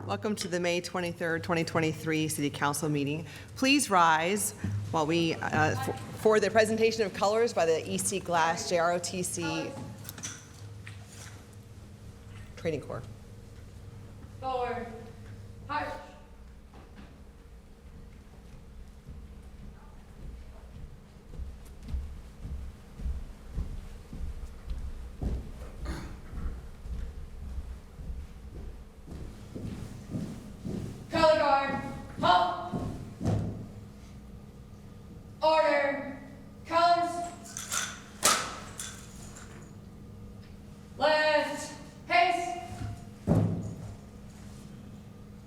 Welcome to the May 23rd, 2023 City Council meeting. Please rise while we, for the presentation of colors by the EC Glass JROTC Training Corps. Forward. March. Color guard. Halt. Order. Colors. Left. Haste.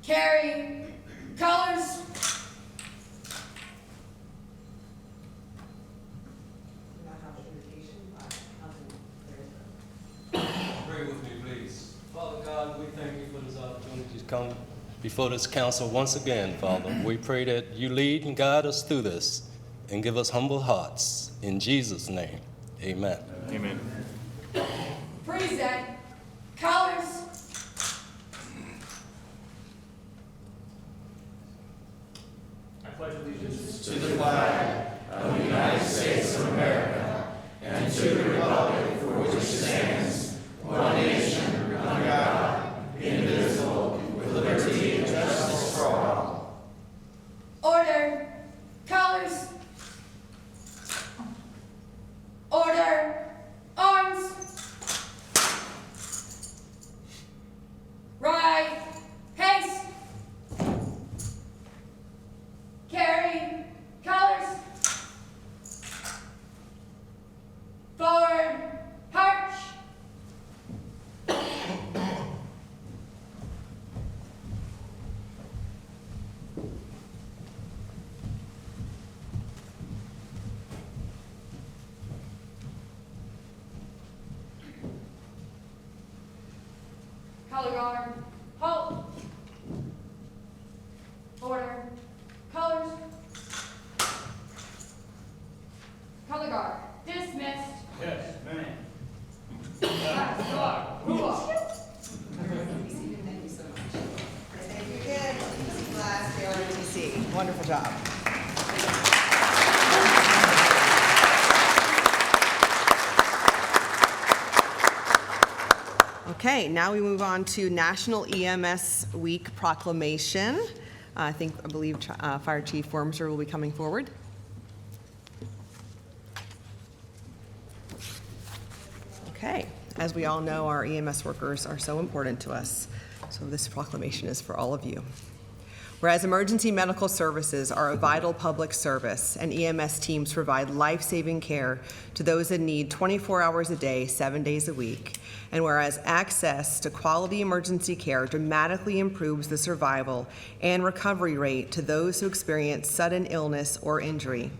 Carry. Colors. Pray with me, please. Father God, we thank you for this opportunity to come before this council once again, Father. We pray that you lead and guide us through this and give us humble hearts. In Jesus' name, amen. Amen. Present. Colors. I pledge allegiance to the flag of the United States of America and to the republic for which it stands, one nation, under God, indivisible, with liberty and justice for all. Order. Colors. Order. Arms. Right. Haste. Carry. Colors. Forward. March. Color guard. Halt. Order. Colors. Color guard. Dismissed. Yes, Brennan. Last guard. Move on. Thank you again, EC Glass JROTC. Wonderful job. Okay, now we move on to National EMS Week Proclamation. I believe Fire Chief Wormser will be coming forward. Okay, as we all know, our EMS workers are so important to us, so this proclamation is for all of you. Whereas emergency medical services are a vital public service and EMS teams provide life-saving care to those in need 24 hours a day, 7 days a week, and whereas access to quality emergency care dramatically improves the survival and recovery rate to those who experience sudden illness or injury,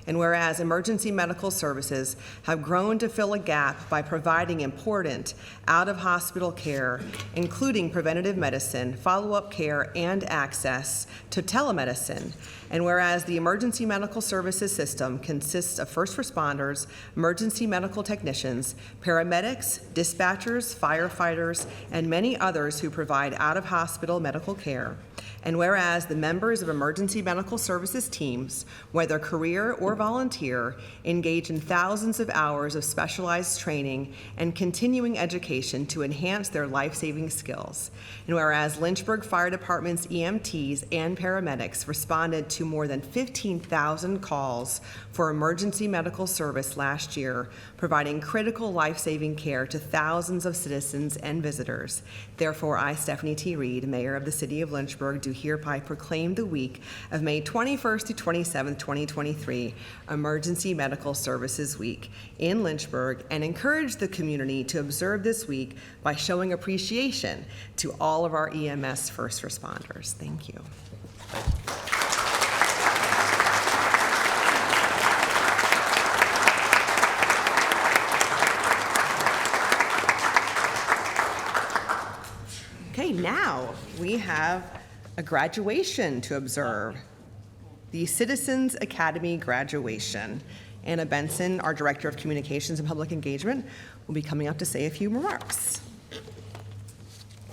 and whereas emergency medical services have grown to fill a gap by providing important out-of-hospital care, including preventative medicine, follow-up care, and access to telemedicine, and whereas the emergency medical services system consists of first responders, emergency medical technicians, paramedics, dispatchers, firefighters, and many others who provide out-of-hospital medical care, and whereas the members of emergency medical services teams, whether career or volunteer, engage in thousands of hours of specialized training and continuing education to enhance their life-saving skills. And whereas Lynchburg Fire Department's EMTs and paramedics responded to more than 15,000 calls for emergency medical service last year, providing critical life-saving care to thousands of citizens and visitors. Therefore, I, Stephanie T. Reed, Mayor of the City of Lynchburg, do hereby proclaim the week of May 21st to 27th, 2023, Emergency Medical Services Week in Lynchburg, and encourage the community to observe this week by showing appreciation to all of our EMS first responders. Thank you. Okay, now we have a graduation to observe, the Citizens Academy graduation. Anna Benson, our Director of Communications and Public Engagement, will be coming up to say a few remarks.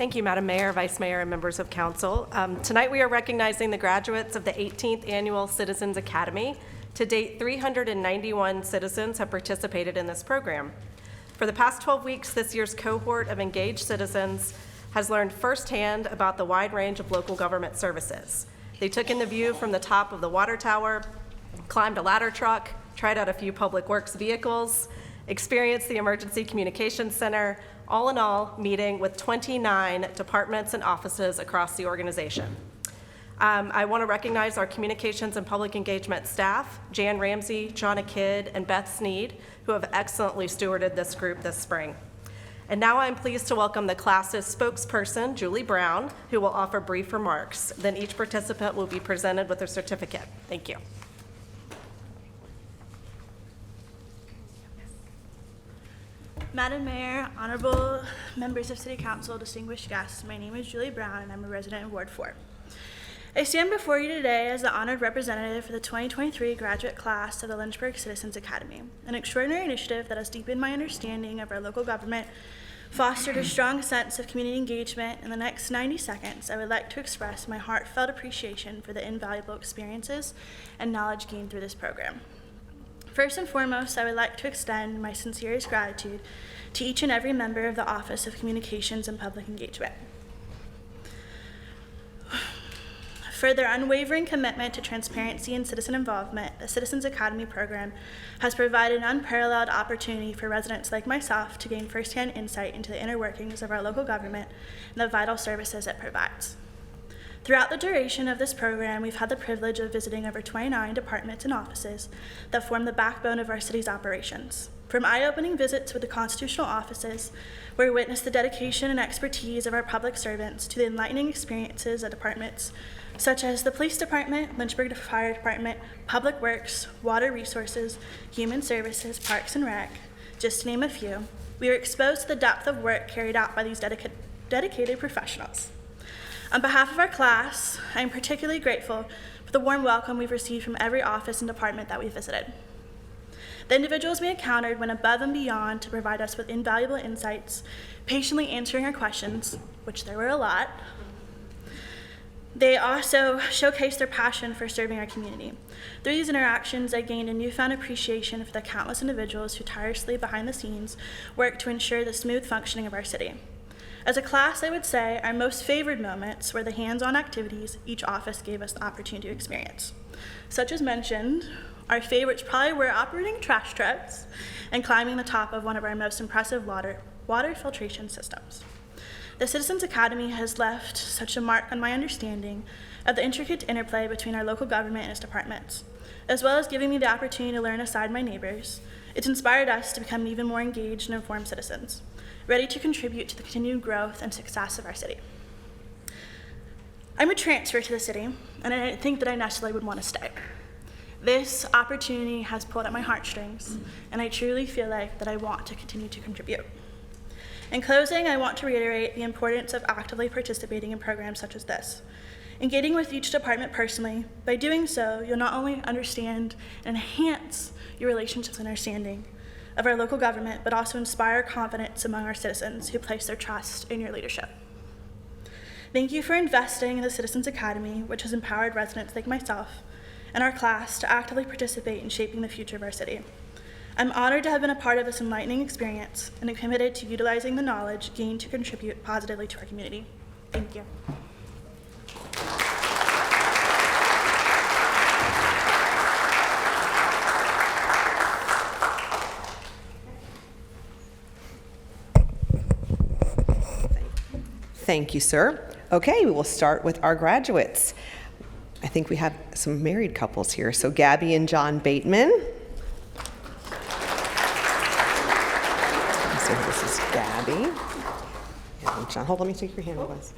Thank you, Madam Mayor, Vice Mayor, and members of council. Tonight we are recognizing the graduates of the 18th Annual Citizens Academy. To date, 391 citizens have participated in this program. For the past 12 weeks, this year's cohort of engaged citizens has learned firsthand about the wide range of local government services. They took in the view from the top of the water tower, climbed a ladder truck, tried out a few public works vehicles, experienced the Emergency Communications Center, all in all, meeting with 29 departments and offices across the organization. I want to recognize our communications and public engagement staff, Jan Ramsey, Jonna Kidd, and Beth Sneed, who have excellently stewarded this group this spring. And now I'm pleased to welcome the class's spokesperson, Julie Brown, who will offer brief remarks. Then each participant will be presented with a certificate. Thank you. Madam Mayor, honorable members of City Council, distinguished guests, my name is Julie Brown and I'm a resident of Ward 4. I stand before you today as the honored representative for the 2023 graduate class of the Lynchburg Citizens Academy, an extraordinary initiative that has deepened my understanding of our local government, fostered a strong sense of community engagement. In the next 90 seconds, I would like to express my heartfelt appreciation for the invaluable experiences and knowledge gained through this program. First and foremost, I would like to extend my sincerest gratitude to each and every member of the Office of Communications and Public Engagement for their unwavering commitment to transparency and citizen involvement. The Citizens Academy program has provided an unparalleled opportunity for residents like myself to gain firsthand insight into the inner workings of our local government and the vital services it provides. Throughout the duration of this program, we've had the privilege of visiting over 29 departments and offices that form the backbone of our city's operations. From eye-opening visits with the constitutional offices, where we witnessed the dedication and expertise of our public servants, to the enlightening experiences at departments such as the Police Department, Lynchburg Fire Department, Public Works, Water Resources, Human Services, Parks and Rec, just to name a few, we were exposed to the depth of work carried out by these dedicated professionals. On behalf of our class, I am particularly grateful for the warm welcome we've received from every office and department that we visited. The individuals we encountered went above and beyond to provide us with invaluable insights, patiently answering our questions, which there were a lot. They also showcased their passion for serving our community. Through these interactions, I gained a newfound appreciation for the countless individuals who tirelessly behind the scenes work to ensure the smooth functioning of our city. As a class, I would say our most favored moments were the hands-on activities each office gave us the opportunity to experience. Such as mentioned, our favorites probably were operating trash trucks and climbing the top of one of our most impressive water filtration systems. The Citizens Academy has left such a mark on my understanding of the intricate interplay between our local government and its departments, as well as giving me the opportunity to learn aside my neighbors. It's inspired us to become even more engaged and informed citizens, ready to contribute to the continued growth and success of our city. I'm a transfer to the city, and I didn't think that I necessarily would want to stay. This opportunity has pulled at my heartstrings, and I truly feel like that I want to continue to contribute. In closing, I want to reiterate the importance of actively participating in programs such as this. Engaging with each department personally, by doing so, you'll not only understand and enhance your relationships and understanding of our local government, but also inspire confidence among our citizens who place their trust in your leadership. Thank you for investing in the Citizens Academy, which has empowered residents like myself and our class to actively participate in shaping the future of our city. I'm honored to have been a part of this enlightening experience, and I'm committed to utilizing the knowledge gained to contribute positively to our community. Thank you. Thank you, sir. Okay, we will start with our graduates. I think we have some married couples here. So Gabby and John Bateman. So this is Gabby. And John, hold on, let me take your hand, Wes.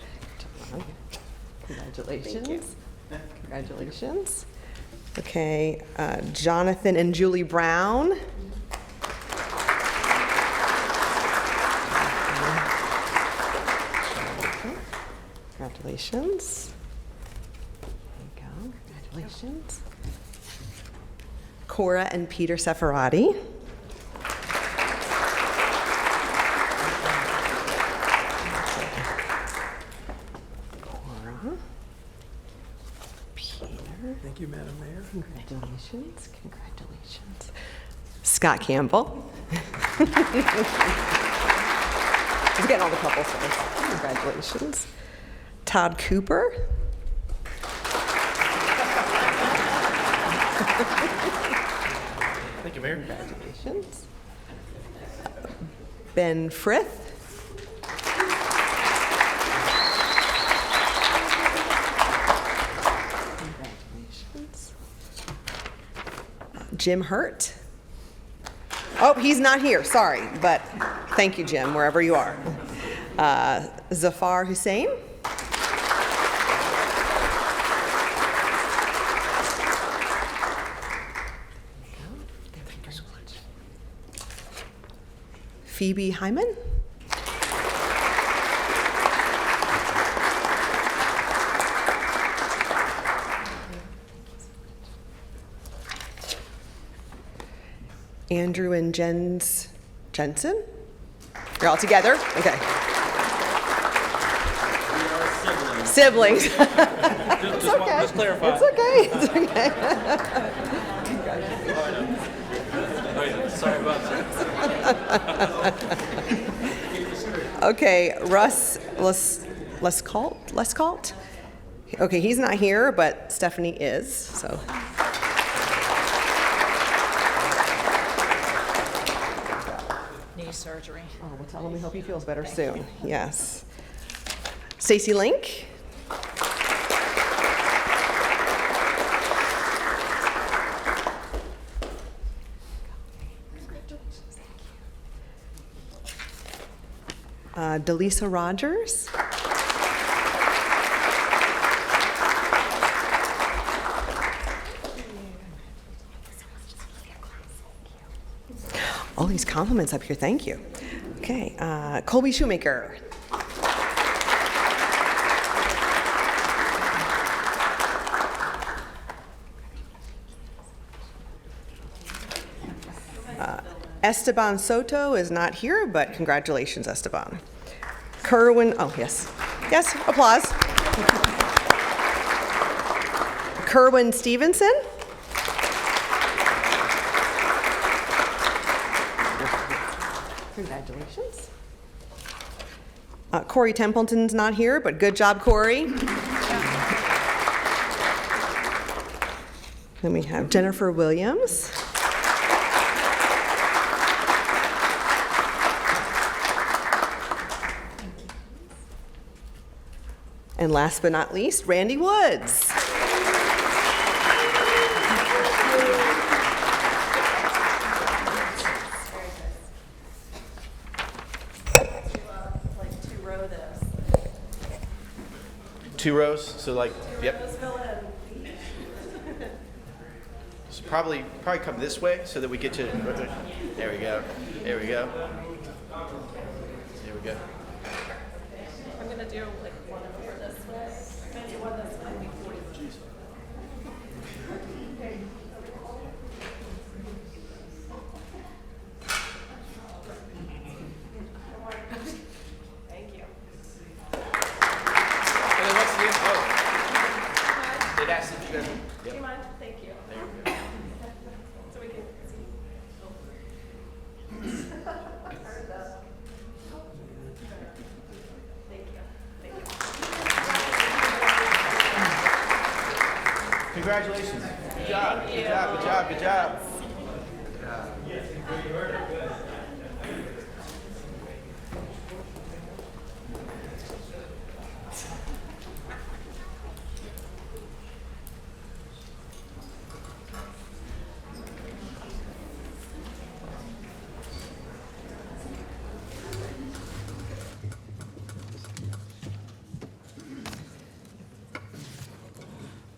John. Congratulations. Congratulations. Okay, Jonathan and Julie Brown. Congratulations. There you go. Congratulations. Cora and Peter Seferati. Thank you, Madam Mayor. Congratulations, congratulations. Scott Campbell. He's getting all the couples first. Congratulations. Todd Cooper. Thank you, Mayor. Congratulations. Ben Frith. Congratulations. Jim Hurt. Oh, he's not here, sorry, but thank you, Jim, wherever you are. Zafar Hussein. Phoebe Hyman. Andrew and Jensen? You're all together? Okay. We are siblings. Siblings. Just okay. Just clarify. It's okay. It's okay. Sorry about that. Okay, Russ Lescalt? Okay, he's not here, but Stephanie is, so. Knee surgery. Oh, well, tell him we hope he feels better soon. Yes. Stacy Link. Delisa Rogers. All these compliments up here, thank you. Okay, Colby Shoemaker. Esteban Soto is not here, but congratulations, Esteban. Kerwin, oh, yes. Yes, applause. Kerwin Stevenson. Congratulations. Corey Templeton's not here, but good job, Corey. Then we have Jennifer Williams. And last but not least, Randy Woods. Two rows, so like, yep. So probably come this way so that we get to, there we go, there we go. There we go. I'm gonna do like one over this way, maybe one this way. Thank you. And then what's the info? They'd asked if you guys, Do you mind? Thank you. there we go. So we can see. Thank you. Thank you. Congratulations. Good job, good job, good job, good job.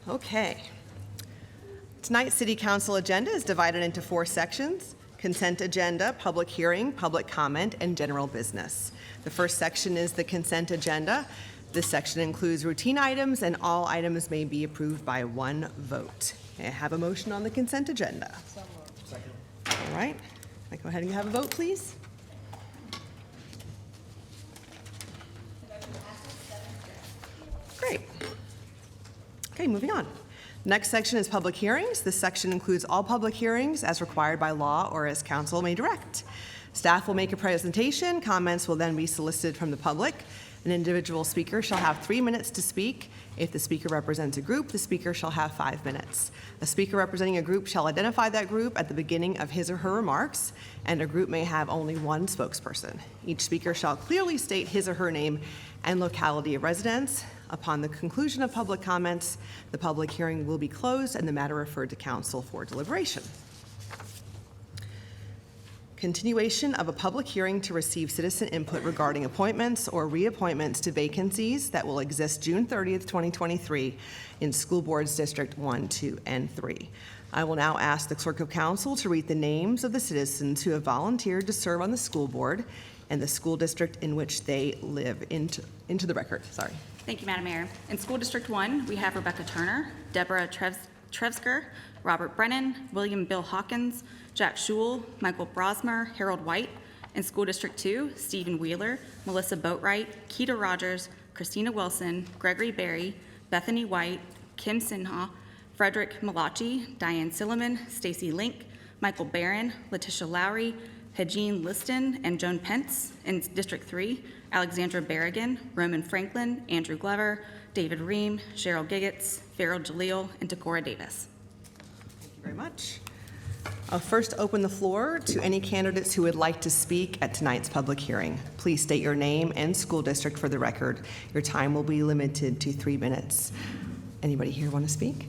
Okay. Tonight's City Council agenda is divided into 4 sections: consent agenda, public hearing, public comment, and general business. The first section is the consent agenda. This section includes routine items, and all items may be approved by one vote. May I have a motion on the consent agenda? Second. All right. Can I go ahead and have a vote, please? Great. Okay, moving on. Next section is public hearings. This section includes all public hearings as required by law or as council may direct. Staff will make a presentation. Comments will then be solicited from the public. An individual speaker shall have 3 minutes to speak. If the speaker represents a group, the speaker shall have 5 minutes. A speaker representing a group shall identify that group at the beginning of his or her remarks, and a group may have only one spokesperson. Each speaker shall clearly state his or her name and locality of residence. Upon the conclusion of public comments, the public hearing will be closed and the matter referred to council for deliberation. Continuation of a public hearing to receive citizen input regarding appointments or reappointments to vacancies that will exist June 30th, 2023 in School Boards District 1, 2, and 3. I will now ask the Clerk of Council to read the names of the citizens who have volunteered to serve on the school board and the school district in which they live into the record. Sorry. Thank you, Madam Mayor. In School District 1, we have Rebecca Turner, Deborah Trevsgar, Robert Brennan, William Bill Hawkins, Jack Schul, Michael Brosmer, Harold White. In School District 2, Stephen Wheeler, Melissa Boatwright, Keita Rogers, Christina Wilson, Gregory Berry, Bethany White, Kim Sinha, Frederick Malachi, Diane Silliman, Stacy Link, Michael Barron, Letitia Lowry, Hajeen Liston, and Joan Pence. In District 3, Alexandra Berrigan, Roman Franklin, Andrew Glover, David Ream, Cheryl Giggets, Farid Jalil, and Deborah Davis. Thank you very much. I'll first open the floor to any candidates who would like to speak at tonight's public hearing. Please state your name and school district for the record. Your time will be limited to 3 minutes. Anybody here want to speak?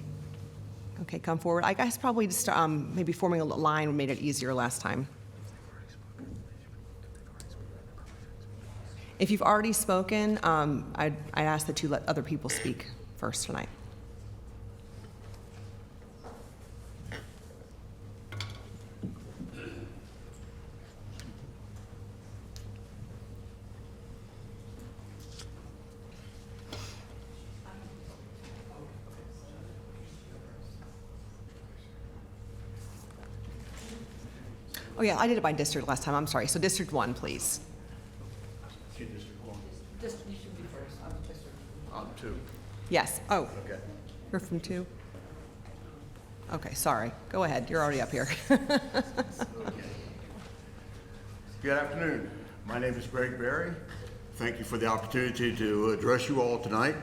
Okay, come forward. I guess probably just maybe forming a line made it easier last time. If you've already spoken, I'd ask that you let other people speak first tonight. Oh yeah, I did it by district last time. I'm sorry. So District 1, please. I'm 2. Yes. Oh, Okay. you're from 2? Okay, sorry. Go ahead. You're already up here. Good afternoon. My name is Greg Berry. Thank you for the opportunity to address you all tonight.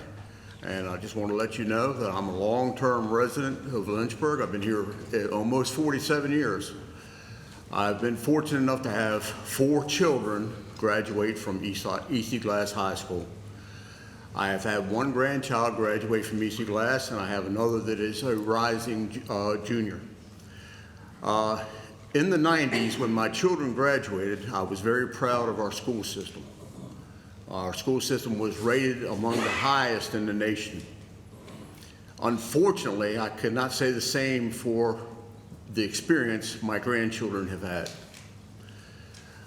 And I just want to let you know that I'm a long-term resident of Lynchburg. I've been here almost 47 years. I've been fortunate enough to have 4 children graduate from East Glass High School. I have had 1 grandchild graduate from East Glass, and I have another that is a rising junior. In the 90s, when my children graduated, I was very proud of our school system. Our school system was rated among the highest in the nation. Unfortunately, I could not say the same for the experience my grandchildren have had.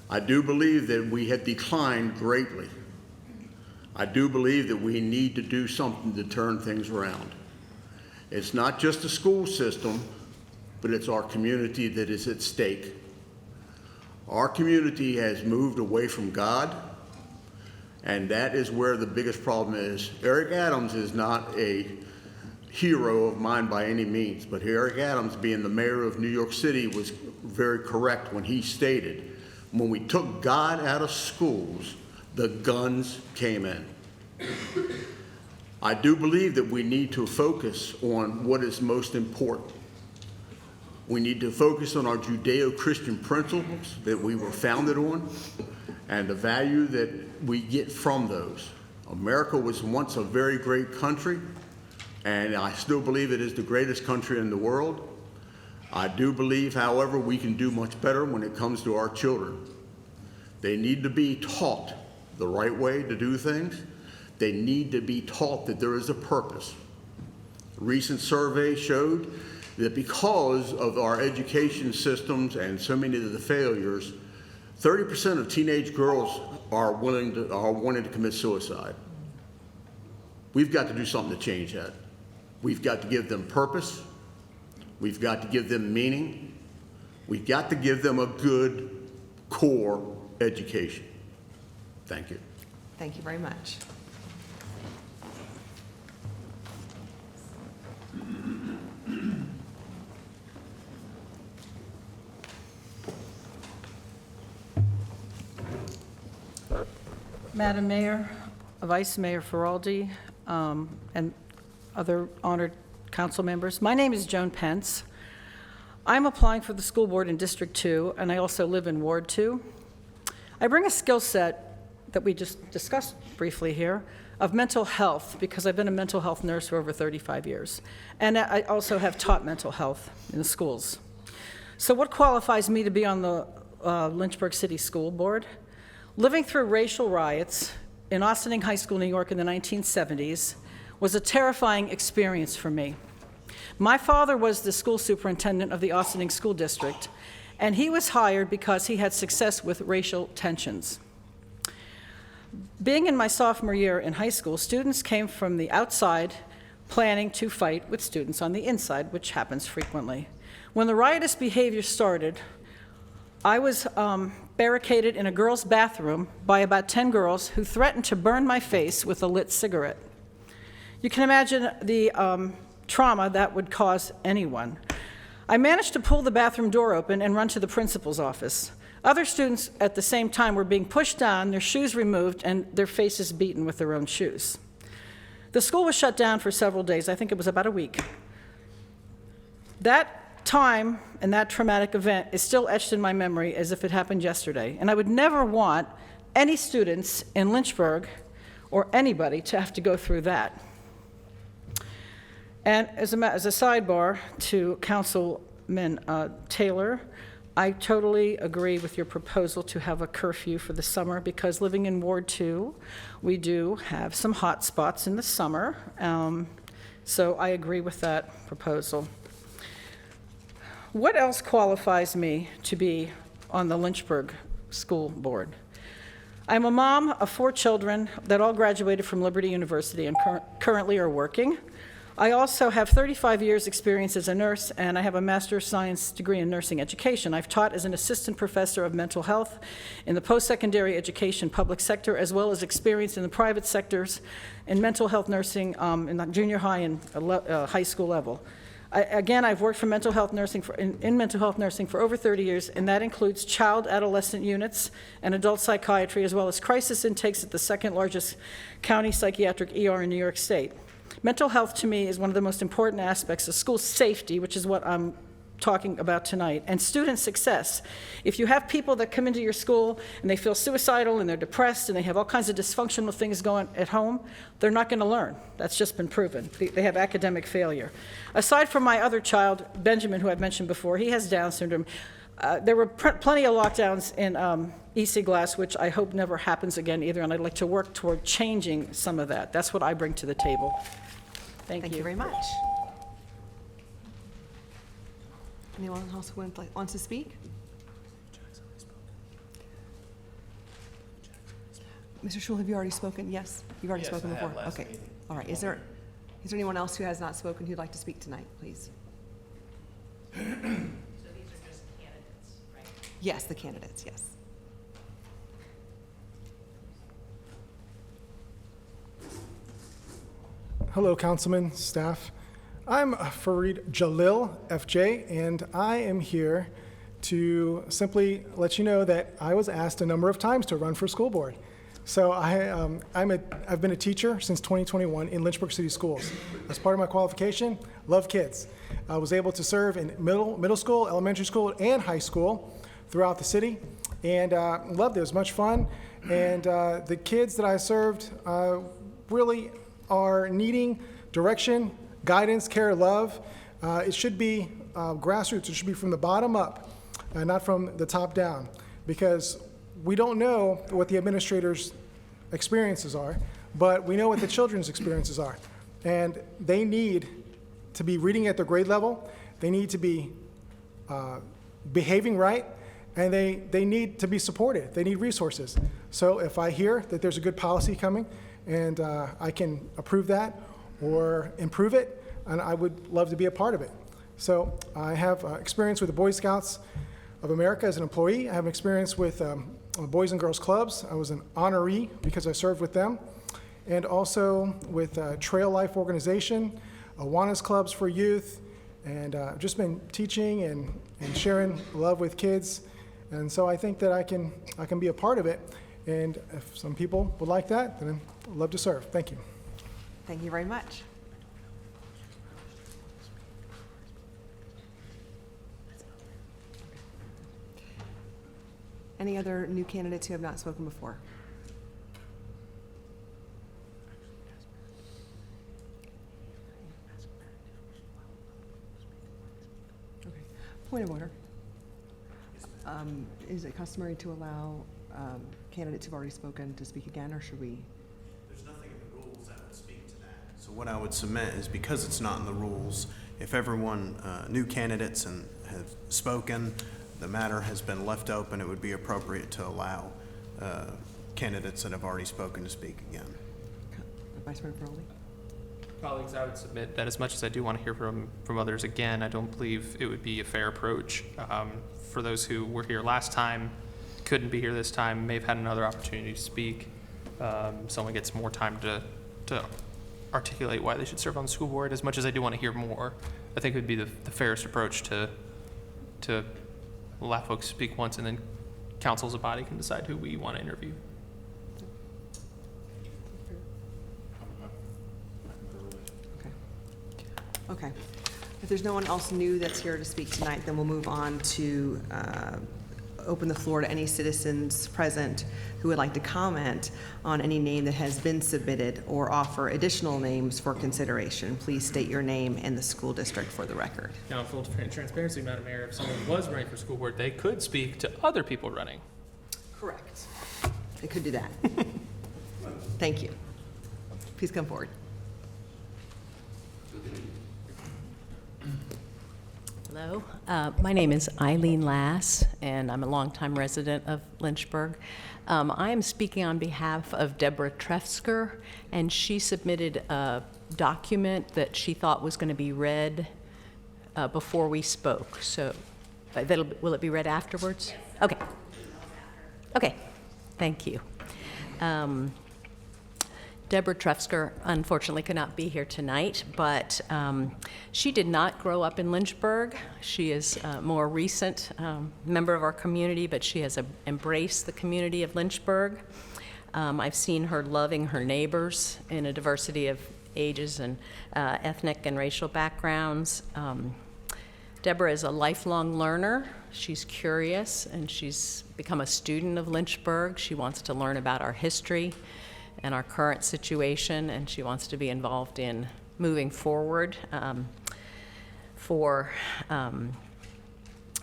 I do believe that we have declined greatly. I do believe that we need to do something to turn things around. It's not just the school system, but it's our community that is at stake. Our community has moved away from God, and that is where the biggest problem is. Eric Adams is not a hero of mine by any means, but Eric Adams, being the mayor of New York City, was very correct when he stated, when we took God out of schools, the guns came in. I do believe that we need to focus on what is most important. We need to focus on our Judeo-Christian principles that we were founded on and the value that we get from those. America was once a very great country, and I still believe it is the greatest country in the world. I do believe, however, we can do much better when it comes to our children. They need to be taught the right way to do things. They need to be taught that there is a purpose. A recent survey showed that because of our education systems and so many of the failures, 30% of teenage girls are wanting to commit suicide. We've got to do something to change that. We've got to give them purpose. We've got to give them meaning. We've got to give them a good core education. Thank you. Thank you very much. Madam Mayor, Vice Mayor Feraldi, and other honored council members. My name is Joan Pence. I'm applying for the school board in District 2, and I also live in Ward 2. I bring a skill set that we just discussed briefly here of mental health, because I've been a mental health nurse for over 35 years. And I also have taught mental health in the schools. So what qualifies me to be on the Lynchburg City School Board? Living through racial riots in Ossining High School, New York in the 1970s was a terrifying experience for me. My father was the school superintendent of the Ossining School District, and he was hired because he had success with racial tensions. Being in my sophomore year in high school, students came from the outside planning to fight with students on the inside, which happens frequently. When the riotous behavior started, I was barricaded in a girls' bathroom by about 10 girls who threatened to burn my face with a lit cigarette. You can imagine the trauma that would cause anyone. I managed to pull the bathroom door open and run to the principal's office. Other students at the same time were being pushed down, their shoes removed, and their faces beaten with their own shoes. The school was shut down for several days. I think it was about a week. That time and that traumatic event is still etched in my memory as if it happened yesterday. And I would never want any students in Lynchburg or anybody to have to go through that. And as a sidebar to Councilman Taylor, I totally agree with your proposal to have a curfew for the summer, because living in Ward 2, we do have some hot spots in the summer. So I agree with that proposal. What else qualifies me to be on the Lynchburg School Board? I'm a mom of 4 children that all graduated from Liberty University and currently are working. I also have 35 years experience as a nurse, and I have a Master of Science degree in nursing education. I've taught as an assistant professor of mental health in the post-secondary education public sector, as well as experience in the private sectors in mental health nursing in the junior high and high school level. I've worked for mental health nursing in mental health nursing for over 30 years, and that includes child adolescent units and adult psychiatry, as well as crisis intakes at the second largest county psychiatric ER in New York State. Mental health to me is one of the most important aspects of school safety, which is what I'm talking about tonight, and student success. If you have people that come into your school and they feel suicidal and they're depressed and they have all kinds of dysfunctional things going at home, they're not going to learn. That's just been proven. They have academic failure. Aside from my other child, Benjamin, who I've mentioned before, he has Down syndrome. There were plenty of lockdowns in EC Glass, which I hope never happens again either, and I'd like to work toward changing some of that. That's what I bring to the table. Thank you very much. Anyone else who wants to speak? Mr. Schul, have you already spoken? Yes, you've already spoken before. Okay. All right. Is there anyone else who has not spoken who'd like to speak tonight, please? So these are just candidates, right? Yes, the candidates. Yes. Hello, councilman, staff. I'm Farid Jalil, FJ, and I am here to simply let you know that I was asked a number of times to run for school board. So I've been a teacher since 2021 in Lynchburg City Schools. As part of my qualification, love kids. I was able to serve in middle school, elementary school, and high school throughout the city, and loved it. It was much fun, and the kids that I served really are needing direction, guidance, care, love. It should be grassroots. It should be from the bottom up, not from the top down, because we don't know what the administrators' experiences are, but we know what the children's experiences are. And they need to be reading at their grade level, they need to be behaving right, and they need to be supported. They need resources. So if I hear that there's a good policy coming and I can approve that or improve it, and I would love to be a part of it. So I have experience with the Boy Scouts of America as an employee. I have experience with Boys and Girls Clubs. I was an honoree because I served with them. And also with Trail Life Organization, Awanas Clubs for Youth, and I've just been teaching and sharing love with kids. And so I think that I can be a part of it. And if some people would like that, then I'd love to serve. Thank you. Thank you very much. Any other new candidates who have not spoken before? Okay. Point of order. Is it customary to allow candidates who've already spoken to speak again, or should we? There's nothing in the rules that would speak to that. So what I would submit is, because it's not in the rules, if everyone, new candidates and have spoken, the matter has been left open, it would be appropriate to allow candidates that have already spoken to speak again. Vice President Feroli? Colleagues, I would submit that as much as I do want to hear from others again, I don't believe it would be a fair approach. For those who were here last time, couldn't be here this time, may have had another opportunity to speak. Someone gets more time to articulate why they should serve on the school board. As much as I do want to hear more, I think it would be the fairest approach to let folks speak once, and then council as a body can decide who we want to interview. Okay. If there's no one else new that's here to speak tonight, then we'll move on to open the floor to any citizens present who would like to comment on any name that has been submitted or offer additional names for consideration. Please state your name and the school district for the record. Now, in full transparency, Madam Mayor, if someone was running for school board, they could speak to other people running. Correct. They could do that. Thank you. Please come forward. Hello, my name is Eileen Lass, and I'm a longtime resident of Lynchburg. I am speaking on behalf of Deborah Trevsgar, and she submitted a document that she thought was going to be read before we spoke. So, will it be read afterwards? Yes. Okay. Okay. Thank you. Deborah Trevsgar unfortunately could not be here tonight, but she did not grow up in Lynchburg. She is a more recent member of our community, but she has embraced the community of Lynchburg. I've seen her loving her neighbors in a diversity of ages and ethnic and racial backgrounds. Deborah is a lifelong learner. She's curious, and she's become a student of Lynchburg. She wants to learn about our history and our current situation, and she wants to be involved in moving forward for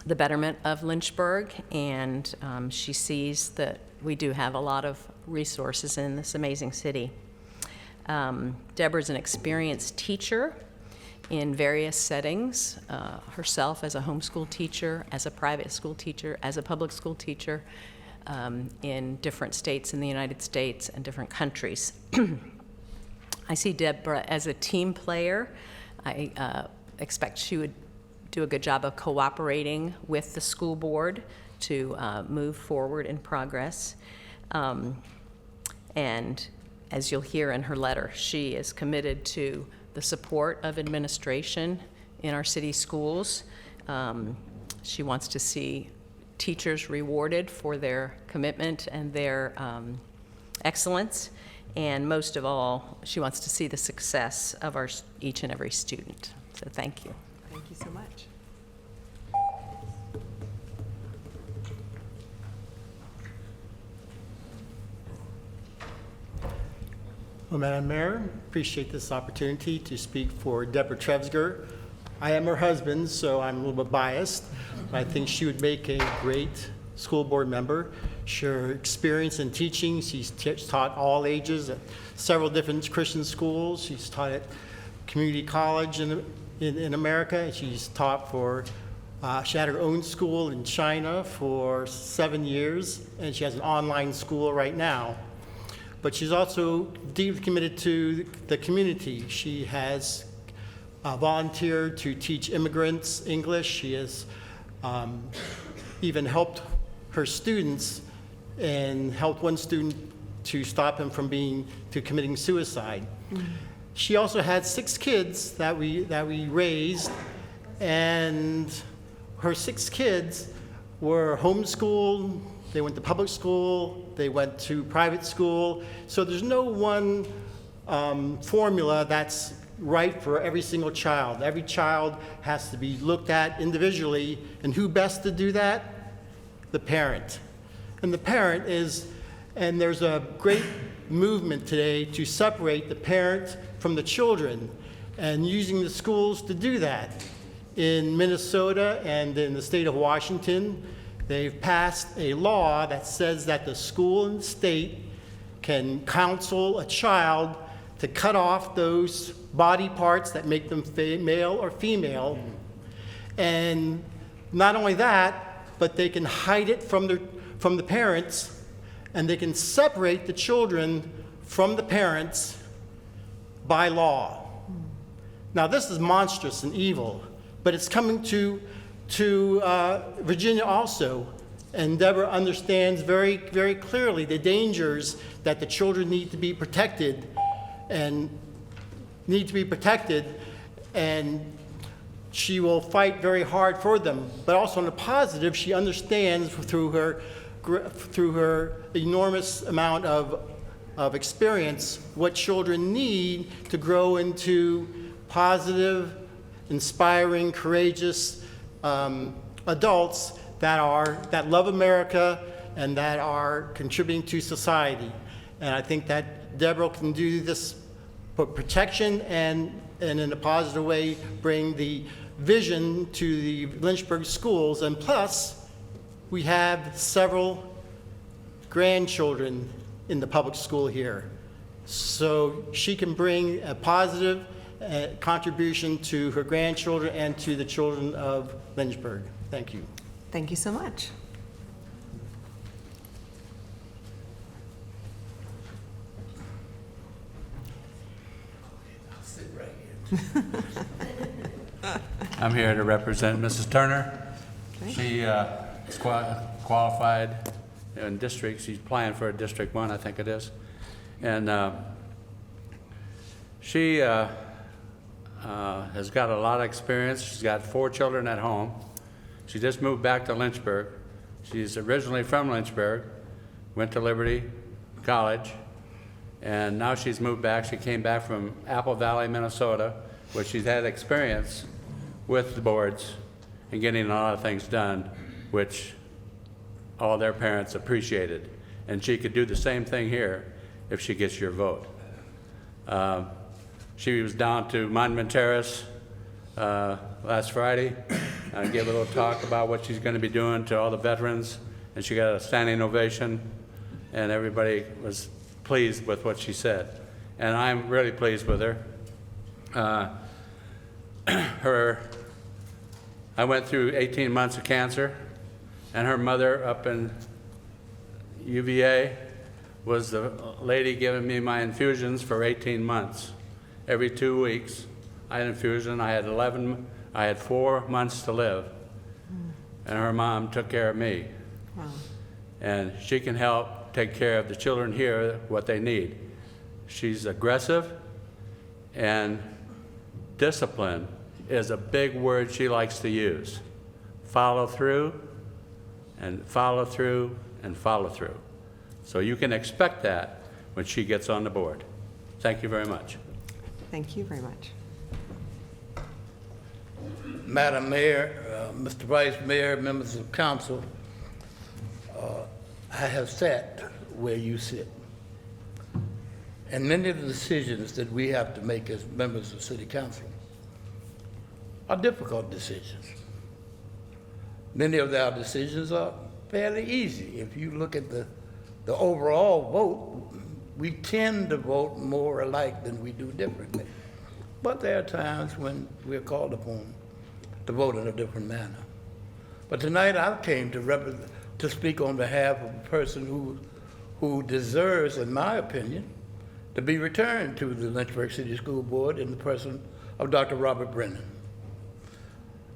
the betterment of Lynchburg, and she sees that we do have a lot of resources in this amazing city. Deborah's an experienced teacher in various settings, herself as a homeschool teacher, as a private school teacher, as a public school teacher, in different states in the United States and different countries. I see Deborah as a team player. I expect she would do a good job of cooperating with the school board to move forward in progress. And as you'll hear in her letter, she is committed to the support of administration in our city schools. She wants to see teachers rewarded for their commitment and their excellence, and most of all, she wants to see the success of each and every student. So thank you. Thank you so much. Well, Madam Mayor, appreciate this opportunity to speak for Deborah Trevsgar. I am her husband, so I'm a little bit biased. I think she would make a great school board member. Her experience in teaching, she's taught all ages at several different Christian schools. She's taught at community college in America. She's taught she had her own school in China for 7 years, and she has an online school right now. But she's also deeply committed to the community. She has volunteered to teach immigrants English. She has even helped her students and helped one student to stop him from committing suicide. Mm-hmm. She also had 6 kids that we raised, and her 6 kids were homeschooled, They went to public school, they went to private school. So there's no one formula that's right for every single child. Every child has to be looked at individually. And who best to do that? The parent. And the parent is, and there's a great movement today to separate the parent from the children, and using the schools to do that. In Minnesota and in the state of Washington, they've passed a law that says that the school and the state can counsel a child to cut off those body parts that make them male or female. And not only that, but they can hide it from the parents, and they can separate the children from the parents by law. Now, this is monstrous and evil, but it's coming to Virginia also. And Deborah understands very, very clearly the dangers that the children need to be protected, and she will fight very hard for them. But also on the positive, she understands through her enormous amount of experience what children need to grow into positive, inspiring, courageous adults that love America and that are contributing to society. And I think that Deborah can do this for protection and in a positive way bring the vision to the Lynchburg schools. And plus, we have several grandchildren in the public school here. So she can bring a positive contribution to her grandchildren and to the children of Lynchburg. Thank you. Thank you so much. I'll sit right here. I'm here to represent Mrs. Turner. Okay. She is qualified in district. She's applying for a District 1, I think it is. And she has got a lot of experience. She's got 4 children at home. She just moved back to Lynchburg. She's originally from Lynchburg, went to Liberty College, and now she's moved back. She came back from Apple Valley, Minnesota, where she's had experience with the boards and getting a lot of things done, which all their parents appreciated. And she could do the same thing here if she gets your vote. She was down to Monument Terrace last Friday and gave a little talk about what she's going to be doing to all the veterans, and she got a standing ovation, and everybody was pleased with what she said. And I'm really pleased with her. I went through 18 months of cancer, and her mother up in UVA was the lady giving me my infusions for 18 months. Every 2 weeks, I had an infusion. I had 4 months to live, and her mom took care of me. Wow. And she can help take care of the children here, what they need. She's aggressive, and discipline is a big word she likes to use. Follow through, and follow through, and follow through. So you can expect that when she gets on the board. Thank you very much. Thank you very much. Madam Mayor, Mr. Vice Mayor, members of council, I have sat where you sit. And many of the decisions that we have to make as members of City Council are difficult decisions. Many of our decisions are fairly easy. If you look at the overall vote, we tend to vote more alike than we do differently. But there are times when we're called upon to vote in a different manner. But tonight I came to speak on behalf of a person who deserves, in my opinion, to be returned to the Lynchburg City School Board in the person of Dr. Robert Brennan.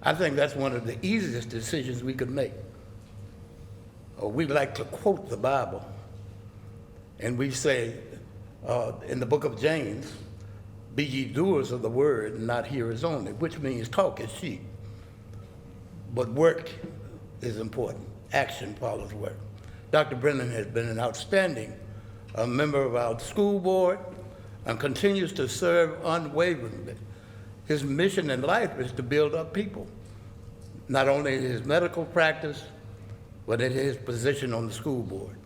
I think that's one of the easiest decisions we could make. We like to quote the Bible, and we say in the book of James, be ye doers of the word and not hearers only, which means talk is cheap. But work is important. Action follows work. Dr. Brennan has been an outstanding member of our school board and continues to serve unwaveringly. His mission in life is to build up people, not only in his medical practice, but in his position on the school board.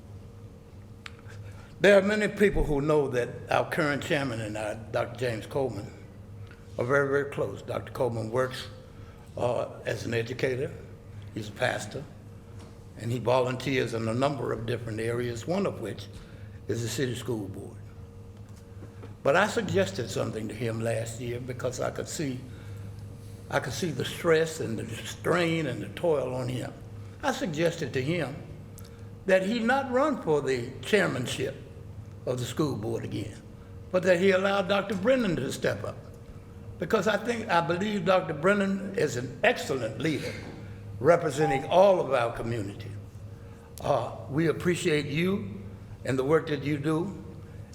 There are many people who know that our current chairman and I, Dr. James Coleman, are very, very close. Dr. Coleman works as an educator, he's a pastor, and he volunteers in a number of different areas, one of which is the city school board. But I suggested something to him last year because I could see the stress and the strain and the toil on him. I suggested to him that he not run for the chairmanship of the school board again, but that he allowed Dr. Brennan to step up. Because I believe Dr. Brennan is an excellent leader representing all of our community. We appreciate you and the work that you do,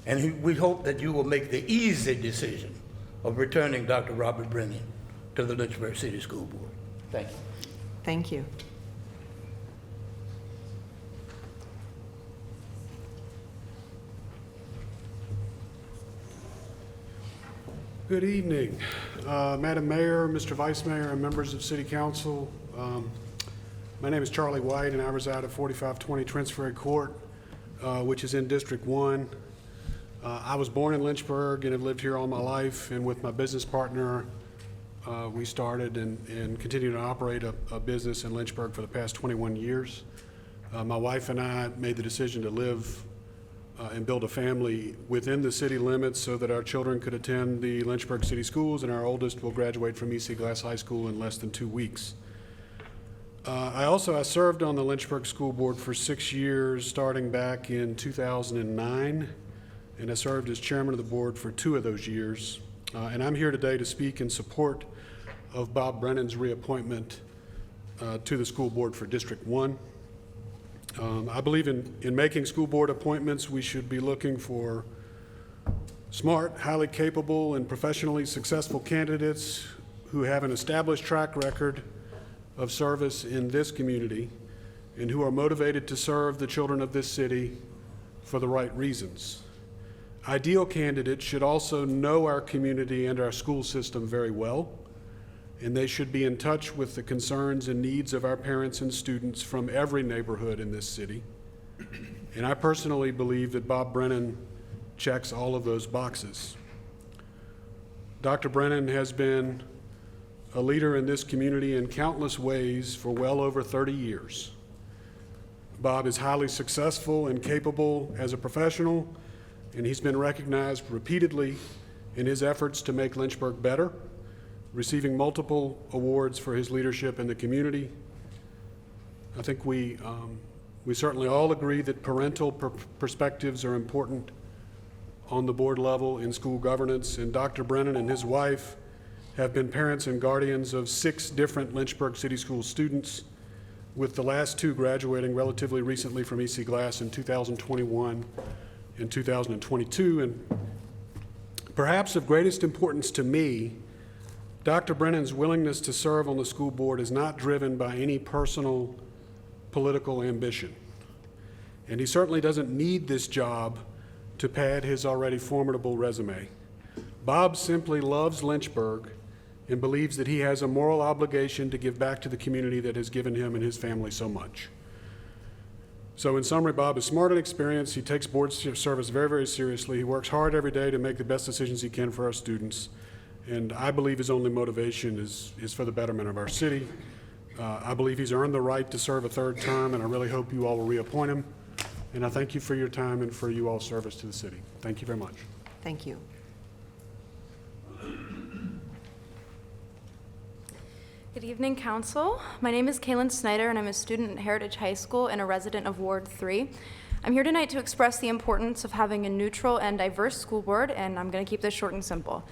and we hope that you will make the easy decision of returning Dr. Robert Brennan to the Lynchburg City School Board. Thank you. Thank you. Good evening, Madam Mayor, Mr. Vice Mayor, and members of City Council. My name is Charlie White, and I reside at 4520 Transferry Court, which is in District 1. I was born in Lynchburg and have lived here all my life, and with my business partner, we started and continue to operate a business in Lynchburg for the past 21 years. My wife and I made the decision to live and build a family within the city limits so that our children could attend the Lynchburg City Schools, and our oldest will graduate from E.C. Glass High School in less than 2 weeks. I served on the Lynchburg School Board for 6 years, starting back in 2009, and I served as chairman of the board for 2 of those years. And I'm here today to speak in support of Bob Brennan's reappointment to the school board for District 1. I believe in making school board appointments, we should be looking for smart, highly capable, and professionally successful candidates who have an established track record of service in this community and who are motivated to serve the children of this city for the right reasons. Ideal candidates should also know our community and our school system very well, and they should be in touch with the concerns and needs of our parents and students from every neighborhood in this city. And I personally believe that Bob Brennan checks all of those boxes. Dr. Brennan has been a leader in this community in countless ways for well over 30 years. Bob is highly successful and capable as a professional, and he's been recognized repeatedly in his efforts to make Lynchburg better, receiving multiple awards for his leadership in the community. I think we certainly all agree that parental perspectives are important on the board level in school governance, and Dr. Brennan and his wife have been parents and guardians of 6 different Lynchburg City School students, with the last 2 graduating relatively recently from E.C. Glass in 2021 and 2022. And perhaps of greatest importance to me, Dr. Brennan's willingness to serve on the school board is not driven by any personal political ambition. And he certainly doesn't need this job to pad his already formidable resume. Bob simply loves Lynchburg and believes that he has a moral obligation to give back to the community that has given him and his family so much. So in summary, Bob is smart and experienced. He takes board service very, very seriously. He works hard every day to make the best decisions he can for our students. And I believe his only motivation is for the betterment of our city. I believe he's earned the right to serve a 3rd term, and I really hope you all will reappoint him. And I thank you for your time and for you all's service to the city. Thank you very much. Thank you. Good evening, Council. My name is Kaylin Snyder, and I'm a student at Heritage High School and a resident of Ward 3. I'm here tonight to express the importance of having a neutral and diverse school board, and I'm going to keep this short and simple.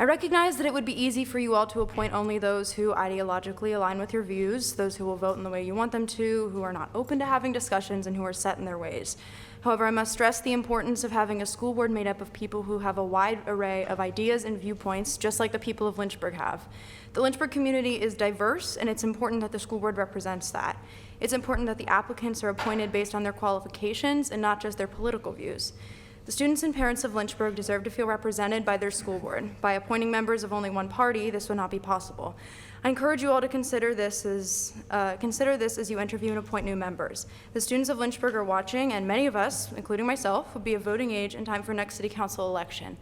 I recognize that it would be easy for you all to appoint only those who ideologically align with your views, those who will vote in the way you want them to, who are not open to having discussions, and who are set in their ways. However, I must stress the importance of having a school board made up of people who have a wide array of ideas and viewpoints, just like the people of Lynchburg have. The Lynchburg community is diverse, and it's important that the school board represents that. It's important that the applicants are appointed based on their qualifications and not just their political views. The students and parents of Lynchburg deserve to feel represented by their school board. By appointing members of only one party, this would not be possible. I encourage you all to consider this as you interview and appoint new members. The students of Lynchburg are watching, and many of us, including myself, will be of voting age in time for next city council election.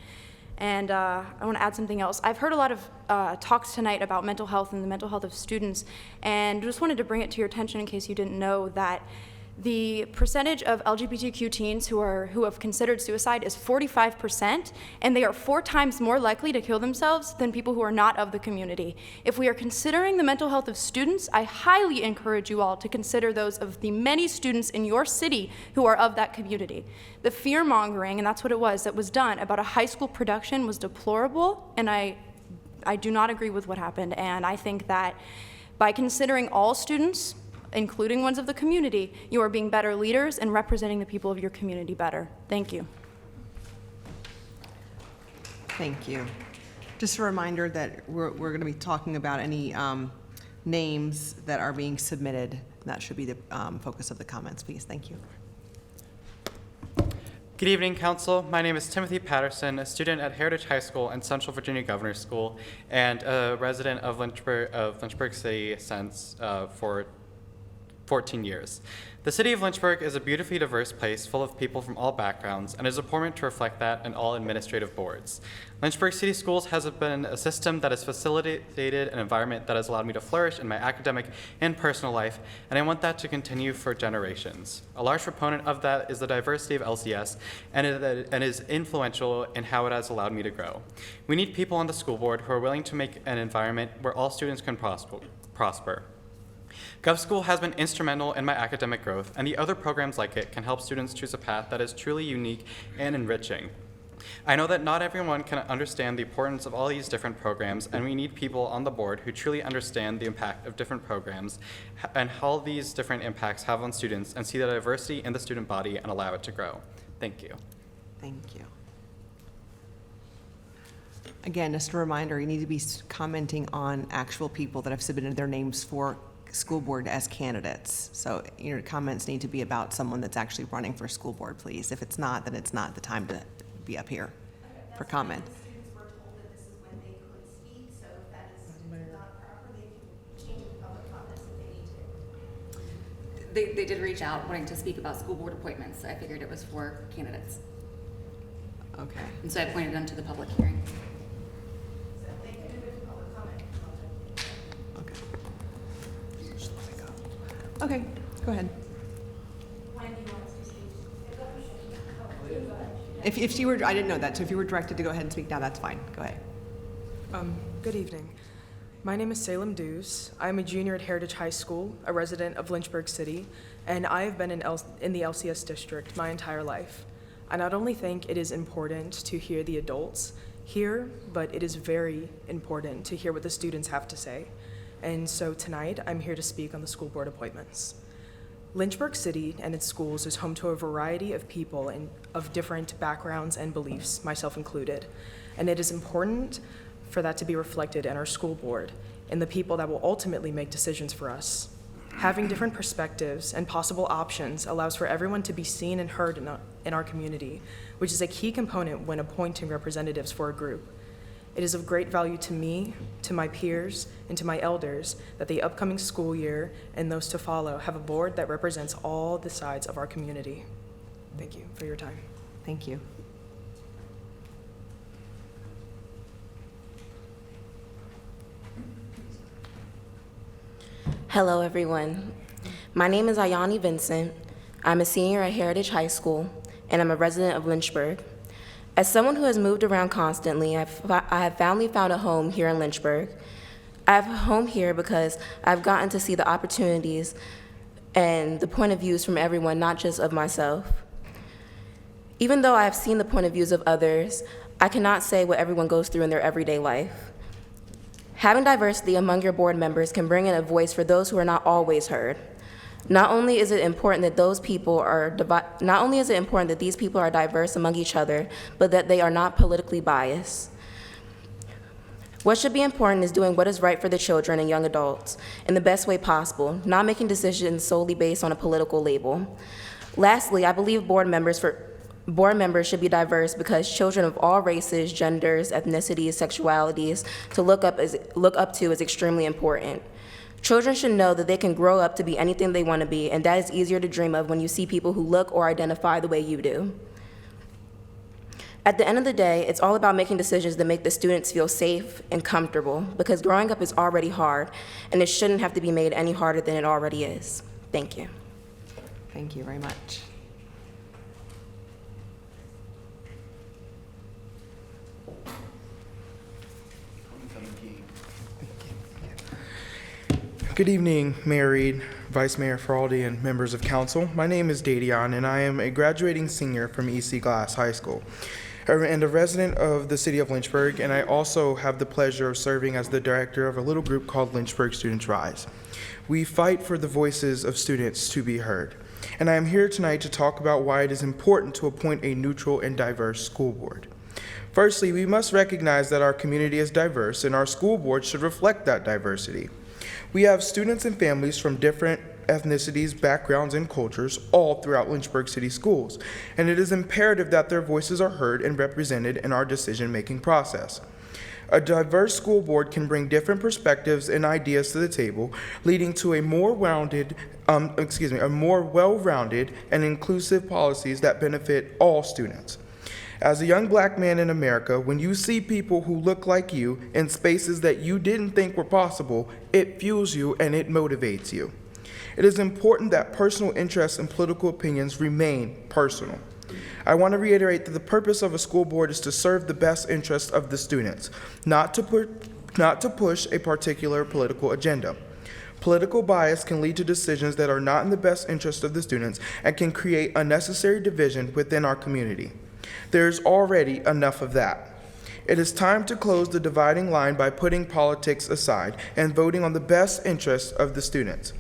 And I want to add something else. I've heard a lot of talks tonight about mental health and the mental health of students, and just wanted to bring it to your attention in case you didn't know that the percentage of LGBTQ teens who have considered suicide is 45%, and they are 4 times more likely to kill themselves than people who are not of the community. If we are considering the mental health of students, I highly encourage you all to consider those of the many students in your city who are of that community. The fear-mongering, and that's what it was, that was done about a high school production was deplorable, and I do not agree with what happened, and I think that by considering all students, including ones of the community, you are being better leaders and representing the people of your community better. Thank you. Thank you. Just a reminder that we're going to be talking about any names that are being submitted. That should be the focus of the comments, please. Thank you. Good evening, Council. My name is Timothy Patterson, a student at Heritage High School and Central Virginia Governor's School, and a resident of Lynchburg City since for 14 years. The city of Lynchburg is a beautifully diverse place full of people from all backgrounds, and it is important to reflect that in all administrative boards. Lynchburg City Schools has been a system that has facilitated an environment that has allowed me to flourish in my academic and personal life, and I want that to continue for generations. A large proponent of that is the diversity of LCS, and is influential in how it has allowed me to grow. We need people on the school board who are willing to make an environment where all students can prosper. GovSchool has been instrumental in my academic growth, and the other programs like it can help students choose a path that is truly unique and enriching. I know that not everyone can understand the importance of all these different programs, and we need people on the board who truly understand the impact of different programs and how these different impacts have on students, and see the diversity in the student body and allow it to grow. Thank you. Thank you. Again, just a reminder, you need to be commenting on actual people that have submitted their names for school board as candidates. So your comments need to be about someone that's actually running for school board, please. If it's not, then it's not the time to be up here for comment. The students were told that this is when they could speak, so if that is not proper, they can change the public comments if they need to. They did reach out wanting to speak about school board appointments. I figured it was for candidates. Okay. And so I pointed them to the public hearing. So they can move it to public comment. Okay, go ahead. When do you want to speak? If you were, I didn't know that, so if you were directed to go ahead and speak now, that's fine. Go ahead. Good evening. My name is Salem Deuce. I'm a junior at Heritage High School, a resident of Lynchburg City, and I have been in the LCS district my entire life. I not only think it is important to hear the adults here, but it is very important to hear what the students have to say. And so tonight, I'm here to speak on the school board appointments. Lynchburg City and its schools is home to a variety of people of different backgrounds and beliefs, myself included. And it is important for that to be reflected in our school board and the people that will ultimately make decisions for us. Having different perspectives and possible options allows for everyone to be seen and heard in our community, which is a key component when appointing representatives for a group. It is of great value to me, to my peers, and to my elders that the upcoming school year and those to follow have a board that represents all the sides of our community. Thank you for your time. Thank you. Hello, everyone. My name is Ayanna Vincent. I'm a senior at Heritage High School, and I'm a resident of Lynchburg. As someone who has moved around constantly, I have finally found a home here in Lynchburg. I have a home here because I've gotten to see the opportunities and the point of views from everyone, not just of myself. Even though I have seen the point of views of others, I cannot say what everyone goes through in their everyday life. Having diversity among your board members can bring in a voice for those who are not always heard. Not only is it important that these people are diverse among each other, but that they are not politically biased. What should be important is doing what is right for the children and young adults in the best way possible, not making decisions solely based on a political label. Lastly, I believe board members should be diverse because children of all races, genders, ethnicities, sexualities to look up to is extremely important. Children should know that they can grow up to be anything they want to be, and that is easier to dream of when you see people who look or identify the way you do. At the end of the day, it's all about making decisions that make the students feel safe and comfortable, because growing up is already hard, and it shouldn't have to be made any harder than it already is. Thank you. Thank you very much. Good evening, Mayor Reed, Vice Mayor Faraldi, and members of council. My name is Davion, and I am a graduating senior from E.C. Glass High School and a resident of the city of Lynchburg, and I also have the pleasure of serving as the director of a little group called Lynchburg Students Rise. We fight for the voices of students to be heard, and I am here tonight to talk about why it is important to appoint a neutral and diverse school board. Firstly, we must recognize that our community is diverse, and our school board should reflect that diversity. We have students and families from different ethnicities, backgrounds, and cultures all throughout Lynchburg City Schools, and it is imperative that their voices are heard and represented in our decision-making process. A diverse school board can bring different perspectives and ideas to the table, leading to a more well-rounded and inclusive policies that benefit all students. As a young black man in America, when you see people who look like you in spaces that you didn't think were possible, it fuels you and it motivates you. It is important that personal interests and political opinions remain personal. I want to reiterate that the purpose of a school board is to serve the best interests of the students, not to push a particular political agenda. Political bias can lead to decisions that are not in the best interest of the students and can create unnecessary division within our community. There is already enough of that. It is time to close the dividing line by putting politics aside and voting on the best interests of the students.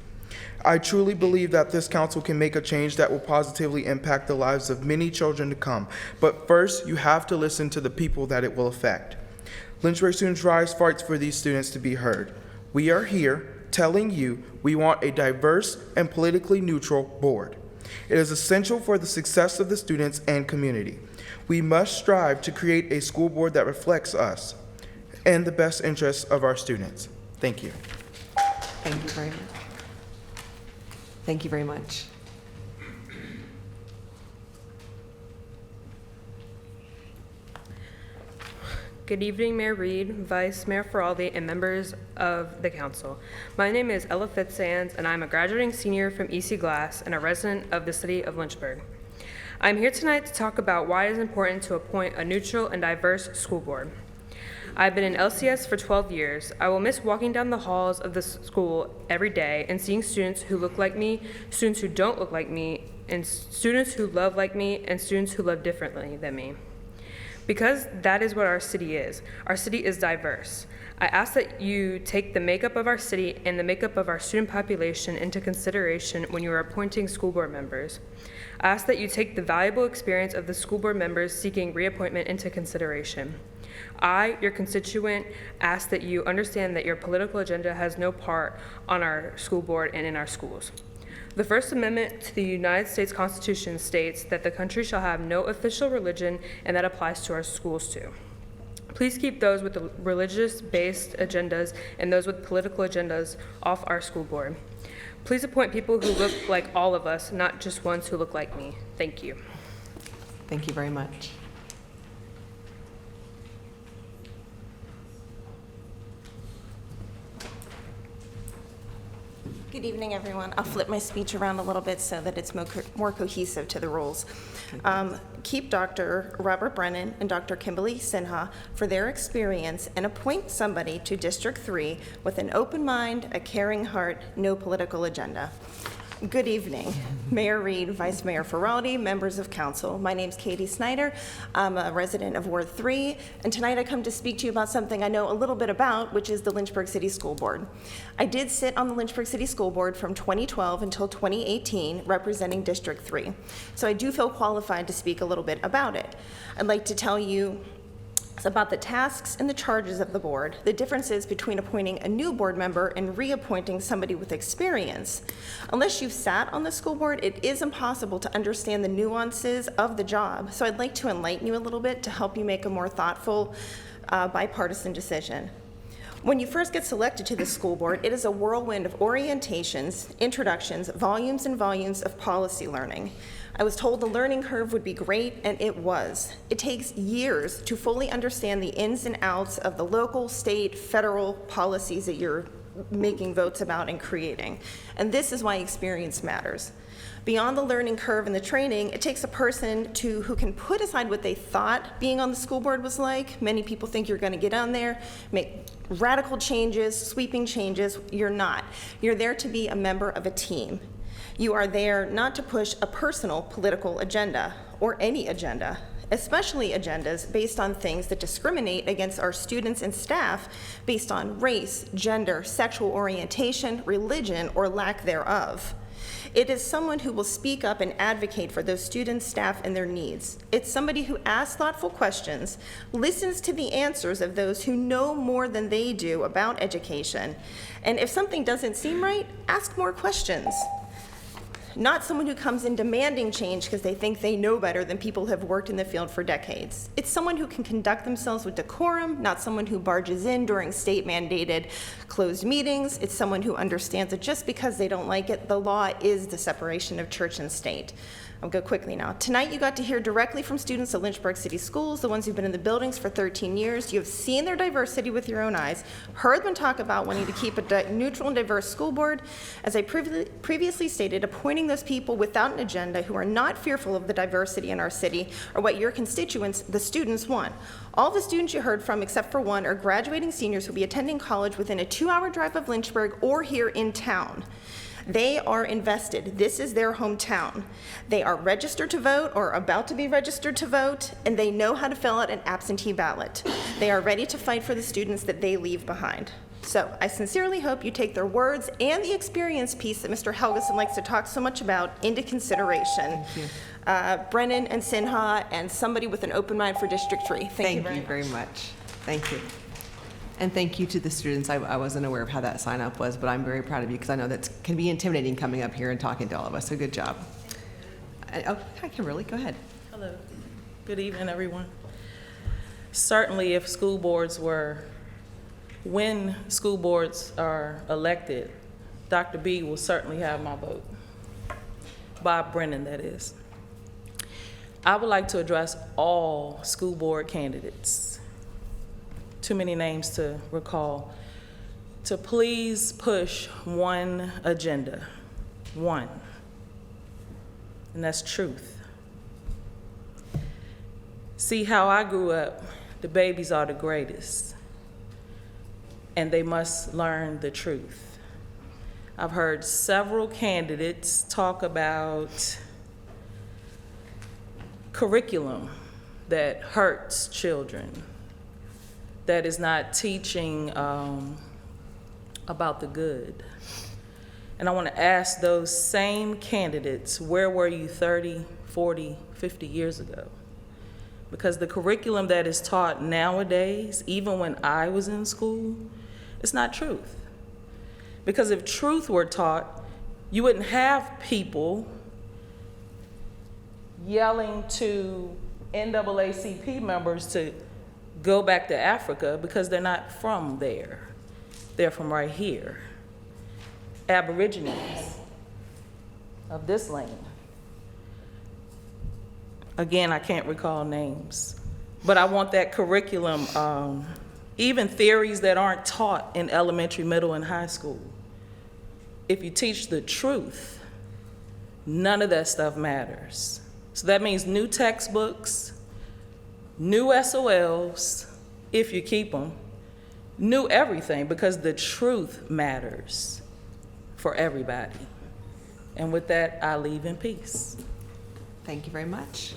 I truly believe that this council can make a change that will positively impact the lives of many children to come. But first, you have to listen to the people that it will affect. Lynchburg Students Rise fights for these students to be heard. We are here telling you we want a diverse and politically neutral board. It is essential for the success of the students and community. We must strive to create a school board that reflects us and the best interests of our students. Thank you. Thank you very much. Thank you very much. Good evening, Mayor Reed, Vice Mayor Faraldi, and members of the council. My name is Ella Fitzsands, and I'm a graduating senior from EC Glass and a resident of the city of Lynchburg. I'm here tonight to talk about why it is important to appoint a neutral and diverse school board. I've been in LCS for 12 years. I will miss walking down the halls of the school every day and seeing students who look like me, students who don't look like me, and students who love like me, and students who love differently than me. Because that is what our city is. Our city is diverse. I ask that you take the makeup of our city and the makeup of our student population into consideration when you are appointing school board members. I ask that you take the valuable experience of the school board members seeking reappointment into consideration. I, your constituent, ask that you understand that your political agenda has no part on our school board and in our schools. The First Amendment to the United States Constitution states that the country shall have no official religion, and that applies to our schools too. Please keep those with the religious-based agendas and those with political agendas off our school board. Please appoint people who look like all of us, not just ones who look like me. Thank you. Thank you very much. Good evening, everyone. I'll flip my speech around a little bit so that it's more cohesive to the rules. Keep Dr. Robert Brennan and Dr. Kimberly Sinha for their experience and appoint somebody to District 3 with an open mind, a caring heart, no political agenda. Good evening, Mayor Reed, Vice Mayor Faraldi, members of council. My name's Katie Snyder. I'm a resident of Ward 3, and tonight I come to speak to you about something I know a little bit about, which is the Lynchburg City School Board. I did sit on the Lynchburg City School Board from 2012 until 2018, representing District 3. So I do feel qualified to speak a little bit about it. I'd like to tell you about the tasks and the charges of the board, the differences between appointing a new board member and reappointing somebody with experience. Unless you've sat on the school board, it is impossible to understand the nuances of the job. So I'd like to enlighten you a little bit to help you make a more thoughtful, bipartisan decision. When you first get selected to the school board, it is a whirlwind of orientations, introductions, volumes and volumes of policy learning. I was told the learning curve would be great, and it was. It takes years to fully understand the ins and outs of the local, state, federal policies that you're making votes about and creating. And this is why experience matters. Beyond the learning curve and the training, it takes a person who can put aside what they thought being on the school board was like. Many people think you're going to get on there, make radical changes, sweeping changes. You're not. You're there to be a member of a team. You are there not to push a personal political agenda or any agenda, especially agendas based on things that discriminate against our students and staff based on race, gender, sexual orientation, religion, or lack thereof. It is someone who will speak up and advocate for those students, staff, and their needs. It's somebody who asks thoughtful questions, listens to the answers of those who know more than they do about education, and if something doesn't seem right, ask more questions. Not someone who comes in demanding change because they think they know better than people who have worked in the field for decades. It's someone who can conduct themselves with decorum, not someone who barges in during state-mandated closed meetings. It's someone who understands that just because they don't like it, the law is the separation of church and state. I'll go quickly now. Tonight you got to hear directly from students at Lynchburg City Schools, the ones who've been in the buildings for 13 years. You have seen their diversity with your own eyes, heard them talk about wanting to keep a neutral and diverse school board. As I previously stated, appointing those people without an agenda who are not fearful of the diversity in our city are what your constituents, the students, want. All the students you heard from, except for one, are graduating seniors who will be attending college within a 2-hour drive of Lynchburg or here in town. They are invested. This is their hometown. They are registered to vote or about to be registered to vote, and they know how to fill out an absentee ballot. They are ready to fight for the students that they leave behind. So I sincerely hope you take their words and the experience piece that Mr. Helgeson likes to talk so much about into consideration. Thank you. Brennan and Sinha and somebody with an open mind for District 3. Thank you very much. Thank you. And thank you to the students. I wasn't aware of how that sign up was, but I'm very proud of you because I know that can be intimidating coming up here and talking to all of us. So good job. Oh, hi, Kimberly. Go ahead. Hello. Good evening, everyone. Certainly, if school boards when school boards are elected, Dr. B will certainly have my vote. Bob Brennan, that is. I would like to address all school board candidates, too many names to recall, to please push one agenda, one, and that's truth. See, how I grew up, the babies are the greatest, and they must learn the truth. I've heard several candidates talk about curriculum that hurts children, that is not teaching about the good. And I want to ask those same candidates, where were you 30, 40, 50 years ago? Because the curriculum that is taught nowadays, even when I was in school, it's not truth. Because if truth were taught, you wouldn't have people yelling to NAACP members to go back to Africa because they're not from there. They're from right here. Aborigines of this land. Again, I can't recall names, but I want that curriculum, even theories that aren't taught in elementary, middle, and high school. If you teach the truth, none of that stuff matters. So that means new textbooks, new SOLs, if you keep them, new everything, because the truth matters for everybody. And with that, I leave in peace. Thank you very much.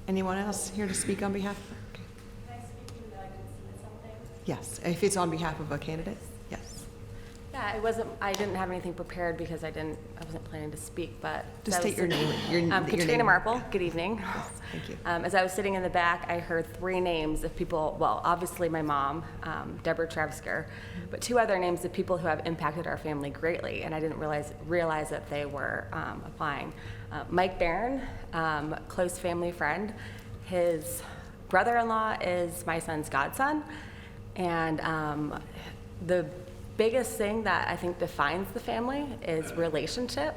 Anyone else here to speak on behalf? Can I speak even though I didn't submit something? Yes, if it's on behalf of a candidate, yes. Yeah, I didn't have anything prepared because I wasn't planning to speak, but. Just state your name. Christina Marple, good evening. Yes, thank you. As I was sitting in the back, I heard 3 names of people, well, obviously my mom, Deborah Trevsgar, but 2 other names of people who have impacted our family greatly, and I didn't realize that they were applying. Mike Barron, close family friend. His brother-in-law is my son's godson, and the biggest thing that I think defines the family is relationship,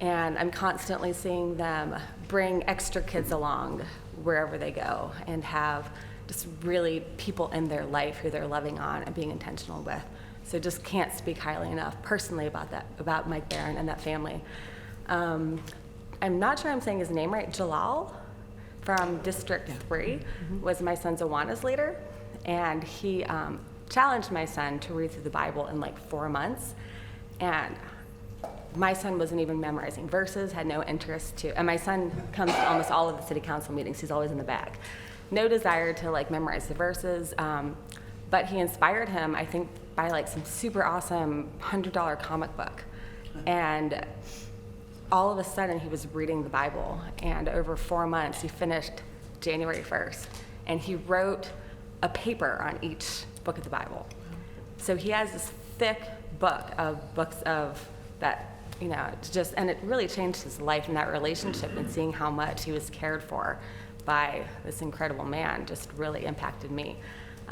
and I'm constantly seeing them bring extra kids along wherever they go and have just really people in their life who they're loving on and being intentional with. So just can't speak highly enough personally about Mike Barron and that family. I'm not sure I'm saying his name right. Jalil from District 3 was my son's Awanas leader, and he challenged my son to read through the Bible in like 4 months, and my son wasn't even memorizing verses, had no interest to, and my son comes to almost all of the city council meetings, he's always in the back. No desire to like memorize the verses, but he inspired him, I think, by like some super awesome $100 comic book. And all of a sudden he was reading the Bible, and over 4 months he finished January 1st, and he wrote a paper on each book of the Bible. So he has this thick book of books of that, just, and it really changed his life, and that relationship and seeing how much he was cared for by this incredible man just really impacted me.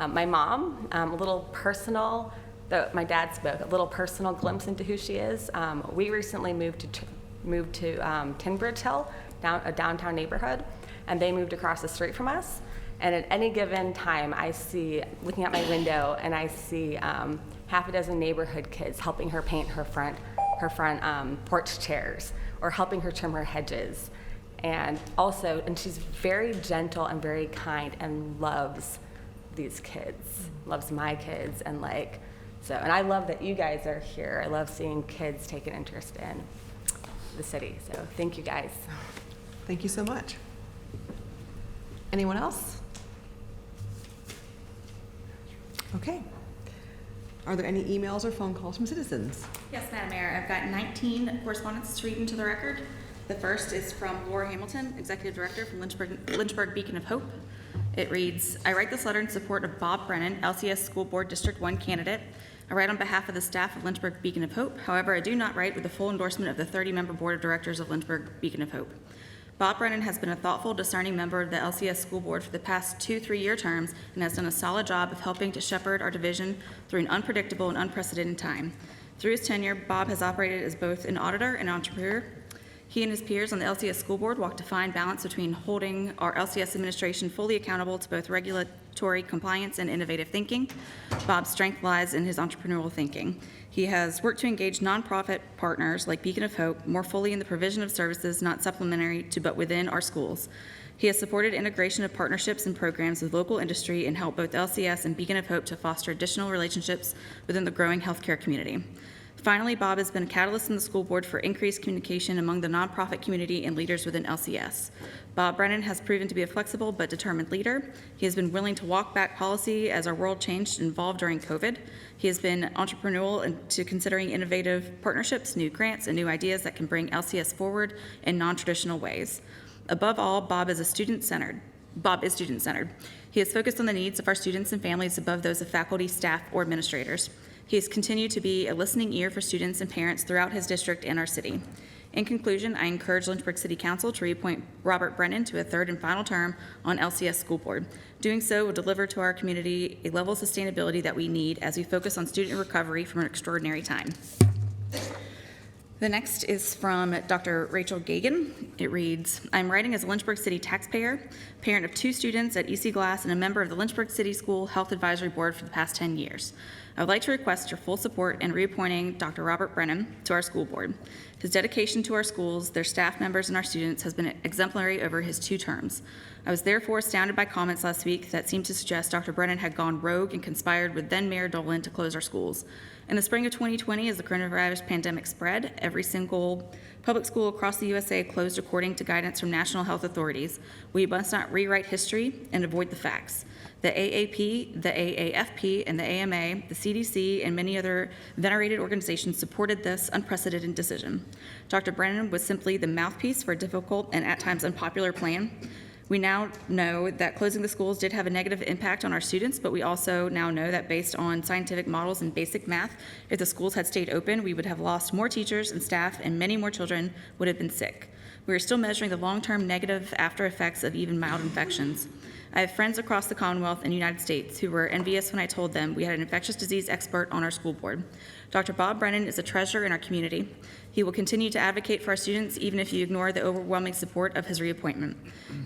My mom, a little personal, though my dad spoke, a little personal glimpse into who she is. We recently moved to Tinbridge Hill, a downtown neighborhood, and they moved across the street from us. And at any given time, I see, looking out my window, and I see half a dozen neighborhood kids helping her paint her front porch chairs, or helping her trim her hedges. And she's very gentle and very kind and loves these kids, loves my kids, and and I love that you guys are here. I love seeing kids take an interest in the city. So thank you guys. Thank you so much. Anyone else? Okay. Are there any emails or phone calls from citizens? Yes, Madam Mayor, I've got 19 correspondence to read into the record. The first is from Laura Hamilton, Executive Director from Lynchburg Beacon of Hope. It reads, I write this letter in support of Bob Brennan, LCS School Board District 1 candidate. I write on behalf of the staff of Lynchburg Beacon of Hope. However, I do not write with the full endorsement of the 30-member Board of Directors of Lynchburg Beacon of Hope. Bob Brennan has been a thoughtful, discerning member of the LCS School Board for the past 2 3-year terms and has done a solid job of helping to shepherd our division through an unpredictable and unprecedented time. Through his tenure, Bob has operated as both an auditor and entrepreneur. He and his peers on the LCS School Board walk a fine balance between holding our LCS administration fully accountable to both regulatory compliance and innovative thinking. Bob's strength lies in his entrepreneurial thinking. He has worked to engage nonprofit partners like Beacon of Hope more fully in the provision of services not supplementary to but within our schools. He has supported integration of partnerships and programs with local industry and helped both LCS and Beacon of Hope to foster additional relationships within the growing healthcare community. Finally, Bob has been a catalyst in the school board for increased communication among the nonprofit community and leaders within LCS. Bob Brennan has proven to be a flexible but determined leader. He has been willing to walk back policy as our world changed and evolved during COVID. He has been entrepreneurial to considering innovative partnerships, new grants, and new ideas that can bring LCS forward in non-traditional ways. Above all, Bob is student-centered. He is focused on the needs of our students and families above those of faculty, staff, or administrators. He has continued to be a listening ear for students and parents throughout his district and our city. In conclusion, I encourage Lynchburg City Council to reappoint Robert Brennan to a 3rd and final term on LCS School Board. Doing so will deliver to our community a level of sustainability that we need as we focus on student recovery from an extraordinary time. The next is from Dr. Rachel Gagan, It reads, I'm writing as a Lynchburg City taxpayer, parent of 2 students at EC Glass, and a member of the Lynchburg City School Health Advisory Board for the past 10 years. I would like to request your full support in reappointing Dr. Robert Brennan to our school board. His dedication to our schools, their staff members, and our students has been exemplary over his 2 terms. I was therefore astounded by comments last week that seemed to suggest Dr. Brennan had gone rogue and conspired with then Mayor Dolan to close our schools. In the spring of 2020, as the coronavirus pandemic spread, every single public school across the USA closed according to guidance from national health authorities. We must not rewrite history and avoid the facts. The AAP, the AAFP, and the AMA, the CDC, and many other venerated organizations supported this unprecedented decision. Dr. Brennan was simply the mouthpiece for a difficult and at times unpopular plan. We now know that closing the schools did have a negative impact on our students, but we also now know that based on scientific models and basic math, if the schools had stayed open, we would have lost more teachers and staff, and many more children would have been sick. We are still measuring the long-term negative after effects of even mild infections. I have friends across the Commonwealth and United States who were envious when I told them we had an infectious disease expert on our school board. Dr. Bob Brennan is a treasure in our community. He will continue to advocate for our students even if you ignore the overwhelming support of his reappointment.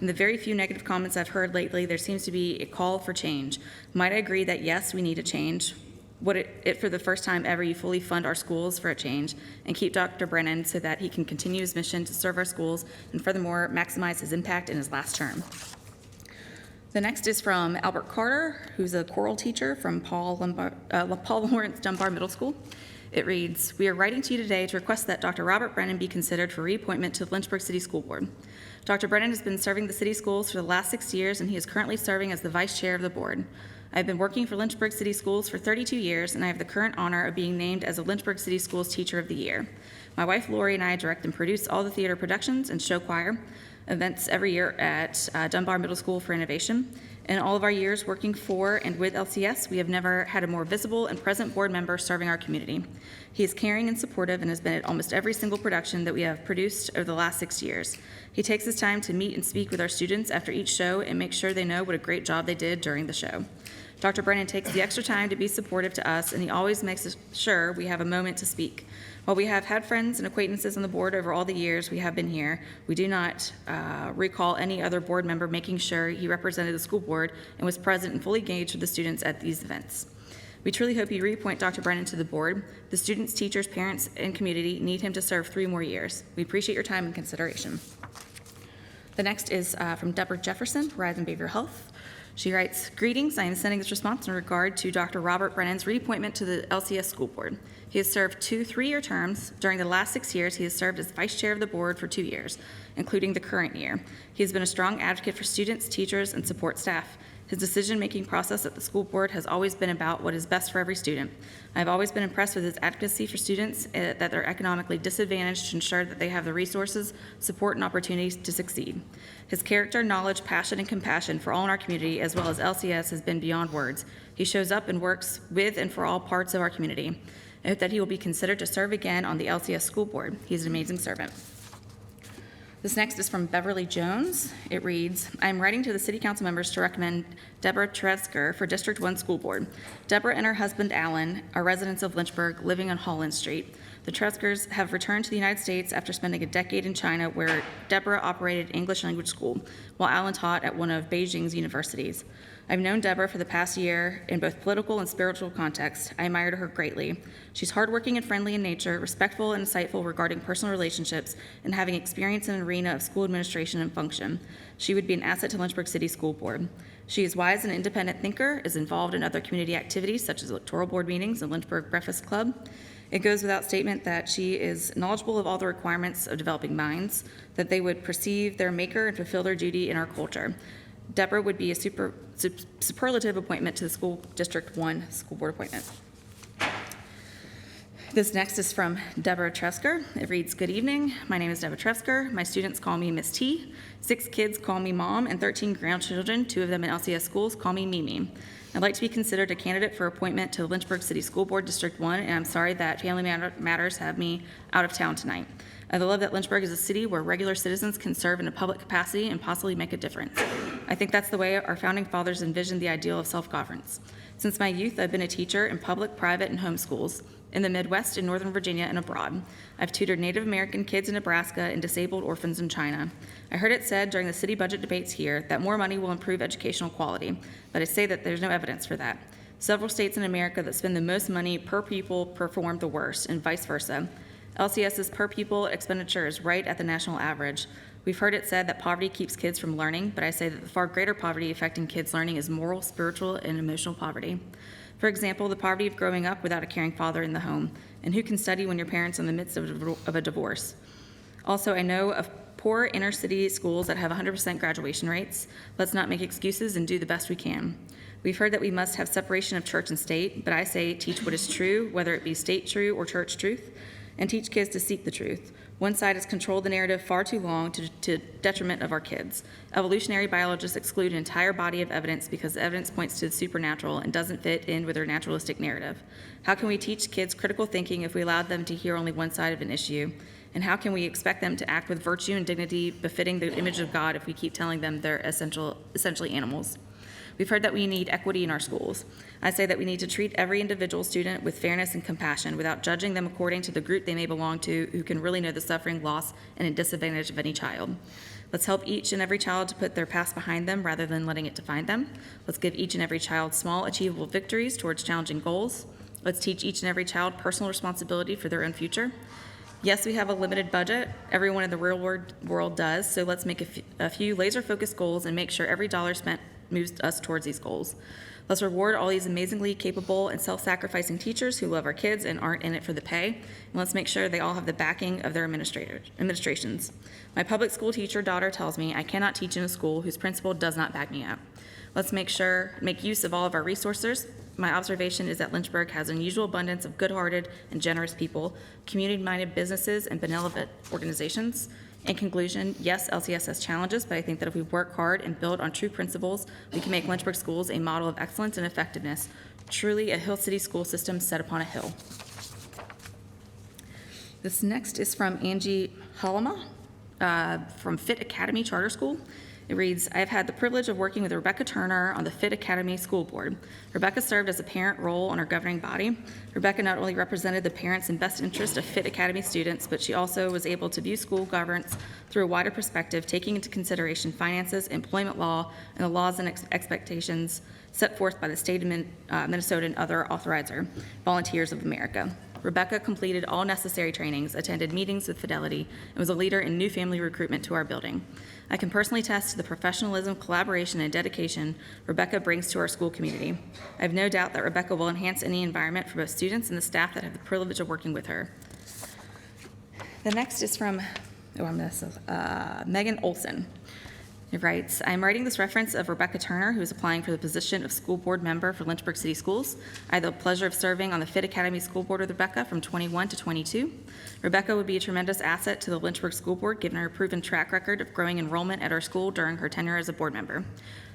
In the very few negative comments I've heard lately, there seems to be a call for change. Might I agree that yes, we need a change? Would it for the first time ever you fully fund our schools for a change and keep Dr. Brennan so that he can continue his mission to serve our schools and furthermore maximize his impact in his last term? The next is from Albert Carter, who's a choral teacher from Paul Lawrence Dunbar Middle School. It reads, we are writing to you today to request that Dr. Robert Brennan be considered for reappointment to the Lynchburg City School Board. Dr. Brennan has been serving the city schools for the last 6 years, and he is currently serving as the vice chair of the board. I have been working for Lynchburg City Schools for 32 years, and I have the current honor of being named as a Lynchburg City Schools Teacher of the Year. My wife Lori and I direct and produce all the theater productions and show choir events every year at Dunbar Middle School for Innovation. In all of our years working for and with LCS, we have never had a more visible and present board member serving our community. He is caring and supportive and has been at almost every single production that we have produced over the last 6 years. He takes his time to meet and speak with our students after each show and make sure they know what a great job they did during the show. Dr. Brennan takes the extra time to be supportive to us, and he always makes sure we have a moment to speak. While we have had friends and acquaintances on the board over all the years we have been here, we do not recall any other board member making sure he represented the school board and was present and fully engaged with the students at these events. We truly hope you reappoint Dr. Brennan to the board. The students, teachers, parents, and community need him to serve 3 more years. We appreciate your time and consideration. The next is from Deborah Jefferson, Horizon Behavioral Health. She writes, greetings, I am sending this response in regard to Dr. Robert Brennan's reappointment to the LCS School Board. He has served 2 3-year terms. During the last 6 years, he has served as vice chair of the board for 2 years, including the current year. He has been a strong advocate for students, teachers, and support staff. His decision-making process at the school board has always been about what is best for every student. I have always been impressed with his advocacy for students that are economically disadvantaged to ensure that they have the resources, support, and opportunities to succeed. His character, knowledge, passion, and compassion for all in our community, as well as LCS, has been beyond words. He shows up and works with and for all parts of our community. I hope that he will be considered to serve again on the LCS school board. He is an amazing servant. This next is from Beverly Jones. It reads, I am writing to the city council members to recommend Deborah Trevsgar for District 1 School Board. Deborah and her husband, Alan, are residents of Lynchburg living on Holland Street. The Trevsgars have returned to the United States after spending a decade in China, where Deborah operated English language school, while Alan taught at one of Beijing's universities. I've known Deborah for the past year in both political and spiritual contexts. I admired her greatly. She's hardworking and friendly in nature, respectful and insightful regarding personal relationships, and having experience in an arena of school administration and function. She would be an asset to Lynchburg City School Board. She is wise and independent thinker, is involved in other community activities such as electoral board meetings and Lynchburg Breakfast Club. It goes without statement that she is knowledgeable of all the requirements of developing minds, that they would perceive their maker and fulfill their duty in our culture. Deborah would be a superlative appointment to the School District 1 School Board appointment. This next is from Deborah Trevsgar. It reads, good evening. My name is Deborah Trevsgar. My students call me Miss T. 6 kids call me Mom, and 13 grandchildren, 2 of them in LCS schools, call me Mimi. I'd like to be considered a candidate for appointment to the Lynchburg City School Board District 1, and I'm sorry that family matters have me out of town tonight. I love that Lynchburg is a city where regular citizens can serve in a public capacity and possibly make a difference. I think that's the way our founding fathers envisioned the ideal of self-governance. Since my youth, I've been a teacher in public, private, and home schools. in the Midwest, in Northern Virginia, and abroad. I've tutored Native American kids in Nebraska and disabled orphans in China. I heard it said during the city budget debates here that more money will improve educational quality, but I say that there's no evidence for that. Several states in America that spend the most money per pupil perform the worst, and vice versa. LCS's per pupil expenditure is right at the national average. We've heard it said that poverty keeps kids from learning, but I say that the far greater poverty affecting kids' learning is moral, spiritual, and emotional poverty. For example, the poverty of growing up without a caring father in the home, and who can study when your parents are in the midst of a divorce. Also, I know of poor inner city schools that have 100% graduation rates. Let's not make excuses and do the best we can. We've heard that we must have separation of church and state, but I say teach what is true, whether it be state true or church truth, and teach kids to seek the truth. One side has controlled the narrative far too long to detriment of our kids. Evolutionary biologists exclude an entire body of evidence because the evidence points to the supernatural and doesn't fit in with their naturalistic narrative. How can we teach kids critical thinking if we allowed them to hear only one side of an issue? And how can we expect them to act with virtue and dignity befitting the image of God if we keep telling them they're essentially animals? We've heard that we need equity in our schools. I say that we need to treat every individual student with fairness and compassion without judging them according to the group they may belong to, who can really know the suffering, loss, and disadvantage of any child. Let's help each and every child to put their past behind them rather than letting it define them. Let's give each and every child small, achievable victories towards challenging goals. Let's teach each and every child personal responsibility for their own future. Yes, we have a limited budget. Everyone in the real world does, so let's make a few laser-focused goals and make sure every dollar spent moves us towards these goals. Let's reward all these amazingly capable and self-sacrificing teachers who love our kids and aren't in it for the pay. And let's make sure they all have the backing of their administrations. My public school teacher daughter tells me I cannot teach in a school whose principal does not back me up. Let's make use of all of our resources. My observation is that Lynchburg has an unusual abundance of good-hearted and generous people, community-minded businesses, and benevolent organizations. In conclusion, yes, LCS has challenges, but I think that if we work hard and build on true principles, we can make Lynchburg schools a model of excellence and effectiveness, truly a Hill City school system set upon a hill. This next is from Angie Halama from Fit Academy Charter School. It reads, I have had the privilege of working with Rebecca Turner on the Fit Academy School Board. Rebecca served as a parent role on our governing body. Rebecca not only represented the parents and best interest of Fit Academy students, but she also was able to view school governance through a wider perspective, taking into consideration finances, employment law, and the laws and expectations set forth by the state of Minnesota and other authorizer, Volunteers of America. Rebecca completed all necessary trainings, attended meetings with Fidelity, and was a leader in new family recruitment to our building. I can personally attest to the professionalism, collaboration, and dedication Rebecca brings to our school community. I have no doubt that Rebecca will enhance any environment for both students and the staff that have the privilege of working with her. The next is from Megan Olson. It writes, I'm writing this reference of Rebecca Turner, who is applying for the position of school board member for Lynchburg City Schools. I had the pleasure of serving on the Fit Academy School Board with Rebecca from 21 to 22. Rebecca would be a tremendous asset to the Lynchburg School Board, given her proven track record of growing enrollment at our school during her tenure as a board member.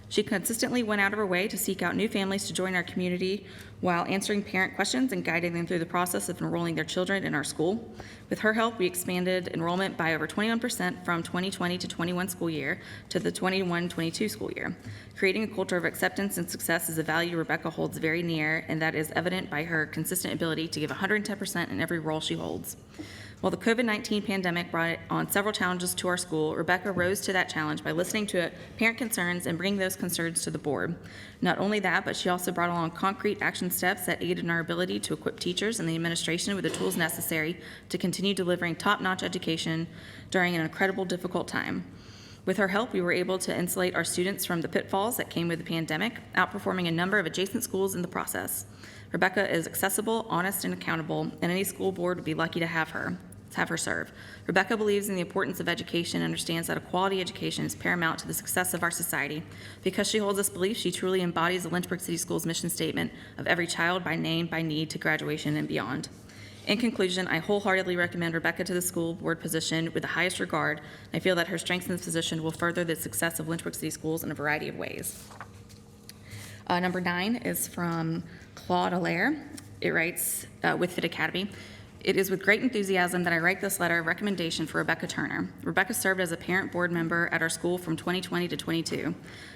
She consistently went out of her way to seek out new families to join our community while answering parent questions and guiding them through the process of enrolling their children in our school. With her help, we expanded enrollment by over 21% from 2020 to 21 school year to the 21-22 school year. Creating a culture of acceptance and success is a value Rebecca holds very near, and that is evident by her consistent ability to give 110% in every role she holds. While the COVID-19 pandemic brought on several challenges to our school, Rebecca rose to that challenge by listening to parent concerns and bringing those concerns to the board. Not only that, but she also brought along concrete action steps that aided in our ability to equip teachers and the administration with the tools necessary to continue delivering top-notch education during an incredible, difficult time. With her help, we were able to insulate our students from the pitfalls that came with the pandemic, outperforming a number of adjacent schools in the process. Rebecca is accessible, honest, and accountable, and any school board would be lucky to have her serve. Rebecca believes in the importance of education and understands that a quality education is paramount to the success of our society. Because she holds this belief, she truly embodies the Lynchburg City Schools mission statement of every child by name, by need, to graduation and beyond. In conclusion, I wholeheartedly recommend Rebecca to the school board position with the highest regard. I feel that her strengths in this position will further the success of Lynchburg City Schools in a variety of ways. Number 9 is from Claude Allaire. It writes, with Fit Academy. It is with great enthusiasm that I write this letter of recommendation for Rebecca Turner. Rebecca served as a parent board member at our school from 2020 to 22.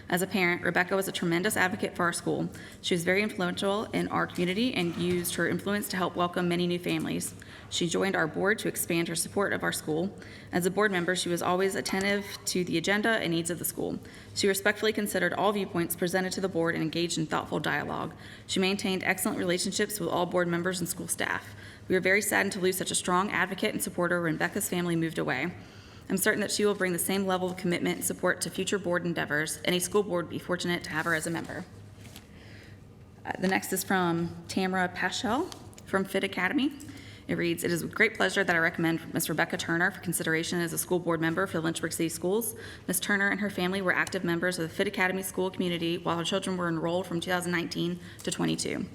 As a parent, Rebecca was a tremendous advocate for our school. She was very influential in our community and used her influence to help welcome many new families. She joined our board to expand her support of our school. As a board member, she was always attentive to the agenda and needs of the school. She respectfully considered all viewpoints presented to the board and engaged in thoughtful dialogue. She maintained excellent relationships with all board members and school staff. We are very saddened to lose such a strong advocate and supporter when Rebecca's family moved away. I'm certain that she will bring the same level of commitment and support to future board endeavors. Any school board would be fortunate to have her as a member. The next is from Tamara Paschal from Fit Academy. It reads, "It is with great pleasure that I recommend Ms. Rebecca Turner for consideration as a school board member for the Lynchburg City Schools. Ms. Turner and her family were active members of the Fit Academy school community while her children were enrolled from 2019 to 22.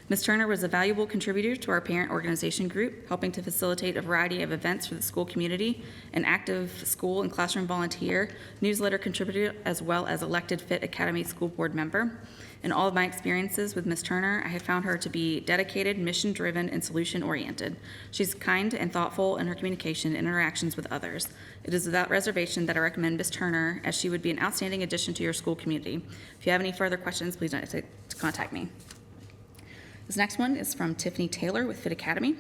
Ms. Turner was a valuable contributor to our parent organization group, helping to facilitate a variety of events for the school community, an active school and classroom volunteer, newsletter contributor, as well as elected Fit Academy school board member. In all of my experiences with Ms. Turner, I have found her to be dedicated, mission-driven, and solution-oriented. She's kind and thoughtful in her communication and interactions with others. It is without reservation that I recommend Ms. Turner, as she would be an outstanding addition to your school community. If you have any further questions, please don't hesitate to contact me." This next one is from Tiffany Taylor with Fit Academy.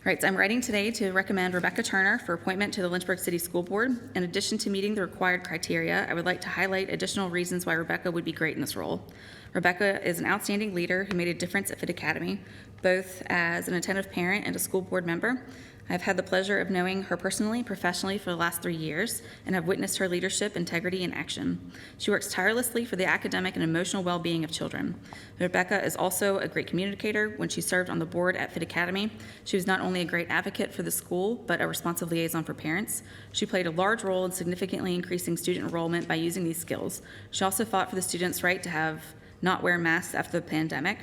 Writes, "I'm writing today to recommend Rebecca Turner for appointment to the Lynchburg City School Board. In addition to meeting the required criteria, I would like to highlight additional reasons why Rebecca would be great in this role. Rebecca is an outstanding leader who made a difference at Fit Academy, both as an attentive parent and a school board member. I've had the pleasure of knowing her personally and professionally for the last 3 years and have witnessed her leadership, integrity, and action. She works tirelessly for the academic and emotional well-being of children. Rebecca is also a great communicator. When she served on the board at Fit Academy, she was not only a great advocate for the school, but a responsive liaison for parents. She played a large role in significantly increasing student enrollment by using these skills. She also fought for the students' right to not wear masks after the pandemic,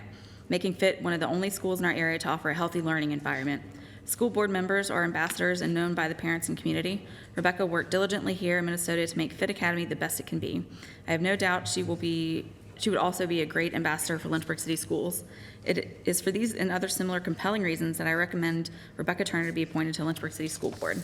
making Fit one of the only schools in our area to offer a healthy learning environment. School board members are ambassadors and known by the parents and community. Rebecca worked diligently here in Minnesota to make Fit Academy the best it can be. I have no doubt she would also be a great ambassador for Lynchburg City Schools. It is for these and other similar compelling reasons that I recommend Rebecca Turner to be appointed to Lynchburg City School Board."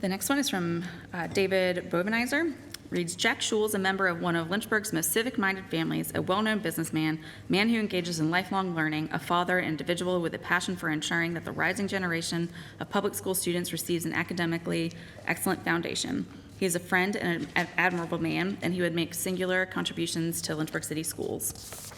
The next one is from David Bovenizer. Reads, "Jack Schul is a member of one of Lynchburg's most civic-minded families, a well-known businessman, man who engages in lifelong learning, a father, and individual with a passion for ensuring that the rising generation of public school students receives an academically excellent foundation. He is a friend and an admirable man, and he would make singular contributions to Lynchburg City schools."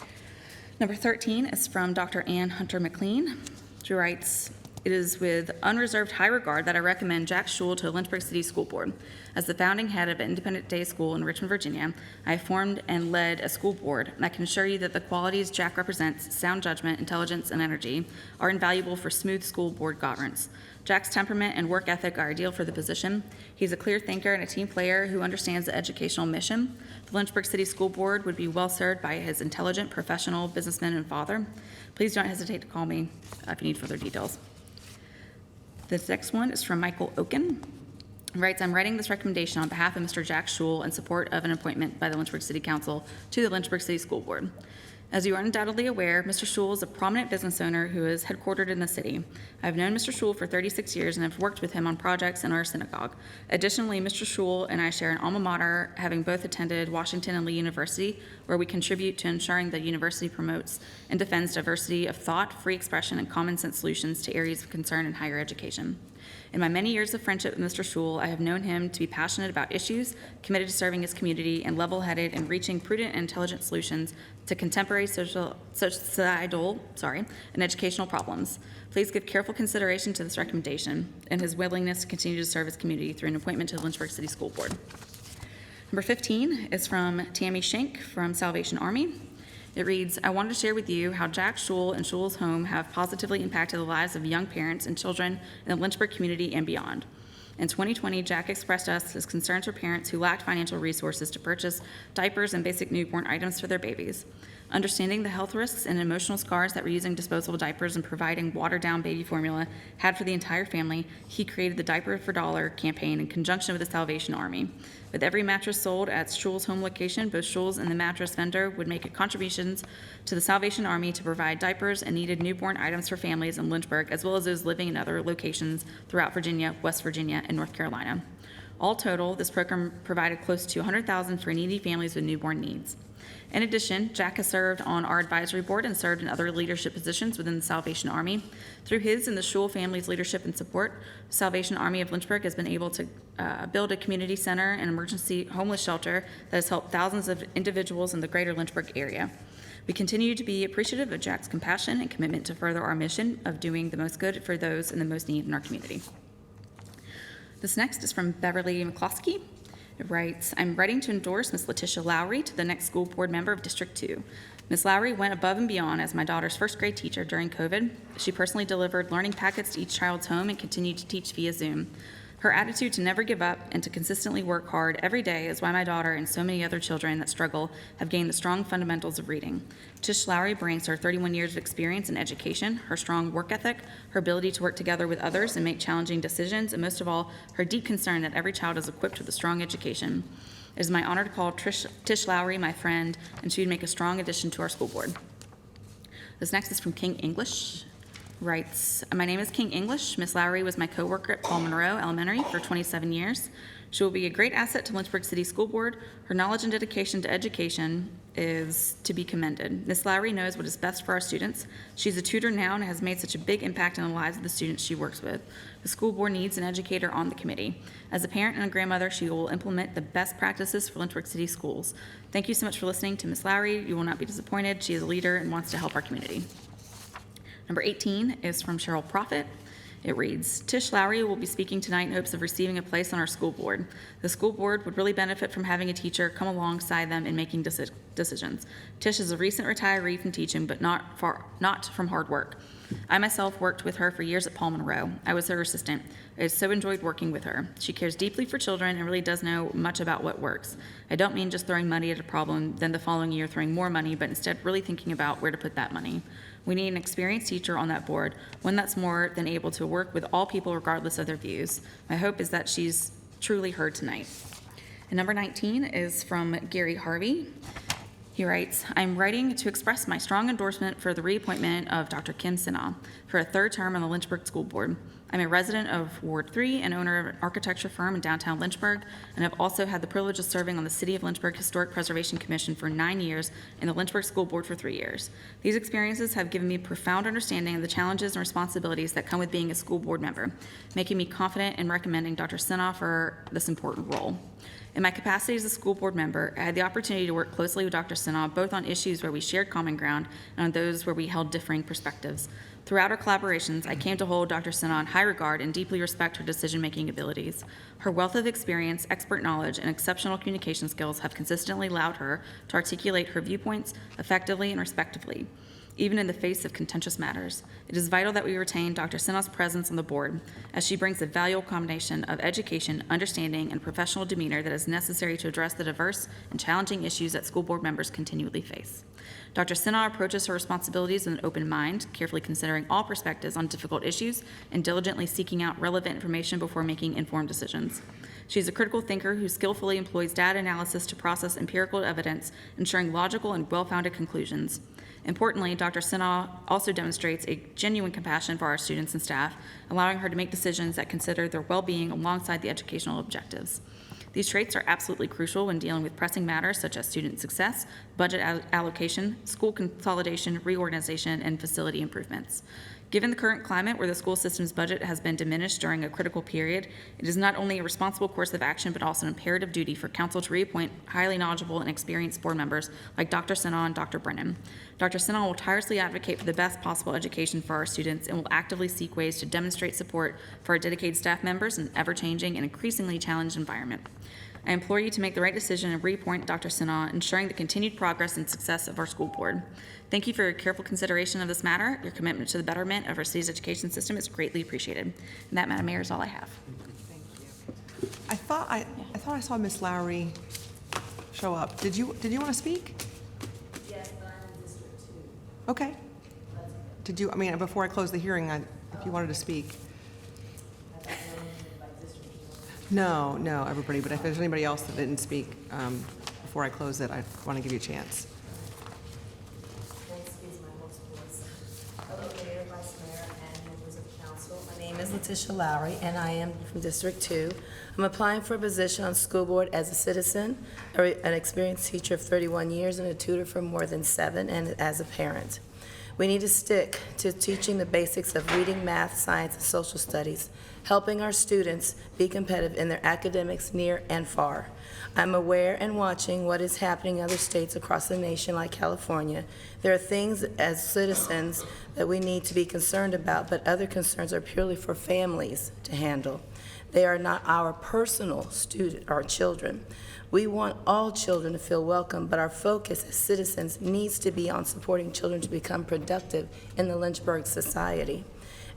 Number 13 is from Dr. Ann Hunter McLean. She writes, "It is with unreserved high regard that I recommend Jack Schul to the Lynchburg City School Board. As the founding head of an independent day school in Richmond, Virginia, I have formed and led a school board, and I can assure you that the qualities Jack represents, sound judgment, intelligence, and energy, are invaluable for smooth school board governance. Jack's temperament and work ethic are ideal for the position. He's a clear thinker and a team player who understands the educational mission. The Lynchburg City School Board would be well served by his intelligent, professional businessman and father. Please don't hesitate to call me if you need further details." This next one is from Michael Oken. He writes, "I'm writing this recommendation on behalf of Mr. Jack Schul in support of an appointment by the Lynchburg City Council to the Lynchburg City School Board. As you are undoubtedly aware, Mr. Schul is a prominent business owner who is headquartered in the city. I've known Mr. Schul for 36 years and have worked with him on projects in our synagogue. Additionally, Mr. Schul and I share an alma mater, having both attended Washington and Lee University, where we contribute to ensuring the university promotes and defends diversity of thought, free expression, and common sense solutions to areas of concern in higher education. In my many years of friendship with Mr. Schul, I have known him to be passionate about issues, committed to serving his community, and level-headed in reaching prudent and intelligent solutions to contemporary societal and educational problems. Please give careful consideration to this recommendation and his willingness to continue to serve his community through an appointment to the Lynchburg City School Board." Number 15 is from Tammy Schenk from Salvation Army. It reads, "I wanted to share with you how Jack Schul and Schul's home have positively impacted the lives of young parents and children in the Lynchburg community and beyond. In 2020, Jack expressed to us his concerns for parents who lacked financial resources to purchase diapers and basic newborn items for their babies. Understanding the health risks and emotional scars that reusing disposable diapers and providing watered-down baby formula had for the entire family, he created the Diaper for $1 campaign in conjunction with the Salvation Army. With every mattress sold at Schul's home location, both Schul's and the mattress vendor would make contributions to the Salvation Army to provide diapers and needed newborn items for families in Lynchburg, as well as those living in other locations throughout Virginia, West Virginia, and North Carolina. All total, this program provided close to $100,000 for needy families with newborn needs. In addition, Jack has served on our advisory board and served in other leadership positions within the Salvation Army. Through his and the Schul family's leadership and support, Salvation Army of Lynchburg has been able to build a community center and emergency homeless shelter that has helped thousands of individuals in the greater Lynchburg area. We continue to be appreciative of Jack's compassion and commitment to further our mission of doing the most good for those in the most need in our community. This next is from Beverly McCloskey. It writes, I'm writing to endorse Ms. Letitia Lowry to the next school board member of District 2. Ms. Lowry went above and beyond as my daughter's first grade teacher during COVID. She personally delivered learning packets to each child's home and continued to teach via Zoom. Her attitude to never give up and to consistently work hard every day is why my daughter and so many other children that struggle have gained the strong fundamentals of reading. Tish Lowry brings her 31 years of experience in education, her strong work ethic, her ability to work together with others and make challenging decisions, and most of all, her deep concern that every child is equipped with a strong education. It is my honor to call Tish Lowry my friend, and she would make a strong addition to our school board. This next is from King English. Writes, my name is King English. Miss Lowry was my coworker at Paul Monroe Elementary for 27 years. She will be a great asset to Lynchburg City School Board. Her knowledge and dedication to education is to be commended. Miss Lowry knows what is best for our students. She's a tutor now and has made such a big impact in the lives of the students she works with. The school board needs an educator on the committee. As a parent and a grandmother, she will implement the best practices for Lynchburg City schools. Thank you so much for listening to Miss Lowry. You will not be disappointed. She is a leader and wants to help our community. Number 18 is from Cheryl Prophet. It reads, Tish Lowry will be speaking tonight in hopes of receiving a place on our school board. The school board would really benefit from having a teacher come alongside them in making decisions. Tish is a recent retiree from teaching, but not from hard work. I myself worked with her for years at Paul Monroe. I was her assistant. I so enjoyed working with her. She cares deeply for children and really does know much about what works. I don't mean just throwing money at a problem, then the following year throwing more money, but instead really thinking about where to put that money. We need an experienced teacher on that board, one that's more than able to work with all people regardless of their views. My hope is that she's truly heard tonight. And number 19 is from Gary Harvey. He writes, I'm writing to express my strong endorsement for the reappointment of Dr. Kim Sinha for a third term on the Lynchburg School Board. I'm a resident of Ward 3 and owner of an architecture firm in downtown Lynchburg, and I've also had the privilege of serving on the City of Lynchburg Historic Preservation Commission for 9 years and the Lynchburg School Board for 3 years. These experiences have given me a profound understanding of the challenges and responsibilities that come with being a school board member, making me confident in recommending Dr. Sinha for this important role. In my capacity as a school board member, I had the opportunity to work closely with Dr. Sinha, both on issues where we shared common ground and on those where we held differing perspectives. Throughout our collaborations, I came to hold Dr. Sinha in high regard and deeply respect her decision-making abilities. Her wealth of experience, expert knowledge, and exceptional communication skills have consistently allowed her to articulate her viewpoints effectively and respectfully, even in the face of contentious matters. It is vital that we retain Dr. Sinha's presence on the board, as she brings a valuable combination of education, understanding, and professional demeanor that is necessary to address the diverse and challenging issues that school board members continually face. Dr. Sinha approaches her responsibilities with an open mind, carefully considering all perspectives on difficult issues and diligently seeking out relevant information before making informed decisions. She is a critical thinker who skillfully employs data analysis to process empirical evidence, ensuring logical and well-founded conclusions. Importantly, Dr. Sinha also demonstrates a genuine compassion for our students and staff, allowing her to make decisions that consider their well-being alongside the educational objectives. These traits are absolutely crucial when dealing with pressing matters such as student success, budget allocation, school consolidation, reorganization, and facility improvements. Given the current climate where the school system's budget has been diminished during a critical period, it is not only a responsible course of action, but also an imperative duty for council to reappoint highly knowledgeable and experienced board members like Dr. Sinha and Dr. Brennan. Dr. Sinha will tirelessly advocate for the best possible education for our students and will actively seek ways to demonstrate support for our dedicated staff members in an ever-changing and increasingly challenged environment. I implore you to make the right decision and reappoint Dr. Sinha, ensuring the continued progress and success of our school board. Thank you for your careful consideration of this matter. Your commitment to the betterment of our city's education system is greatly appreciated. And that, Madam Mayor, is all I have. Thank you. I thought I saw Miss Lowry show up. Did you want to speak? Yes, but I'm Okay. Did you, I mean, before I close the hearing, if you wanted to speak. No, everybody, but if there's anybody else that didn't speak before I close it, I want to give you a chance. Excuse my host voice. Hello, Mayor, Vice Mayor, and members of the council. My name is Letitia Lowry, and I am from District 2. I'm applying for a position on school board as a citizen, an experienced teacher of 31 years, and a tutor for more than 7, and as a parent. We need to stick to teaching the basics of reading, math, science, and social studies, helping our students be competitive in their academics near and far. I'm aware and watching what is happening in other states across the nation like California. There are things as citizens that we need to be concerned about, but other concerns are purely for families to handle. They are not our personal our children. We want all children to feel welcome, but our focus as citizens needs to be on supporting children to become productive in the Lynchburg society.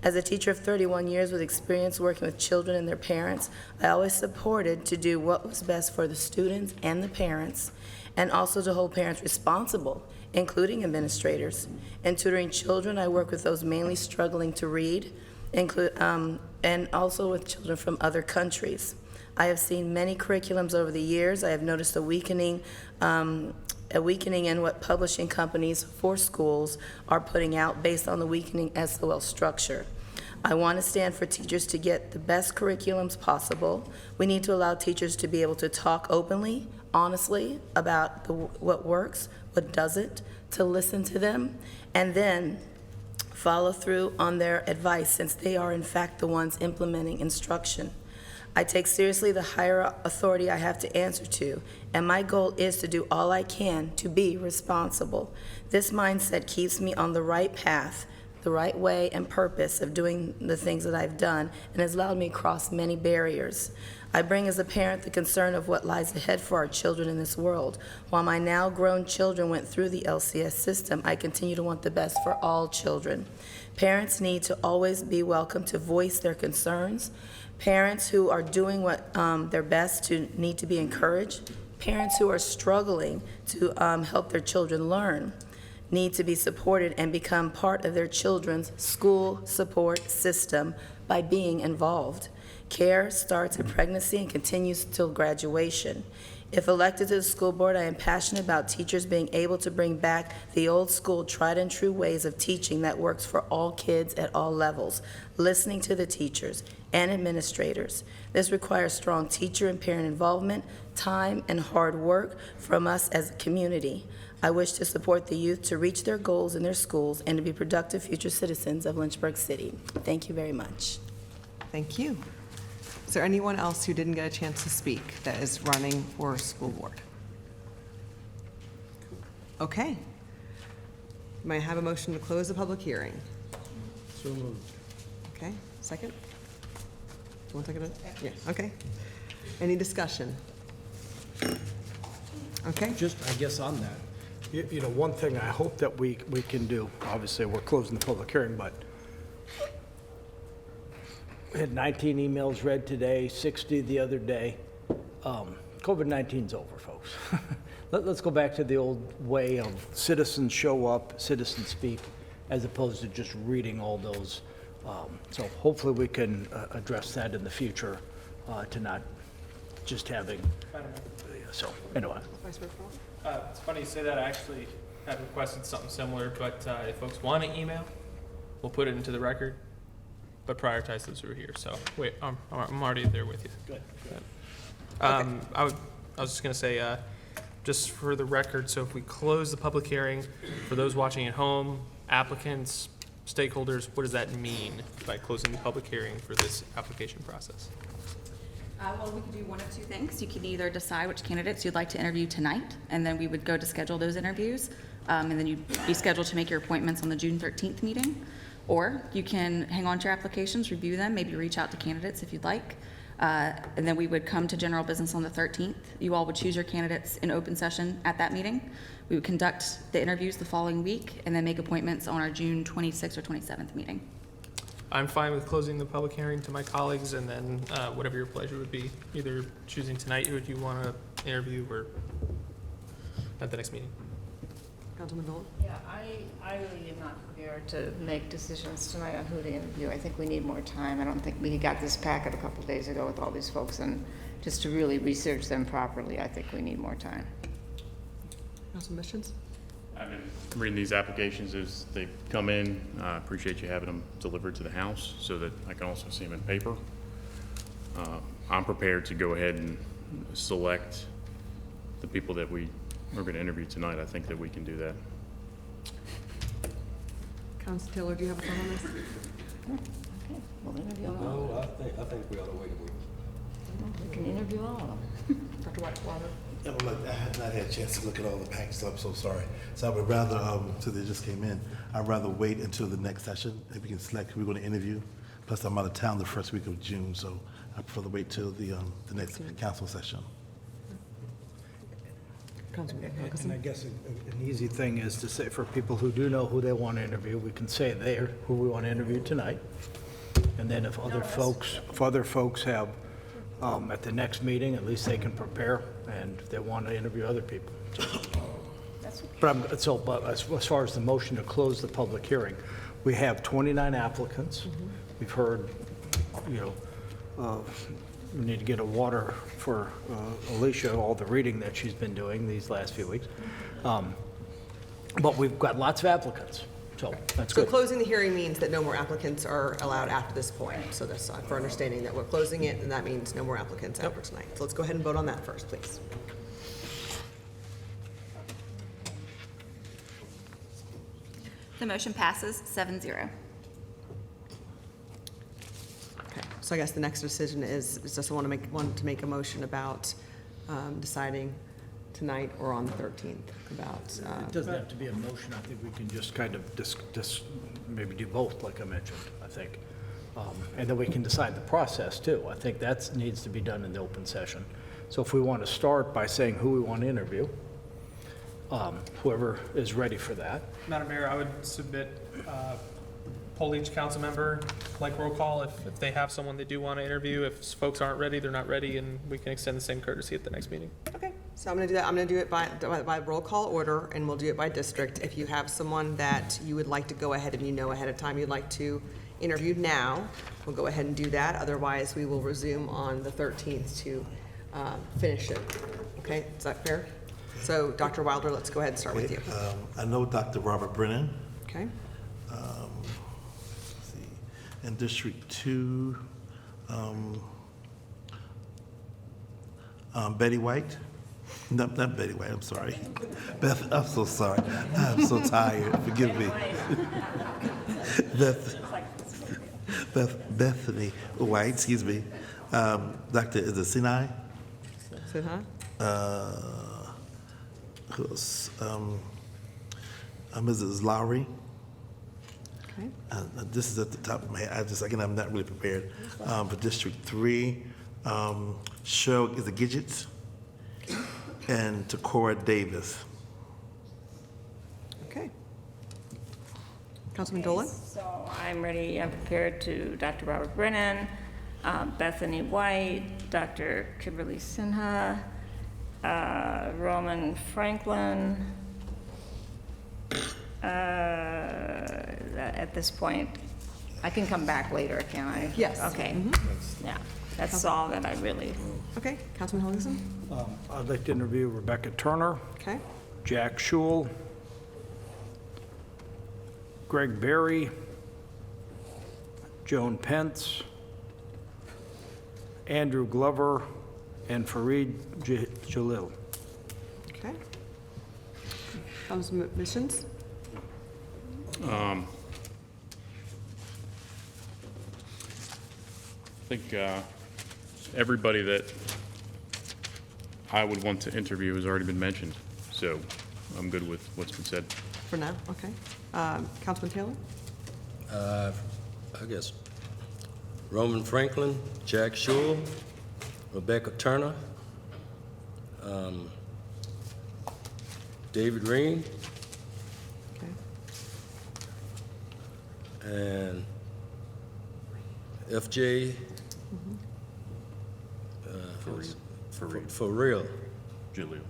As a teacher of 31 years with experience working with children and their parents, I always supported to do what was best for the students and the parents, and also to hold parents responsible, including administrators. In tutoring children, I work with those mainly struggling to read, and also with children from other countries. I have seen many curriculums over the years. I have noticed a weakening in what publishing companies for schools are putting out based on the weakening SOL structure. I want to stand for teachers to get the best curriculums possible. We need to allow teachers to be able to talk openly, honestly, about what works, what doesn't, to listen to them, and then follow through on their advice, since they are in fact the ones implementing instruction. I take seriously the higher authority I have to answer to, and my goal is to do all I can to be responsible. This mindset keeps me on the right path, the right way and purpose of doing the things that I've done, and has allowed me to cross many barriers. I bring as a parent the concern of what lies ahead for our children in this world. While my now grown children went through the LCS system, I continue to want the best for all children. Parents need to always be welcome to voice their concerns. Parents who are doing what their best to need to be encouraged. Parents who are struggling to help their children learn need to be supported and become part of their children's school support system by being involved. Care starts at pregnancy and continues till graduation. If elected to the school board, I am passionate about teachers being able to bring back the old school tried and true ways of teaching that works for all kids at all levels, listening to the teachers and administrators. This requires strong teacher and parent involvement, time, and hard work from us as a community. I wish to support the youth to reach their goals in their schools and to be productive future citizens of Lynchburg City. Thank you very much. Thank you. Is there anyone else who didn't get a chance to speak that is running for school board? Okay. May I have a motion to close the public hearing? So moved. Okay, second? Do you want to take it? Yeah, okay. Any discussion? Okay. Just, I guess on that, you know, one thing I hope that we can do, obviously, we're closing the public hearing, but we had 19 emails read today, 60 the other day. COVID-19's over, folks. Let's go back to the old way of citizens show up, citizens speak, as opposed to just reading all those. So hopefully we can address that in the future, to not just having, so anyway. It's funny you say that. I actually had requested something similar, but if folks want to email, we'll put it into the record, but prioritize those who are here. So wait, I'm already there with you. Good. I was just going to say, just for the record, so if we close the public hearing, for those watching at home, applicants, stakeholders, what does that mean by closing the public hearing for this application process? Well, we could do one of two things. You could either decide which candidates you'd like to interview tonight, and then we would go to schedule those interviews, and then you'd be scheduled to make your appointments on the June 13th meeting. Or you can hang on to your applications, review them, maybe reach out to candidates if you'd like, and then we would come to general business on the 13th. You all would choose your candidates in open session at that meeting. We would conduct the interviews the following week, and then make appointments on our June 26th or 27th meeting. I'm fine with closing the public hearing to my colleagues, and then whatever your pleasure would be, either choosing tonight who you want to interview or at the next meeting. Councilman Dolan? Yeah, I really am not prepared to make decisions tonight on who to interview. I think we need more time. I don't think we got this packet a couple days ago with all these folks, and just to really research them properly, I think we need more time. Councilman Missions? I've been reading these applications as they come in. I appreciate you having them delivered to the House so that I can also see them in paper. I'm prepared to go ahead and select the people that we're going to interview tonight. I think that we can do that. Councilor Taylor, do you have a comment on this? Okay, we'll interview all of them. No, I think we ought to wait a week. We can interview all of them. Dr. Whitewater? Yeah, but look, I have not had a chance to look at all the packages. I'm so sorry. So I would rather, so they just came in, I'd rather wait until the next session. If we can select who we're going to interview. Plus, I'm out of town the first week of June, so I prefer to wait till the next council session. And I guess an easy thing is to say, for people who do know who they want to interview, we can say there who we want to interview tonight. And then if other folks have, at the next meeting, at least they can prepare, and if they want to interview other people. But as far as the motion to close the public hearing, we have 29 applicants. We've heard, we need to get a water for Alicia, all the reading that she's been doing these last few weeks. But we've got lots of applicants, so that's So good. closing the hearing means that no more applicants are allowed after this point. So that's for understanding that we're closing it, and that means no more applicants after tonight. So let's go ahead and vote on that first, please. The motion passes 7-0. Okay, so I guess the next decision is just want to make a motion about deciding tonight or on the 13th about. It doesn't have to be a motion. I think we can just kind of maybe do both, like I mentioned, I think. And then we can decide the process too. I think that needs to be done in the open session. So if we want to start by saying who we want to interview, whoever is ready for that. Madam Mayor, I would submit, poll each council member, like roll call, if they have someone they do want to interview. If folks aren't ready, they're not ready, and we can extend the same courtesy at the next meeting. Okay, so I'm going to do that. I'm going to do it by roll call order, and we'll do it by district. If you have someone that you would like to go ahead and ahead of time you'd like to interview now, we'll go ahead and do that. Otherwise, we will resume on the 13th to finish it. Okay, is that fair? So, Dr. Wilder, let's go ahead and start with you. I know Dr. Robert Brennan. Okay. Let's see. In District 2, Betty White. No, not Betty White, I'm sorry. Beth, I'm so sorry. I'm so tired. Forgive me. Bethany White, excuse me. Dr. Is it Sinai? Sinha? Who else? Mrs. Lowry. Okay. This is at the top of my head. I'm not really prepared. For District 3, Cheryl is a Gidget, and Takora Davis. Okay. Councilman Dolan? So I'm ready, I'm prepared to Dr. Robert Brennan, Bethany White, Dr. Kimberly Sinha, Roman Franklin. At this point, I can come back later, can I? Yes. Okay. Yeah, that's all that I really. Okay, Councilman Helgeson? I'd like to interview Rebecca Turner. Okay. Jack Schul. Greg Berry. Joan Pence. Andrew Glover. And Farid Jalil. Okay. Councilman Missions? I think everybody that I would want to interview has already been mentioned, so I'm good with what's been said. For now, okay. Councilman Taylor? I guess Roman Franklin, Jack Schul, Rebecca Turner, David Reen, Okay. and FJ. For real. Jalil.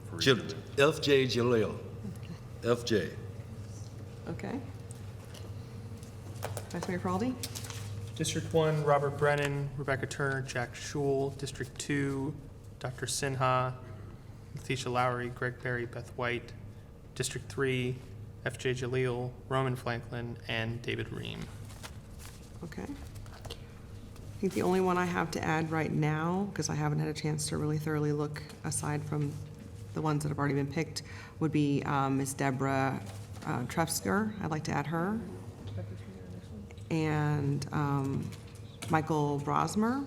FJ Jalil. FJ. Okay. Vice Mayor Frialdi? District 1, Robert Brennan, Rebecca Turner, Jack Shule. District 2, Dr. Sinha, Letitia Lowry, Greg Berry, Beth White. District 3, F.J. Jalil, Roman Franklin, and David Ream. Okay. I think the only one I have to add right now, because I haven't had a chance to really thoroughly look aside from the ones that have already been picked, would be Ms. Deborah Trevsgar. I'd like to add her. And Michael Brosmer.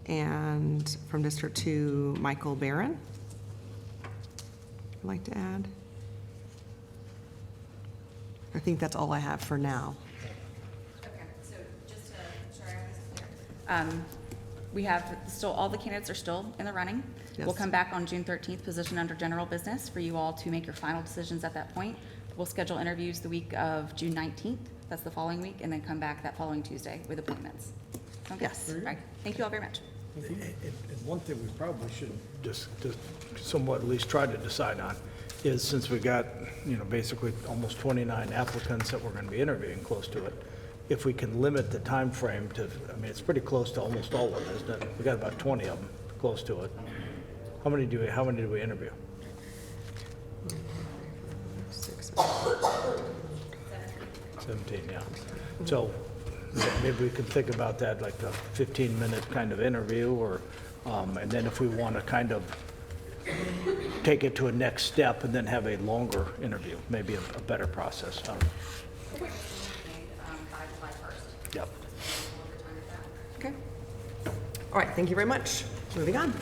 And from District 2, Michael Barron. I'd like to add. I think that's all I have for now. Okay, so just to make sure I have this clear. We have still, all the candidates are still in the running. Yes. We'll come back on June 13th, position under general business, for you all to make your final decisions at that point. We'll schedule interviews the week of June 19th, that's the following week, and then come back that following Tuesday with appointments. Okay? Yes. All right, thank you all very much. And one thing we probably should just somewhat at least try to decide on is, since we got, basically almost 29 applicants that we're going to be interviewing, close to it, if we can limit the time frame to, it's pretty close to almost all of them, isn't it? We got about 20 of them, close to it. How many did we interview? 17, yeah. So maybe we could think about that, like a 15-minute kind of interview, or, and then if we want to kind of take it to a next step and then have a longer interview, maybe a better process. Yep. Okay. All right, thank you very much. Moving on.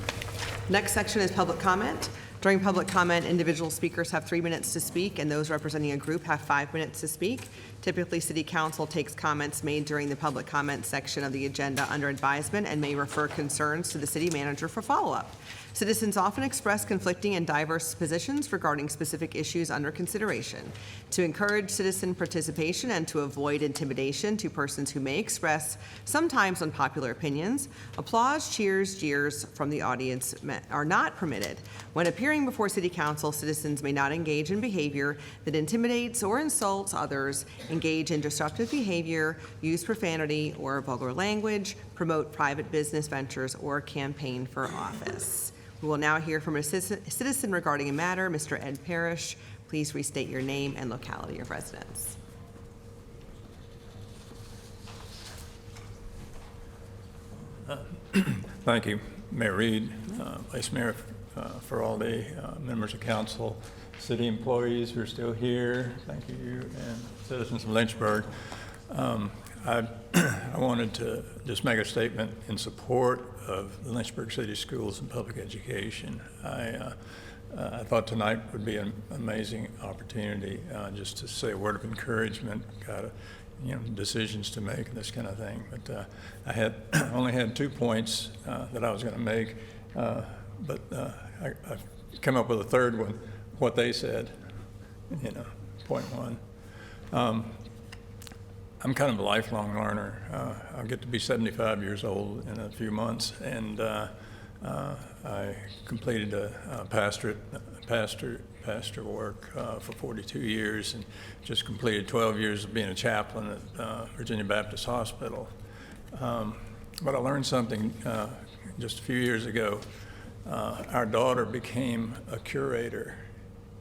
Next section is public comment. During public comment, individual speakers have 3 minutes to speak, and those representing a group have 5 minutes to speak. Typically, City Council takes comments made during the public comment section of the agenda under advisement and may refer concerns to the city manager for follow-up. Citizens often express conflicting and diverse positions regarding specific issues under consideration. To encourage citizen participation and to avoid intimidation to persons who may express sometimes unpopular opinions, applause, cheers, jeers from the audience are not permitted. When appearing before City Council, citizens may not engage in behavior that intimidates or insults others, engage in disruptive behavior, use profanity or vulgar language, promote private business ventures, or campaign for office. We will now hear from a citizen regarding a matter. Mr. Ed Parrish, please restate your name and locality of residence. Thank you, Mayor Reed, Vice Mayor Frialdi, members of council, city employees who are still here, thank you, and citizens of Lynchburg. I wanted to just make a statement in support of the Lynchburg City Schools and public education. I thought tonight would be an amazing opportunity just to say a word of encouragement, got decisions to make and this kind of thing. But I only had 2 points that I was going to make, but I came up with a third one, what they said, point 1. I'm kind of a lifelong learner. I'll get to be 75 years old in a few months, and I completed a pastor work for 42 years, and just completed 12 years of being a chaplain at Virginia Baptist Hospital. But I learned something just a few years ago. Our daughter became a curator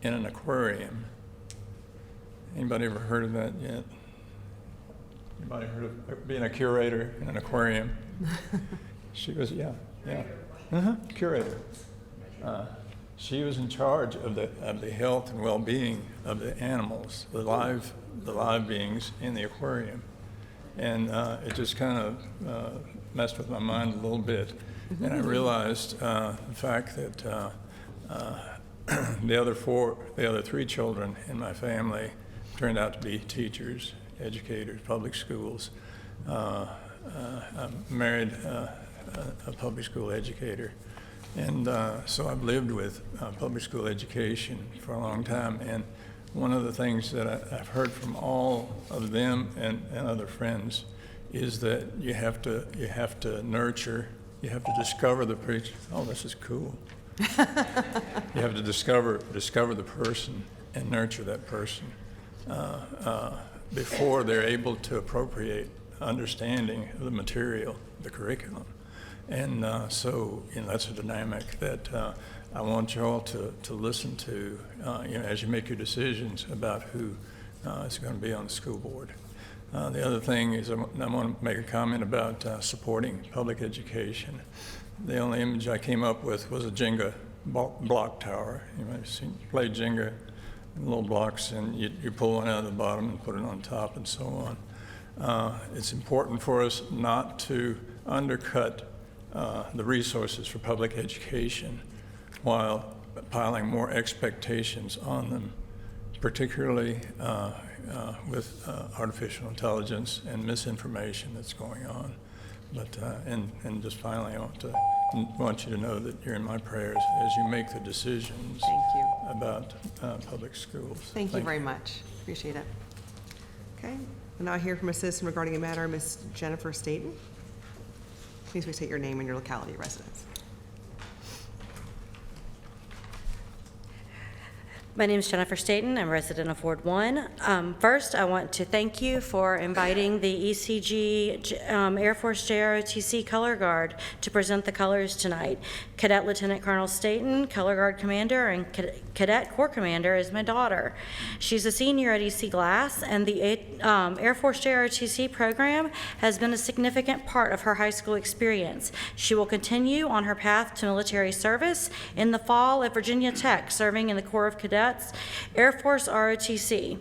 in an aquarium. Anybody ever heard of that yet? Anybody heard of being a curator in an aquarium? She was, curator. She was in charge of the health and well-being of the animals, the live beings in the aquarium, and it just kind of messed with my mind a little bit, and I realized the fact that the other 3 children in my family turned out to be teachers, educators, public schools. I married a public school educator, and so I've lived with public school education for a long time. And one of the things that I've heard from all of them and other friends is that you have to nurture, you have to discover the preacher. Oh, this is cool. You have to discover the person and nurture that person before they're able to appropriate understanding of the material, the curriculum. And so, that's a dynamic that I want you all to listen to, as you make your decisions about who is going to be on the school board. The other thing is I want to make a comment about supporting public education. The only image I came up with was a Jenga block tower. You might have seen, play Jenga in little blocks, and you pull one out of the bottom and put it on top and so on. It's important for us not to undercut the resources for public education while piling more expectations on them, particularly with artificial intelligence and misinformation that's going on. But and just finally, I want you to know that you're in my prayers as you make the decisions about public schools. Thank you very much. Appreciate it. Okay. We'll now hear from a citizen regarding a matter, Ms. Jennifer Staten. Please restate your name and your locality of residence. My name is Jennifer Staten. I'm a resident of Ward 1. First, I want to thank you for inviting the ECG Air Force JROTC Color Guard to present the colors tonight. Cadet Lieutenant Colonel Staten, Color Guard Commander, and Cadet Corps Commander is my daughter. She's a senior at EC Glass, and the Air Force JROTC program has been a significant part of her high school experience. She will continue on her path to military service in the fall at Virginia Tech, serving in the Corps of Cadets, Air Force ROTC.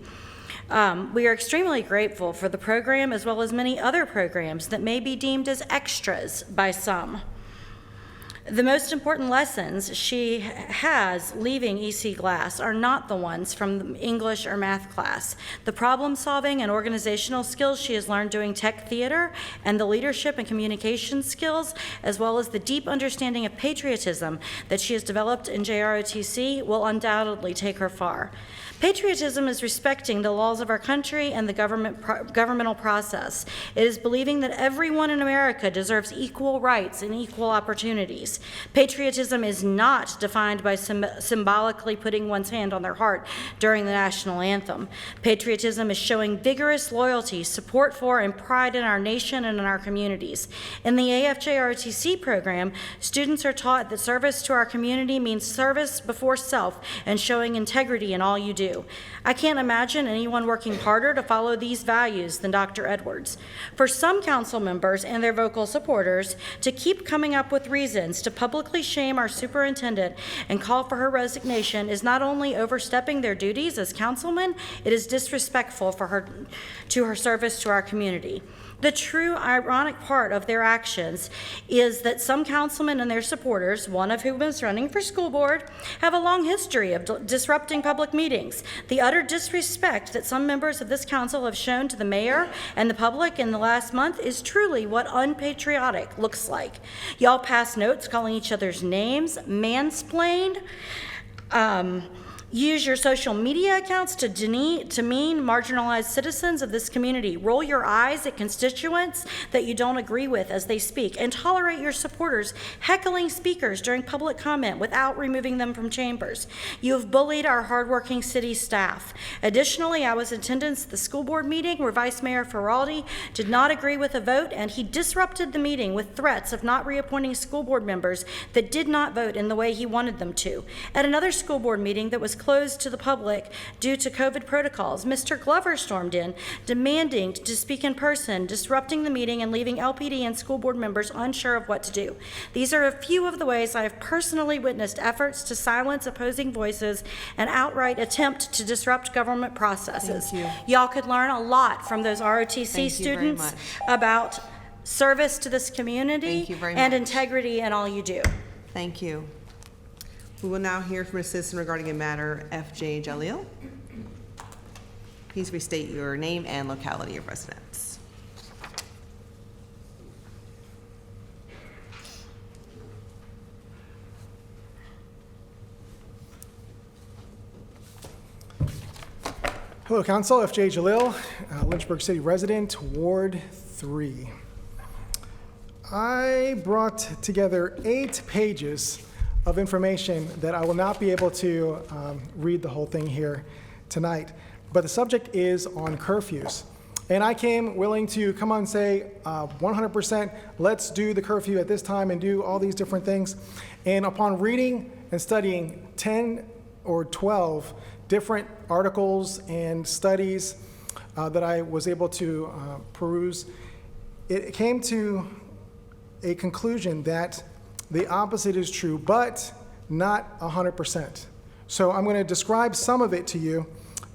We are extremely grateful for the program as well as many other programs that may be deemed as extras by some. The most important lessons she has leaving EC Glass are not the ones from the English or math class. The problem solving and organizational skills she has learned doing tech theater and the leadership and communication skills, as well as the deep understanding of patriotism that she has developed in JROTC will undoubtedly take her far. Patriotism is respecting the laws of our country and the governmental process. It is believing that everyone in America deserves equal rights and equal opportunities. Patriotism is not defined by symbolically putting one's hand on their heart during the national anthem. Patriotism is showing vigorous loyalty, support for, and pride in our nation and in our communities. In the AFJROTC program, students are taught that service to our community means service before self and showing integrity in all you do. I can't imagine anyone working harder to follow these values than Dr. Edwards. For some council members and their vocal supporters to keep coming up with reasons to publicly shame our superintendent and call for her resignation is not only overstepping their duties as councilmen, it is disrespectful for her to her service to our community. The true ironic part of their actions is that some councilmen and their supporters, one of whom is running for school board, have a long history of disrupting public meetings. The utter disrespect that some members of this council have shown to the mayor and the public in the last month is truly what unpatriotic looks like. Y'all pass notes calling each other's names, mansplained, use your social media accounts to demean marginalized citizens of this community. Roll your eyes at constituents that you don't agree with as they speak, and tolerate your supporters heckling speakers during public comment without removing them from chambers. You have bullied our hardworking city staff. Additionally, I was in attendance at the school board meeting where Vice Mayor Farid did not agree with a vote, and he disrupted the meeting with threats of not reappointing school board members that did not vote in the way he wanted them to. At another school board meeting that was closed to the public due to COVID protocols, Mr. Glover stormed in, demanding to speak in person, disrupting the meeting and leaving LPD and school board members unsure of what to do. These are a few of the ways I have personally witnessed efforts to silence opposing voices and outright attempt to disrupt government processes. Y'all could learn a lot from those ROTC students about service to this community and integrity in all you do. Thank you. We will now hear from a citizen regarding a matter, F.J. Jalil. Please restate your name and locality of residence. Hello, Council. F.J. Jalil, Lynchburg City resident, Ward 3. I brought together 8 pages of information that I will not be able to read the whole thing here tonight. But the subject is on curfews. And I came willing to come on and say 100%, let's do the curfew at this time and do all these different things. And upon reading and studying 10 or 12 different articles and studies that I was able to peruse, it came to a conclusion that the opposite is true, but not 100%. So I'm going to describe some of it to you,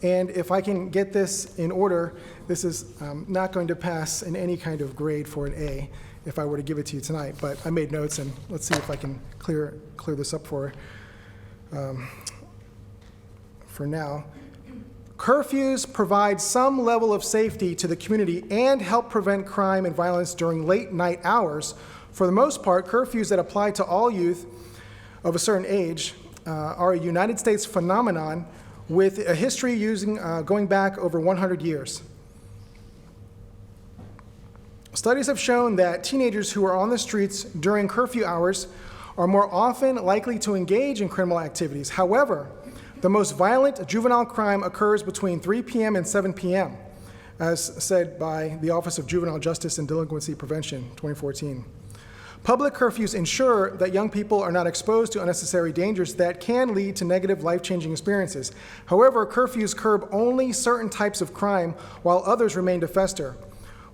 and if I can get this in order, this is not going to pass in any kind of grade for an A if I were to give it to you tonight, but I made notes, and let's see if I can clear this up for now. Curfews provide some level of safety to the community and help prevent crime and violence during late night hours. For the most part, curfews that apply to all youth of a certain age are a United States phenomenon with a history going back over 100 years. Studies have shown that teenagers who are on the streets during curfew hours are more often likely to engage in criminal activities. However, the most violent juvenile crime occurs between 3 p.m. and 7 p.m., as said by the Office of Juvenile Justice and Delinquency Prevention, 2014. Public curfews ensure that young people are not exposed to unnecessary dangers that can lead to negative life-changing experiences. However, curfews curb only certain types of crime while others remain to fester.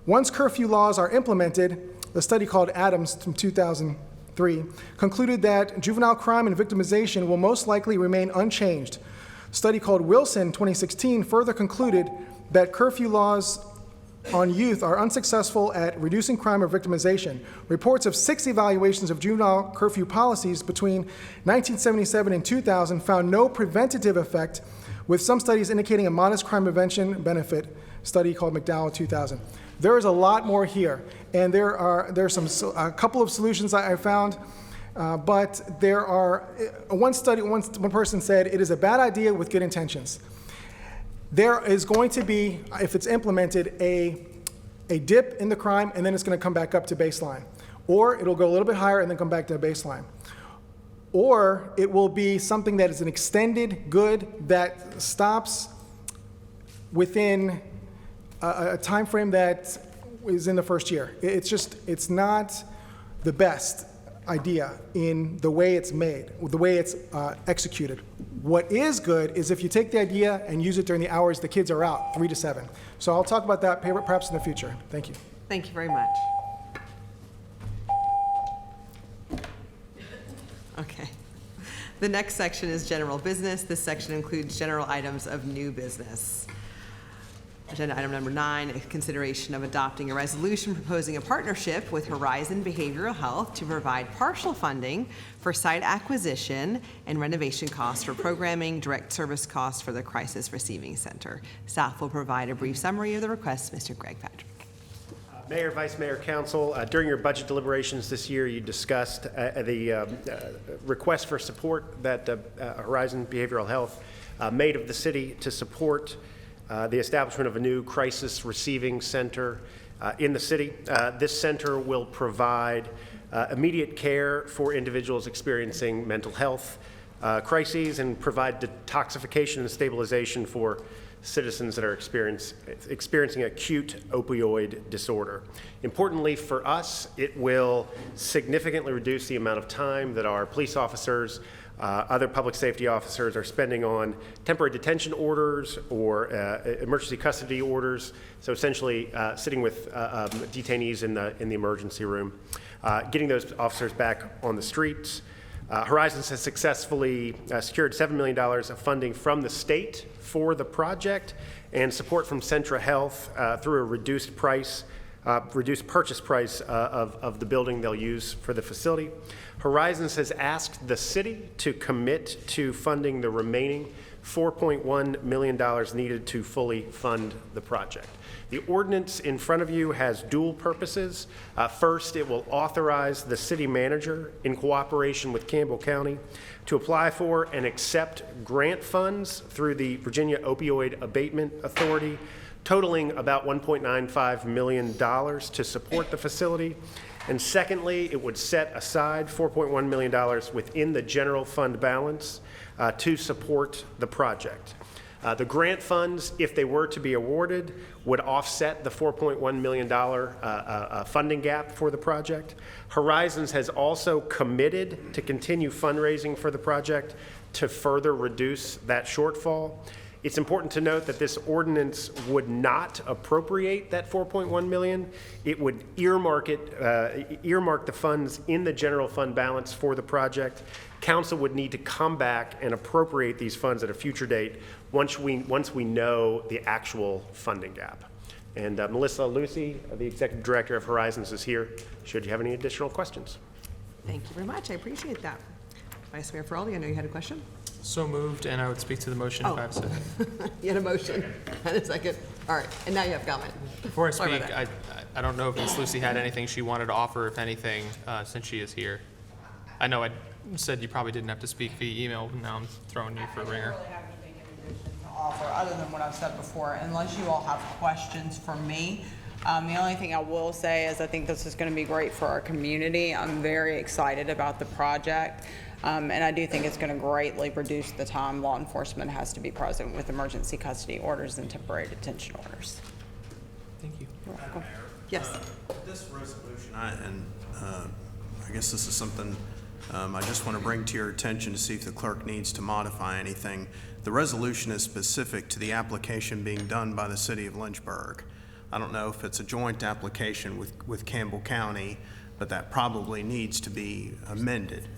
Once curfew laws are implemented, the study called Adams from 2003 concluded that juvenile crime and victimization will most likely remain unchanged. A study called Wilson 2016 further concluded that curfew laws on youth are unsuccessful at reducing crime or victimization. Reports of 6 evaluations of juvenile curfew policies between 1977 and 2000 found no preventative effect, with some studies indicating a modest crime prevention benefit, study called McDowell 2000. There is a lot more here, and there's a couple of solutions I found, but there are one person said it is a bad idea with good intentions. There is going to be, if it's implemented, a dip in the crime, and then it's going to come back up to baseline. Or it'll go a little bit higher and then come back to baseline. Or it will be something that is an extended good that stops within a time frame that is in the first year. It's not the best idea in the way it's made, the way it's executed. What is good is if you take the idea and use it during the hours the kids are out, 3 to 7. So I'll talk about that perhaps in the future. Thank you. Thank you very much. Okay. The next section is general business. This section includes general items of new business. Agenda item number 9, a consideration of adopting a resolution proposing a partnership with Horizon Behavioral Health to provide partial funding for site acquisition and renovation costs for programming, direct service costs for the Crisis Receiving Center. Staff will provide a brief summary of the request. Mr. Greg Patrick. Mayor, Vice Mayor, Council, during your budget deliberations this year, you discussed the request for support that Horizon Behavioral Health made of the city to support the establishment of a new crisis receiving center in the city. This center will provide immediate care for individuals experiencing mental health crises and provide detoxification and stabilization for citizens that are experiencing acute opioid disorder. Importantly for us, it will significantly reduce the amount of time that our police officers, other public safety officers are spending on temporary detention orders or emergency custody orders. So essentially sitting with detainees in the emergency room, getting those officers back on the streets. Horizons has successfully secured $7 million of funding from the state for the project and support from Centra Health through a reduced purchase price of the building they'll use for the facility. Horizons has asked the city to commit to funding the remaining $4.1 million needed to fully fund the project. The ordinance in front of you has dual purposes. First, it will authorize the city manager in cooperation with Campbell County to apply for and accept grant funds through the Virginia Opioid Abatement Authority totaling about $1.95 million to support the facility. And secondly, it would set aside $4.1 million within the general fund balance to support the project. The grant funds, if they were to be awarded, would offset the $4.1 million funding gap for the project. Horizons has also committed to continue fundraising for the project to further reduce that shortfall. It's important to note that this ordinance would not appropriate that $4.1 million. It would earmark the funds in the general fund balance for the project. Council would need to come back and appropriate these funds at a future date once we know the actual funding gap. And Melissa Lucy, the Executive Director of Horizons, is here should you have any additional questions. Thank you very much. I appreciate that. Vice Mayor Faraldi, I know you had a question. So moved, and I would speak to the motion if I have a second. You had a motion and a second. All right, and now you have comment. Before I Sorry speak, about I don't know if Ms. Lucy had anything she wanted to offer, if anything, since she is here. I know I said you probably didn't have to speak via email, but now I'm throwing you for a ringer. Offer other than what I've said before, unless you all have questions for me. The only thing I will say is I think this is going to be great for our community. I'm very excited about the project, and I do think it's going to greatly reduce the time law enforcement has to be present with emergency custody orders and temporary detention orders. Thank you. You're welcome. Yes. This resolution, I guess this is something I just want to bring to your attention to see if the clerk needs to modify anything. The resolution is specific to the application being done by the city of Lynchburg. I don't know if it's a joint application with Campbell County, but that probably needs to be amended.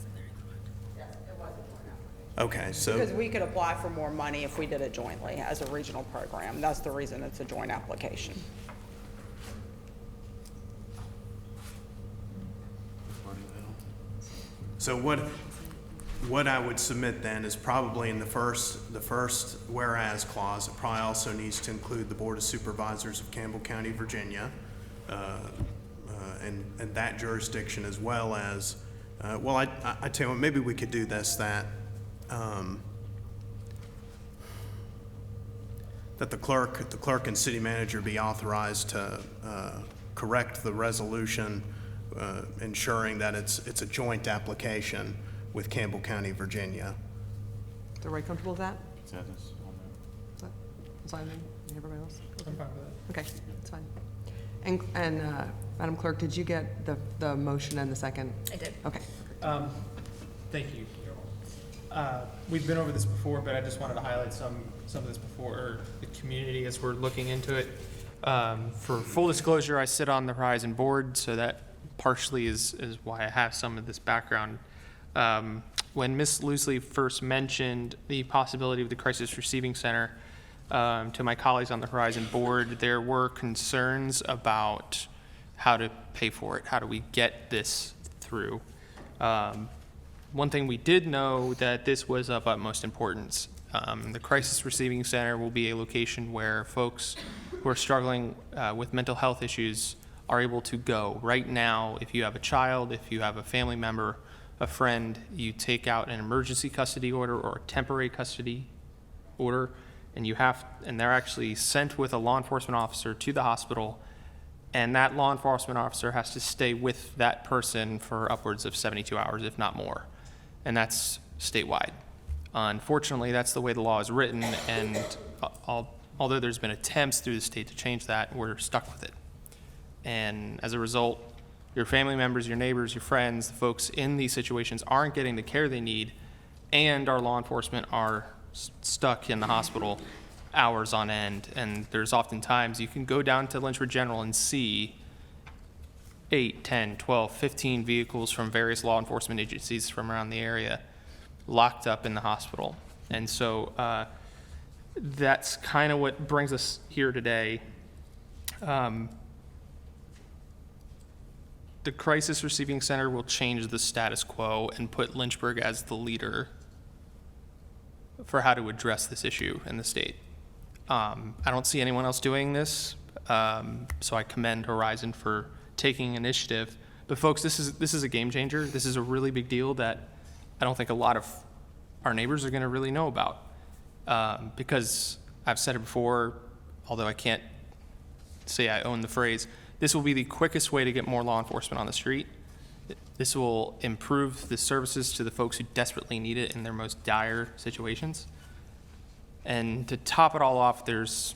Okay, so. Because we could apply for more money if we did it jointly as a regional program. That's the reason it's a joint application. So what I would submit then is probably in the first whereas clause, it probably also needs to include the Board of Supervisors of Campbell County, Virginia, and that jurisdiction, as well as, well, I tell you what, maybe we could do this, that the clerk and city manager be authorized to correct the resolution, ensuring that it's a joint application with Campbell County, Virginia. Is everybody comfortable with that? Consensus on that. Is that fine? Everybody else? I'm fine with that. Okay, that's fine. And Madam Clerk, did you get the motion and the second? I did. Okay. Thank you. We've been over this before, but I just wanted to highlight some of this before the community as we're looking into it. For full disclosure, I sit on the Horizon board, so that partially is why I have some of this background. When Ms. Lucy first mentioned the possibility of the Crisis Receiving Center to my colleagues on the Horizon board, there were concerns about how to pay for it. How do we get this through? One thing we did know that this was of utmost importance. The Crisis Receiving Center will be a location where folks who are struggling with mental health issues are able to go. Right now, if you have a child, if you have a family member, a friend, you take out an emergency custody order or a temporary custody order, and they're actually sent with a law enforcement officer to the hospital, and that law enforcement officer has to stay with that person for upwards of 72 hours, if not more, and that's statewide. Unfortunately, that's the way the law is written, and although there's been attempts through the state to change that, we're stuck with it. And as a result, your family members, your neighbors, your friends, the folks in these situations aren't getting the care they need, and our law enforcement are stuck in the hospital hours on end. And there's oftentimes, you can go down to Lynchburg General and see 8, 10, 12, 15 vehicles from various law enforcement agencies from around the area locked up in the hospital. And so that's kind of what brings us here today. The Crisis Receiving Center will change the status quo and put Lynchburg as the leader for how to address this issue in the state. I don't see anyone else doing this, so I commend Horizon for taking initiative. But folks, this is a game changer. This is a really big deal that I don't think a lot of our neighbors are going to really know about, because I've said it before, although I can't say I own the phrase, this will be the quickest way to get more law enforcement on the street. This will improve the services to the folks who desperately need it in their most dire situations. And to top it all off, there's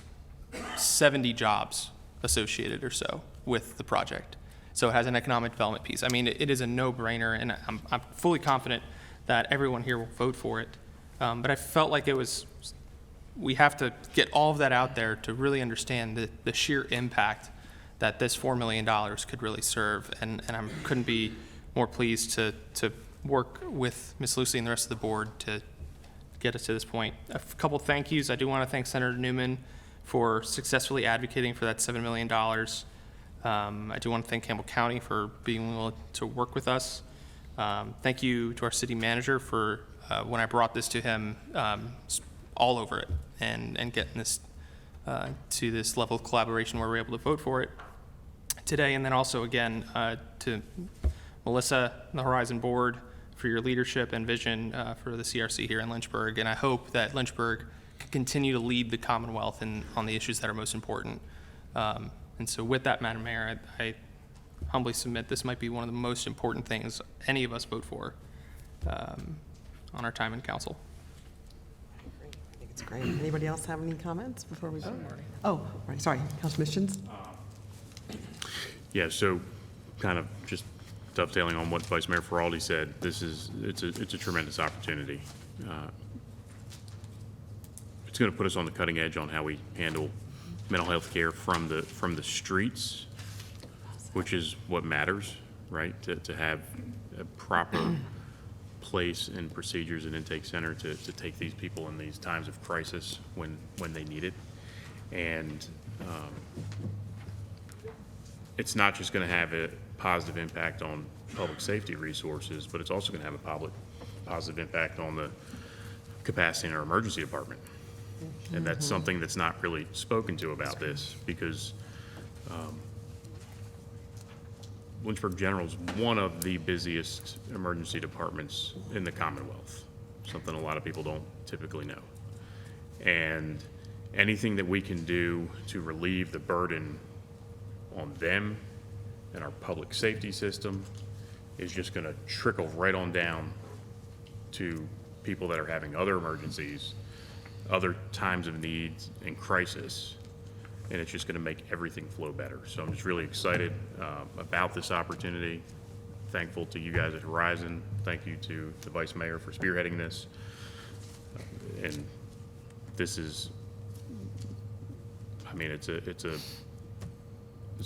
70 jobs associated or so with the project. So it has an economic development piece. I mean, it is a no-brainer, and I'm fully confident that everyone here will vote for it. But I felt like we have to get all of that out there to really understand the sheer impact that this $4 million could really serve. And I couldn't be more pleased to work with Ms. Lucy and the rest of the board to get us to this point. A couple thank yous. I do want to thank Senator Newman for successfully advocating for that $7 million. I do want to thank Campbell County for being willing to work with us. Thank you to our city manager for, when I brought this to him, all over it and getting this to this level of collaboration where we're able to vote for it today. And then also, again, to Melissa and the Horizon Board for your leadership and vision for the CRC here in Lynchburg. And I hope that Lynchburg can continue to lead the Commonwealth on the issues that are most important. And so with that, Madam Mayor, I humbly submit this might be one of the most important things any of us vote for on our time in council. I think it's great. Anybody else have any comments before we vote? Oh, right, sorry, Councilman Missions? Yeah, so kind of just dovetailing on what Vice Mayor Faraldi said, it's a tremendous opportunity. It's going to put us on the cutting edge on how we handle mental health care from the streets, which is what matters, right? To have a proper place and procedures and intake center to take these people in these times of crisis when they need it. And it's not just going to have a positive impact on public safety resources, but it's also going to have a positive impact on the capacity in our emergency department. And that's something that's not really spoken to about this, because Lynchburg General is one of the busiest emergency departments in the Commonwealth, something a lot of people don't typically know. And anything that we can do to relieve the burden on them and our public safety system is just going to trickle right on down to people that are having other emergencies, other times of need and crisis, and it's just going to make everything flow better. So I'm just really excited about this opportunity. Thankful to you guys at Horizon. Thank you to the Vice Mayor for spearheading this. And this is, I mean, it's a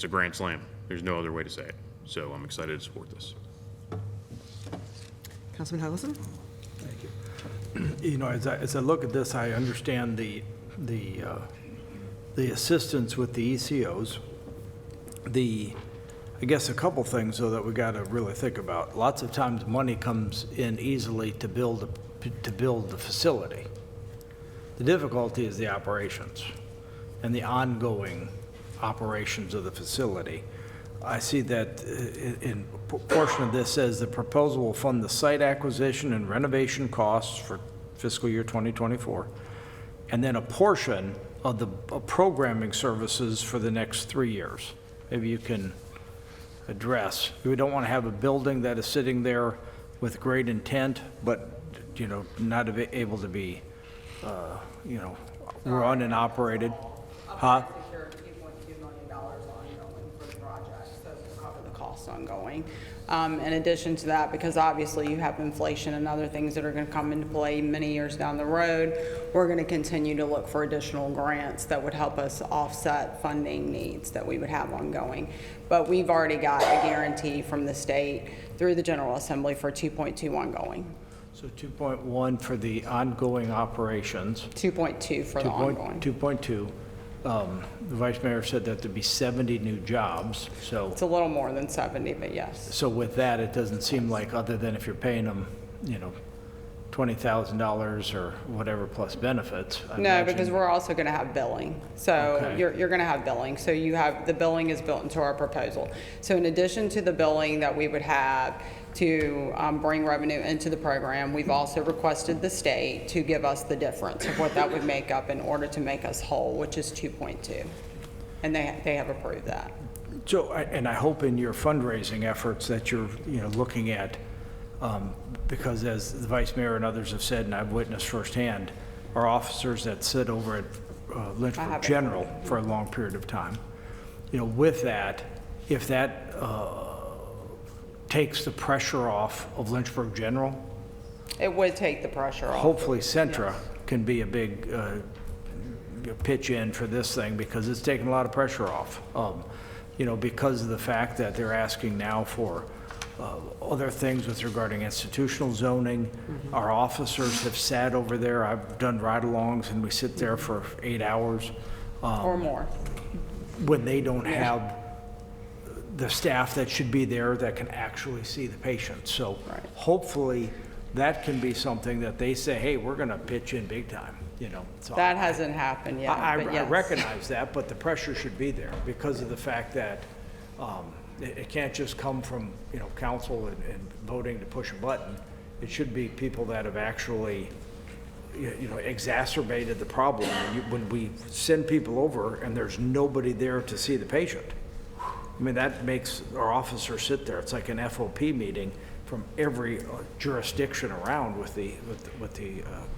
grand slam. There's no other way to say it. So I'm excited to support this. Councilman Huddleston? You know, as I look at this, I understand the assistance with the ECOs. I guess a couple things though that we got to really think about. Lots of times money comes in easily to build the facility. The difficulty is the operations and the ongoing operations of the facility. I see that in a portion of this says the proposal will fund the site acquisition and renovation costs for fiscal year 2024, and then a portion of the programming services for the next 3 years. Maybe you can address. We don't want to have a building that is sitting there with great intent, but not able to be, run and operated. Huh? Ongoing. In addition to that, because obviously you have inflation and other things that are going to come into play many years down the road, we're going to continue to look for additional grants that would help us offset funding needs that we would have ongoing. But we've already got a guarantee from the state through the General Assembly for 2.2 ongoing. So 2.1 for the ongoing operations. 2.2 for the ongoing. 2.2. The Vice Mayor said that there'd be 70 new jobs, so. It's a little more than 70, but yes. So with that, it doesn't seem like, other than if you're paying them, $20,000 or whatever plus benefits. No, because we're also going to have billing. So Okay. you're going to have billing. So you have, the billing is built into our proposal. So in addition to the billing that we would have to bring revenue into the program, we've also requested the state to give us the difference of what that would make up in order to make us whole, which is 2.2. and they have approved that. So, and I hope in your fundraising efforts that you're, looking at, because as the Vice Mayor and others have said, and I've witnessed firsthand, our officers that sit over at Lynchburg General for a long period of time, with that, if that takes the pressure off of Lynchburg General, It would take the pressure off. hopefully Centra can be a big pitch in for this thing, because it's taking a lot of pressure off. Because of the fact that they're asking now for other things with regarding institutional zoning. Our officers have sat over there. I've done ride-alongs, and we sit there for 8 hours. Or more. When they don't have the staff that should be there that can actually see the patient. So hopefully that can be something that they say, hey, we're going to pitch in big time. So That hasn't happened yet. I but yes. recognize that, but the pressure should be there because of the fact that it can't just come from, council and voting to push a button. It should be people that have actually, exacerbated the problem. When we send people over and there's nobody there to see the patient, that makes our officers sit there. It's like an FOP meeting from every jurisdiction around with the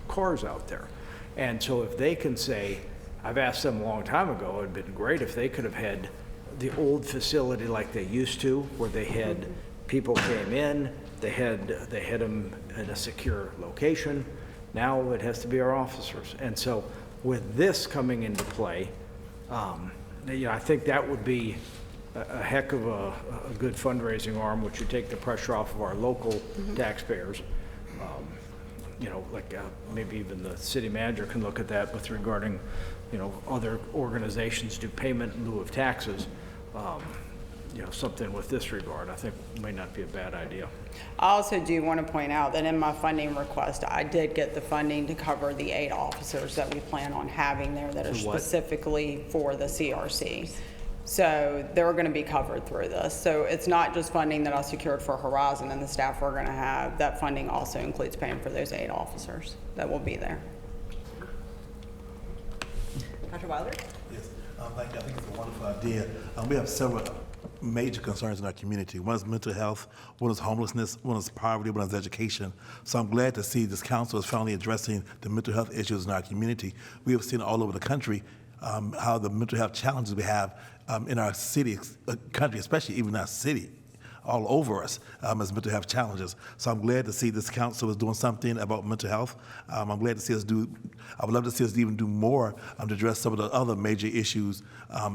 cars out there. And so if they can say, I've asked them a long time ago, it'd been great if they could have had the old facility like they used to, where they had people came in, they had them in a secure location. Now it has to be our officers. And so with this coming into play, I think that would be a heck of a good fundraising arm, which would take the pressure off of our local taxpayers. Maybe even the city manager can look at that with regarding, other organizations do payment in lieu of taxes. Something with this regard, I think may not be a bad idea. I also do want to point out that in my funding request, I did get the funding to cover the 8 officers that we plan on having there that are specifically for the CRC. So they're going to be covered through this. So it's not just funding that I secured for Horizon and the staff we're going to have. That funding also includes paying for those 8 officers that will be there. Dr. Wilder? Yes, thank you. I think it's a wonderful idea. We have several major concerns in our community. One is mental health, one is homelessness, one is poverty, one is education. So I'm glad to see this council is finally addressing the mental health issues in our community. We have seen all over the country how the mental health challenges we have in our city, country, especially even our city, all over us as mental health challenges. So I'm glad to see this council is doing something about mental health. I'm glad to see us I would love to see us even do more to address some of the other major issues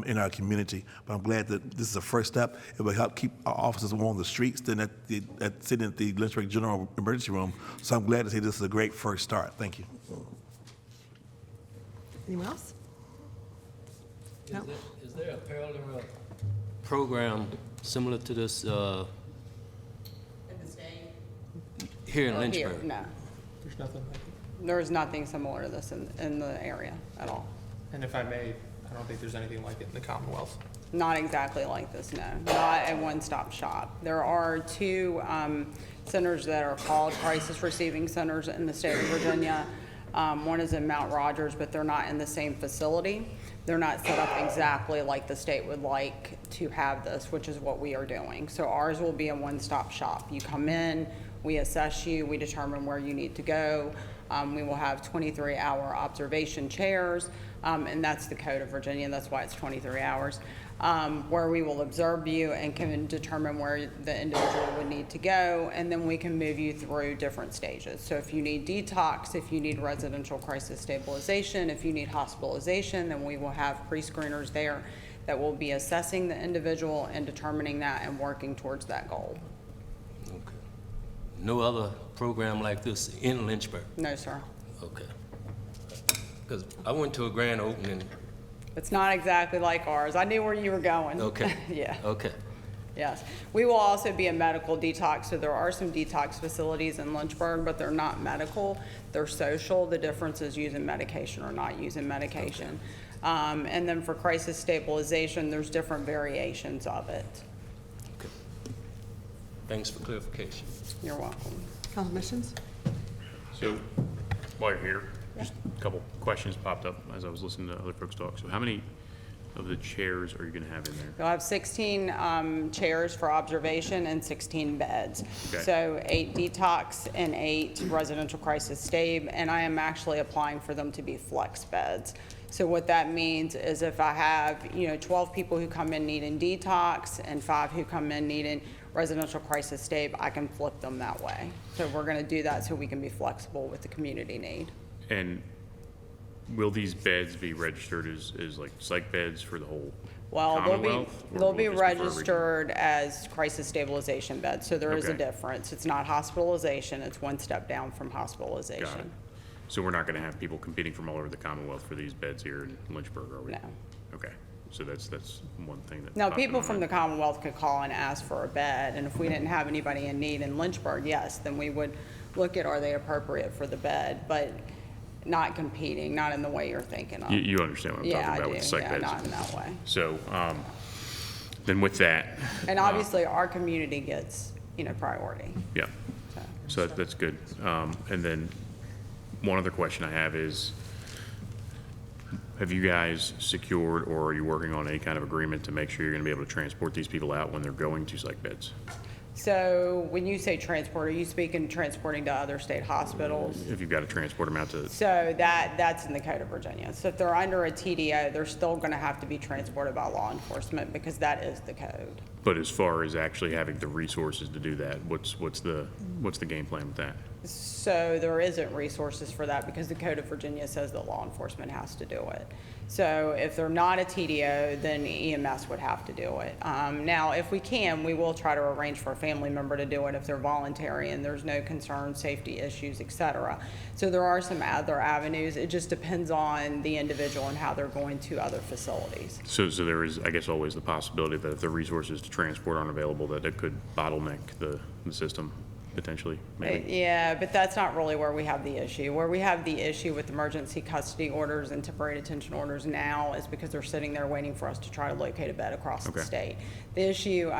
in our community. But I'm glad that this is a first step. It will help keep our officers on the streets than sitting at the Lynchburg General Emergency Room. So I'm glad to see this is a great first start. Thank you. Anyone else? No. Is there a parallel program similar to this here in Lynchburg? No. There's nothing like it. There's nothing similar to this in the area at all. And if I may, I don't think there's anything like it in the Commonwealth. Not exactly like this, no. Not a one-stop shop. There are 2 centers that are called crisis receiving centers in the state of Virginia. One is in Mount Rogers, but they're not in the same facility. They're not set up exactly like the state would like to have this, which is what we are doing. So ours will be a one-stop shop. You come in, we assess you, we determine where you need to go. We will have 23-hour observation chairs, and that's the code of Virginia. That's why it's 23 hours, where we will observe you and can determine where the individual would need to go, and then we can move you through different stages. So if you need detox, if you need residential crisis stabilization, if you need hospitalization, then we will have pre-screeners there that will be assessing the individual and determining that and working towards that goal. Okay. No other program like this in Lynchburg? No, sir. Okay. Because I went to a grand opening. It's not exactly like ours. I knew where you were going. Okay. Yeah. Okay. Yes. We will also be a medical detox. So there are some detox facilities in Lynchburg, but they're not medical. They're social. The difference is using medication or not using medication. Okay. And then for crisis stabilization, there's different variations of it. Okay. Thanks for clarification. You're welcome. Council missions? So while you're here, just a couple questions popped up as I was listening to other folks talk. So how many of the chairs are you going to have in there? You'll have 16 chairs for observation and 16 beds. Okay. So 8 detox and 8 residential crisis stay, and I am actually applying for them to be flex beds. So what that means is if I have, 12 people who come in needing detox and 5 who come in needing residential crisis stay, I can flip them that way. So we're going to do that so we can be flexible with the community need. And will these beds be registered as like psych beds for the whole Well, Commonwealth? Or they'll will be it just be for a region? registered as crisis stabilization beds, so there is a Okay. difference. It's not hospitalization, it's one step down from Got it. hospitalization. So we're not going to have people competing from all over the Commonwealth for these beds here in Lynchburg, are we? No. Okay, so that's one thing that. Now, popped in people my from the mind. Commonwealth could call and ask for a bed, and if we didn't have anybody in need in Lynchburg, yes, then we would look at are they appropriate for the bed, but not competing, not in the way you're thinking of. You understand what I'm Yeah, talking I about do. with the psych Yeah, beds? not in that way. So, then with that. And obviously, our community gets, priority. Yeah, so that's good. And then one other question I have is, have you guys secured or are you working on any kind of agreement to make sure you're going to be able to transport these people out when they're going to psych beds? So when you say transport, are you speaking transporting to other state hospitals? If you've got to transport them out to, So that's in the Code of Virginia. So if they're under a TDO, they're still going to have to be transported by law enforcement because that is the code. but as far as actually having the resources to do that, what's the game plan with that? So there isn't resources for that because the Code of Virginia says that law enforcement has to do it. So if they're not a TDO, then EMS would have to do it. Now, if we can, we will try to arrange for a family member to do it if they're voluntary and there's no concern, safety issues, et cetera. So there are some other avenues. It just depends on the individual and how they're going to other facilities. So there is, I guess, always the possibility that if the resources to transport aren't available, that it could bottleneck the system potentially, maybe? Yeah, but that's not really where we have the issue. Where we have the issue with emergency custody orders and temporary detention orders now is because they're sitting there waiting for us to try to locate a bed across the state. The issue,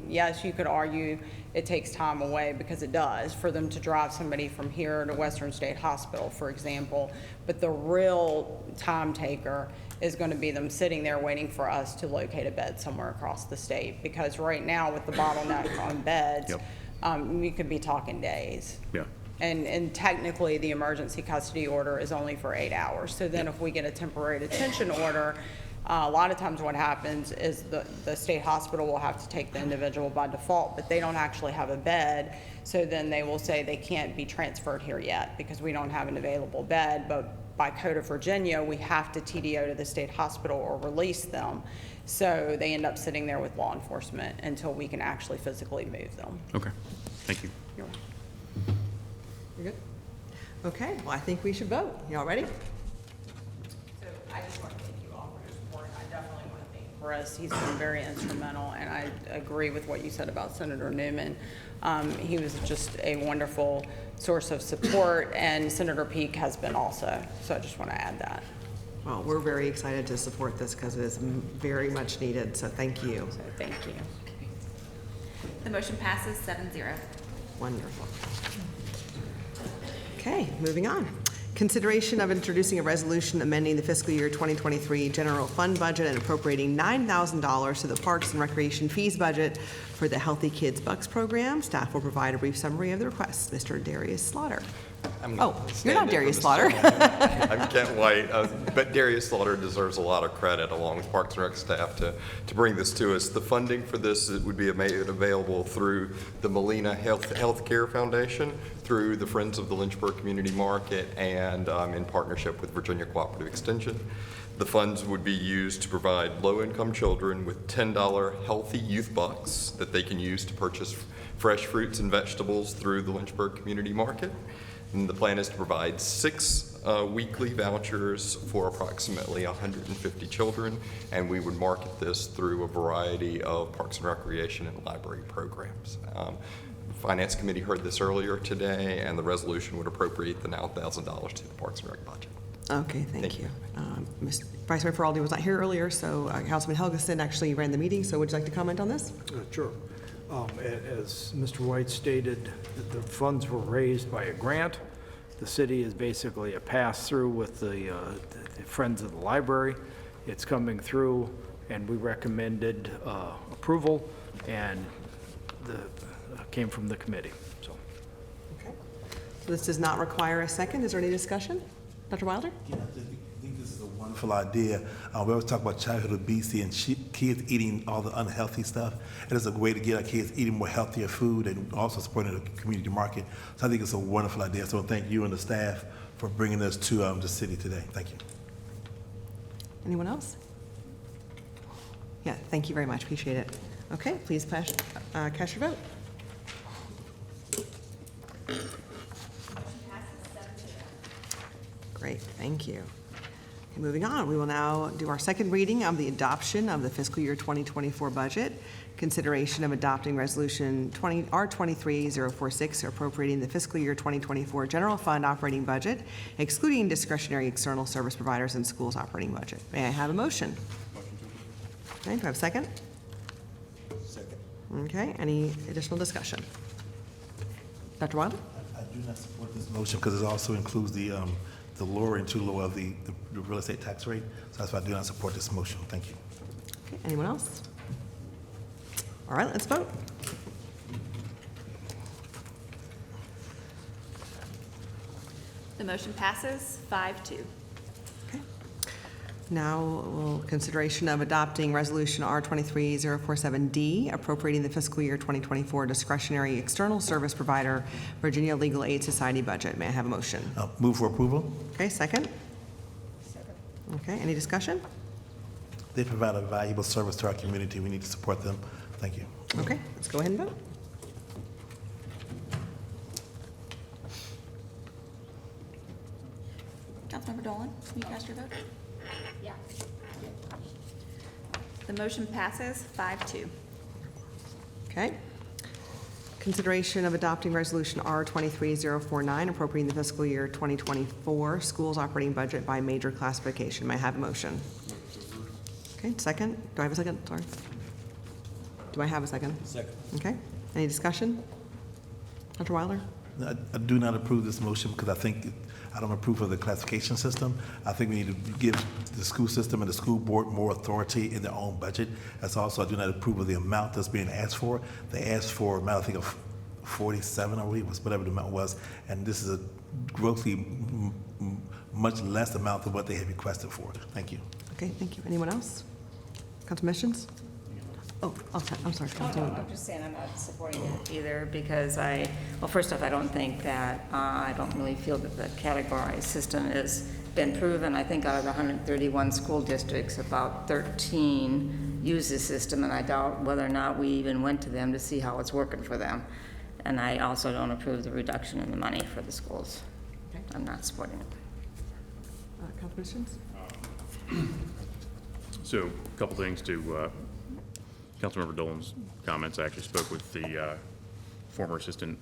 yes, you could argue it takes time away because it does for them to drive somebody from here to Western State Hospital, for example. But the real time taker is going to be them sitting there waiting for us to locate a bed somewhere across the state. Because right now with the bottleneck on beds, we could be talking days. Yeah. And technically, the emergency custody order is only for 8 hours. So then if we get a temporary detention order, a lot of times what happens is the state hospital will have to take the individual by default, but they don't actually have a bed. So then they will say they can't be transferred here yet because we don't have an available bed. But by Code of Virginia, we have to TDO to the state hospital or release them. So they end up sitting there with law enforcement until we can actually physically move them. Okay, thank you. You're welcome. You're good? Okay, well, I think we should vote. Y'all ready? So I just want to thank you all for your support. I definitely want to thank Chris. He's been very instrumental, and I agree with what you said about Senator Newman. He was just a wonderful source of support, and Senator Peake has been also. So I just want to add that. Well, we're very excited to support this because it is very much needed, so thank you. So thank you. The motion passes 7-0. Wonderful. Okay, moving on. Consideration of introducing a resolution amending the fiscal year 2023 general fund budget and appropriating $9,000 to the Parks and Recreation fees budget for the Healthy Kids Bucks program. Staff will provide a brief summary of the request. Mr. Darius Slaughter. Oh, you're not Darius Slaughter. I'm Kent White, but Darius Slaughter deserves a lot of credit along with Parks and Rec staff to bring this to us. The funding for this would be made available through the Molina Healthcare Foundation, through the Friends of the Lynchburg Community Market, and in partnership with Virginia Cooperative Extension. The funds would be used to provide low-income children with $10 healthy youth bucks that they can use to purchase fresh fruits and vegetables through the Lynchburg Community Market. And the plan is to provide 6 weekly vouchers for approximately 150 children, and we would market this through a variety of Parks and Recreation and library programs. The Finance Committee heard this earlier today, and the resolution would appropriate the now $1,000 to the Parks and Rec budget. Okay, thank you. Vice Mayor Feraldi was not here earlier, so Councilman Helgeson actually ran the meeting, so would you like to comment on this? Sure. As Mr. White stated, the funds were raised by a grant. The city is basically a pass-through with the Friends of the Library, It's coming through, and we recommended approval, and the came from the committee, so. So this does not require a second. Is there any discussion? Dr. Wilder? Yeah, I think this is a wonderful idea. We always talk about childhood obesity and kids eating all the unhealthy stuff. It is a way to get our kids eating more healthier food and also supporting the community market. So I think it's a wonderful idea. So thank you and the staff for bringing this to the city today. Thank you. Anyone else? Yeah, thank you very much. Appreciate it. Okay, please cast your vote. Great, thank you. Okay, moving on, we will now do our second reading of the adoption of the fiscal year 2024 budget, consideration of adopting resolution R23046 appropriating the fiscal year 2024 general fund operating budget, excluding discretionary external service providers and schools operating budget. May I have a motion? Okay, do I have a second? Second. Okay, any additional discussion? Dr. Wilder? I do not support this motion because it also includes the lowering too low of the real estate tax rate. So that's why I do not support this motion. Thank you. Okay, anyone else? All right, let's vote. The motion passes 5-2. Now, consideration of adopting resolution R23047D, appropriating the fiscal year 2024 discretionary external service provider Virginia Legal Aid Society budget. May I have a motion? Move for approval. Okay, second? Second. Okay, any discussion? They provide a valuable service to our community. We need to support them. Thank you. Okay, let's go ahead and vote. Councilmember Dolan, can you cast your vote? Yeah. The motion passes 5-2. Okay. Consideration of adopting resolution R23049, appropriating the fiscal year 2024 schools operating budget by major classification. May I have a motion? Okay, second. Do I have a second? Sorry. Do I have a second? Second. Okay. Any discussion? Dr. Wilder? I do not approve this motion because I don't approve of the classification system. I think we need to give the school system and the school board more authority in their own budget. That's also, I do not approve of the amount that's being asked for. They asked for an amount, I think, of 47, I believe, whatever the amount was, and this is a grossly much less amount than what they had requested for. Thank you. Okay, thank you. Anyone else? Council missions? Oh, I'm sorry. I'm just saying I'm not supporting it either because well, first off, I don't think that, I don't really feel that the categorized system has been proven. I think out of the 131 school districts, about 13 use this system, and I doubt whether or not we even went to them to see how it's working for them. And I also don't approve the reduction in the money for the schools. Okay. I'm not supporting it. Council missions? So a couple things to Councilmember Dolan's comments. I actually spoke with the former assistant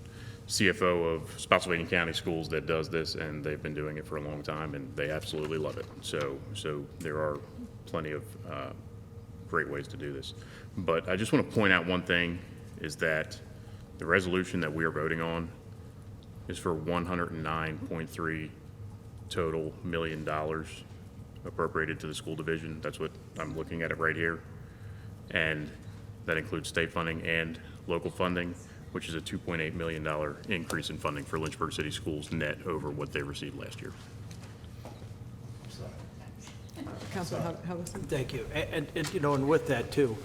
CFO of Spotsylvania County Schools that does this, and they've been doing it for a long time, and they absolutely love it. So there are plenty of great ways to do this. But I just want to point out one thing, is that the resolution that we are voting on is for $109.3 total million appropriated to the school division. That's what I'm looking at it right here. And that includes state funding and local funding, which is a $2.8 million increase in funding for Lynchburg City Schools net over what they received last year. Councilman Helgeson? Thank you. And you know, and with that too,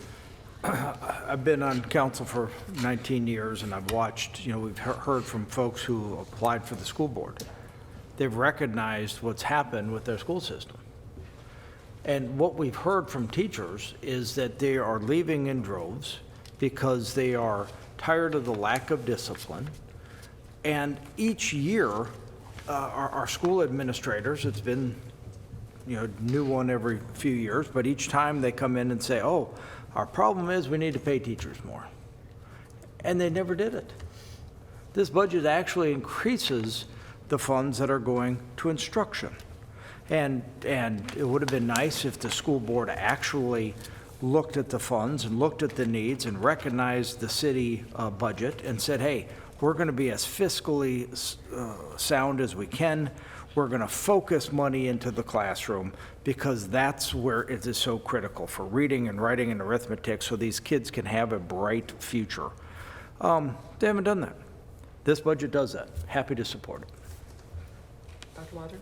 I've been on council for 19 years, and I've watched, you know, we've heard from folks who applied for the school board. They've recognized what's happened with their school system. And what we've heard from teachers is that they are leaving in droves because they are tired of the lack of discipline. And each year, our school administrators, it's been, you know, new one every few years, but each time they come in and say, oh, our problem is we need to pay teachers more. And they never did it. This budget actually increases the funds that are going to instruction. And it would have been nice if the school board actually looked at the funds and looked at the needs and recognized the city budget and said, hey, we're going to be as fiscally sound as we can. we're going to focus money into the classroom because that's where it is so critical for reading and writing and arithmetic so these kids can have a bright future. They haven't done that. This budget does that. Happy to support it. Dr. Wilder?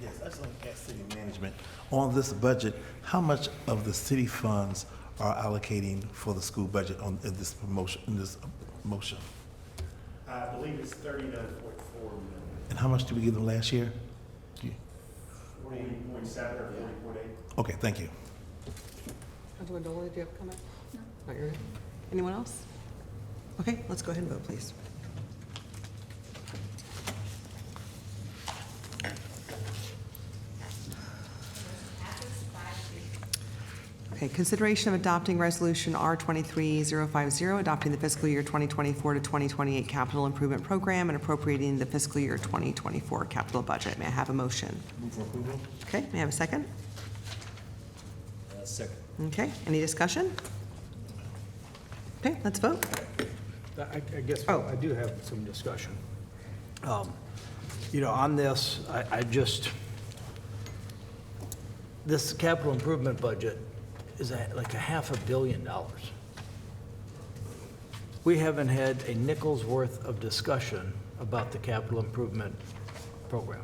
Yes, I just want to ask city management, on this budget, how much of the city funds are allocating for the school budget in this motion? I believe it's 39.4 million. And how much did we give them last year? 40.7 or 40.8. Okay, thank you. Councilman Dolan, do you have a comment? No. Not your end. Anyone else? Okay, let's go ahead and vote, please. Okay, consideration of adopting Resolution R23050, adopting the fiscal year 2024 to 2028 capital improvement program and appropriating the fiscal year 2024 capital budget. May I have a motion? Move for approval. Okay, may I have a second? Second. Okay, any discussion? Okay, let's vote. I guess I do have some discussion. On this, this capital improvement budget is like $500 million. We haven't had a nickel's worth of discussion about the capital improvement program.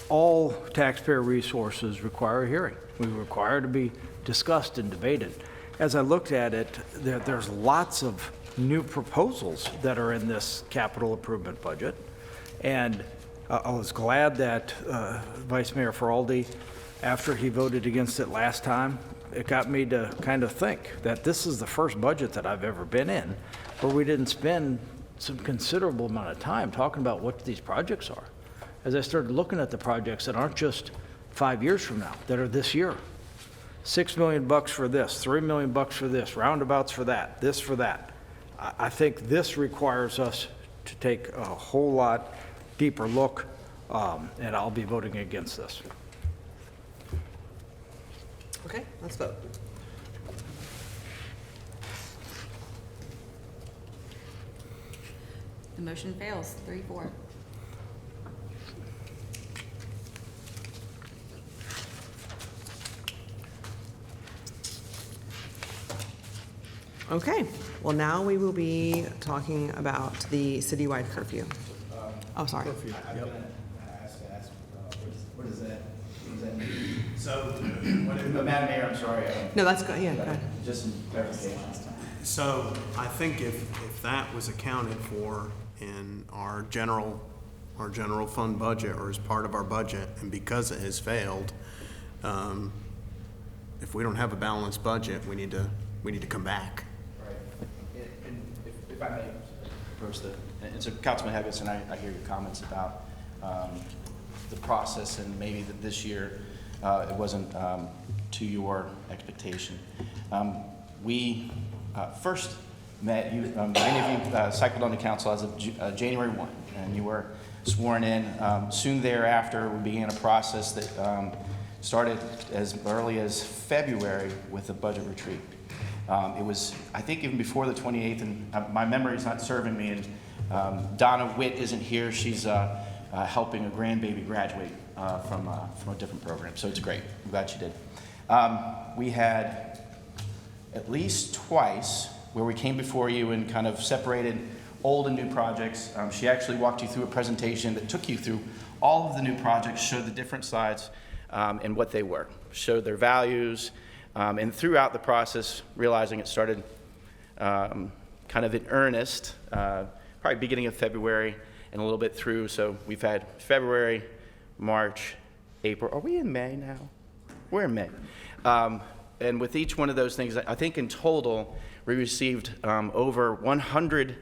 All taxpayer resources require a hearing. We require to be discussed and debated. As I looked at it, there's lots of new proposals that are in this capital improvement budget. And I was glad that Vice Mayor Faraldi, after he voted against it last time, it got me to kind of think that this is the first budget that I've ever been in where we didn't spend some considerable amount of time talking about what these projects are. As I started looking at the projects that aren't just 5 years from now, that are this year. $6 million for this, $3 million for this, roundabouts for that, this for that. I think this requires us to take a whole lot deeper look, and I'll be voting against this. Okay, let's vote. The motion fails, 3-4. Okay, well, now we will be talking about the citywide curfew. Oh, sorry. What does that mean? So, Madam Mayor, I'm sorry. No, that's good, yeah, go ahead. Just some clarification. So I think if that was accounted for in our general fund budget or as part of our budget, and because it has failed, if we don't have a balanced budget, we need to come back. Right. And if I may approach and so Councilman Heggis, and I hear your comments about the process and maybe that this year it wasn't to your expectation. We first met, many of you cycled on the council as of January 1, and you were sworn in. Soon thereafter, we began a process that started as early as February with a budget retreat. It was, I think, even before the 28th, and my memory is not serving me, and Donna Witt isn't here. She's helping a grandbaby graduate from a different program, so it's great. I'm glad she did. We had at least twice where we came before you and kind of separated old and new projects. She actually walked you through a presentation that took you through all of the new projects, showed the different sides and what they were, showed their values, and throughout the process, realizing it started kind of in earnest, probably beginning of February and a little bit through. So we've had February, March, April. Are we in May now? We're in May. And with each one of those things, I think in total, we received over 100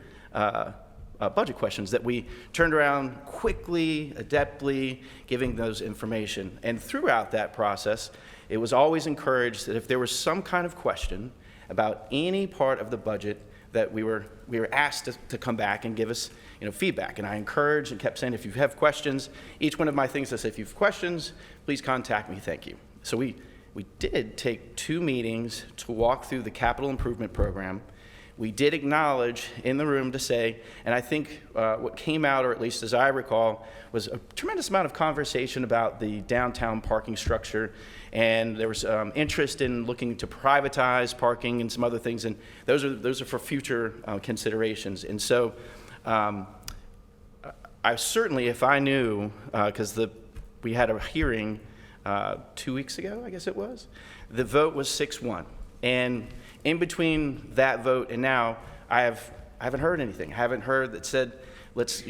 budget questions that we turned around quickly, adeptly, giving those information. And throughout that process, it was always encouraged that if there was some kind of question about any part of the budget, that we were asked to come back and give us feedback. And I encouraged and kept saying, if you have questions, each one of my things I say, if you have questions, please contact me, thank you. So we did take 2 meetings to walk through the capital improvement program. we did acknowledge in the room to say, and I think what came out, or at least as I recall, was a tremendous amount of conversation about the downtown parking structure, and there was interest in looking to privatize parking and some other things, and those are for future considerations. And so I certainly, if I knew, because we had a hearing 2 weeks ago, I guess it was, the vote was 6-1. And in between that vote and now, I haven't heard anything. I haven't heard that said, let's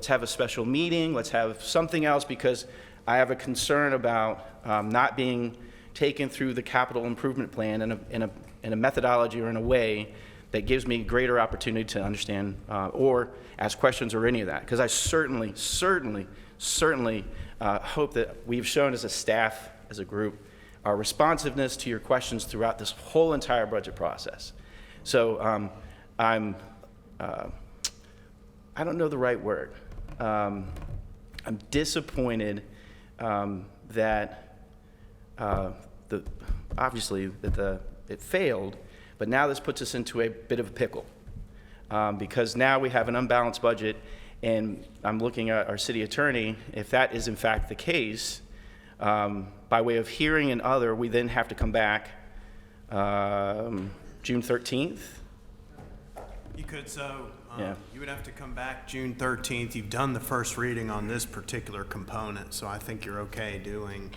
have a special meeting, let's have something else, because I have a concern about not being taken through the capital improvement plan in a methodology or in a way that gives me greater opportunity to understand or ask questions or any of that. Because I certainly hope that we've shown as a staff, as a group, our responsiveness to your questions throughout this whole entire budget process. So I don't know the right word. I'm disappointed that obviously that it failed, but now this puts us into a bit of a pickle because now we have an unbalanced budget, and I'm looking at our city attorney. If that is in fact the case, by way of hearing and other, we then have to come back June 13th. You could, Yeah. you would have to come back June 13th. You've done the first reading on this particular component, so I think you're okay doing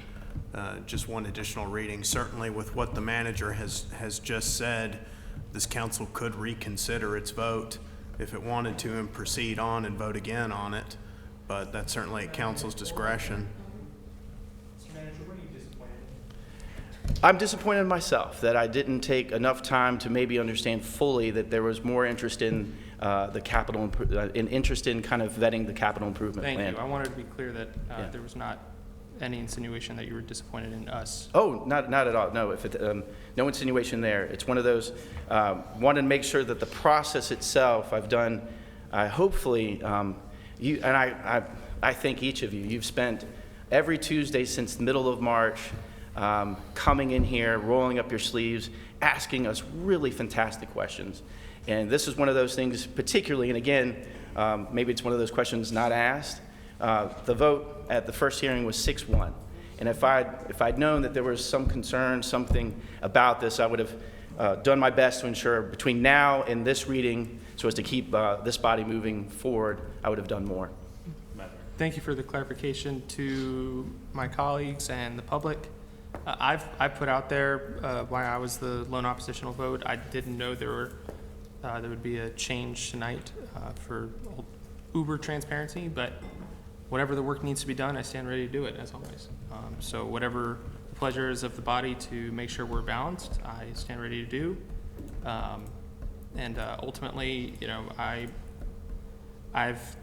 just one additional reading. Certainly with what the manager has just said, this council could reconsider its vote if it wanted to and proceed on and vote again on it, but that's certainly at council's discretion. I'm disappointed in myself that I didn't take enough time to maybe understand fully that there was more interest in the capital, interest in kind of vetting the capital improvement plan. Thank you. I wanted to be clear that there was not any insinuation that you were disappointed in us. Oh, not at all. No, no insinuation there. It's one of those, wanted to make sure that the process itself, I've done, hopefully, you, and I thank each of you. You've spent every Tuesday since the middle of March coming in here, rolling up your sleeves, asking us really fantastic questions. And this is one of those things particularly, and again, maybe it's one of those questions not asked. The vote at the first hearing was 6-1. And if I'd known that there was some concern, something about this, I would have done my best to ensure between now and this reading, so as to keep this body moving forward, I would have done more. Thank you for the clarification to my colleagues and the public. I've put out there why I was the lone oppositional vote. I didn't know there would be a change tonight for uber transparency, but whatever the work needs to be done, I stand ready to do it, as always. So whatever the pleasure is of the body to make sure we're balanced, I stand ready to do. And ultimately, I've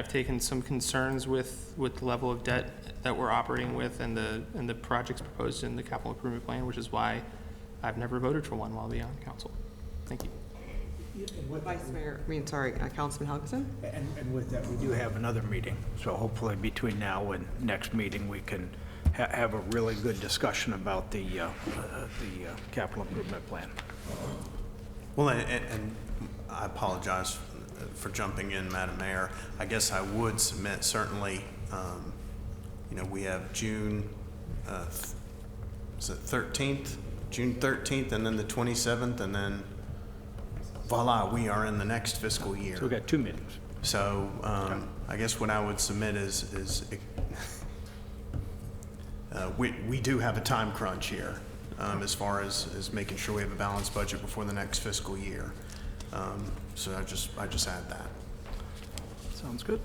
taken some concerns with the level of debt that we're operating with and the projects proposed in the capital improvement plan, which is why I've never voted for one while being on council. Thank you. Councilman Helgeson? And with that, we do have another meeting. So hopefully between now and next meeting, we can have a really good discussion about the capital improvement plan. Well, and I apologize for jumping in, Madam Mayor. I guess I would submit certainly, we have June, is it 13th? June 13th and then the 27th, and then voila, we are in the next fiscal year. So we got 2 meetings. So I guess what I would submit is we do have a time crunch here as far as making sure we have a balanced budget before the next fiscal year. So I just add that. Sounds good.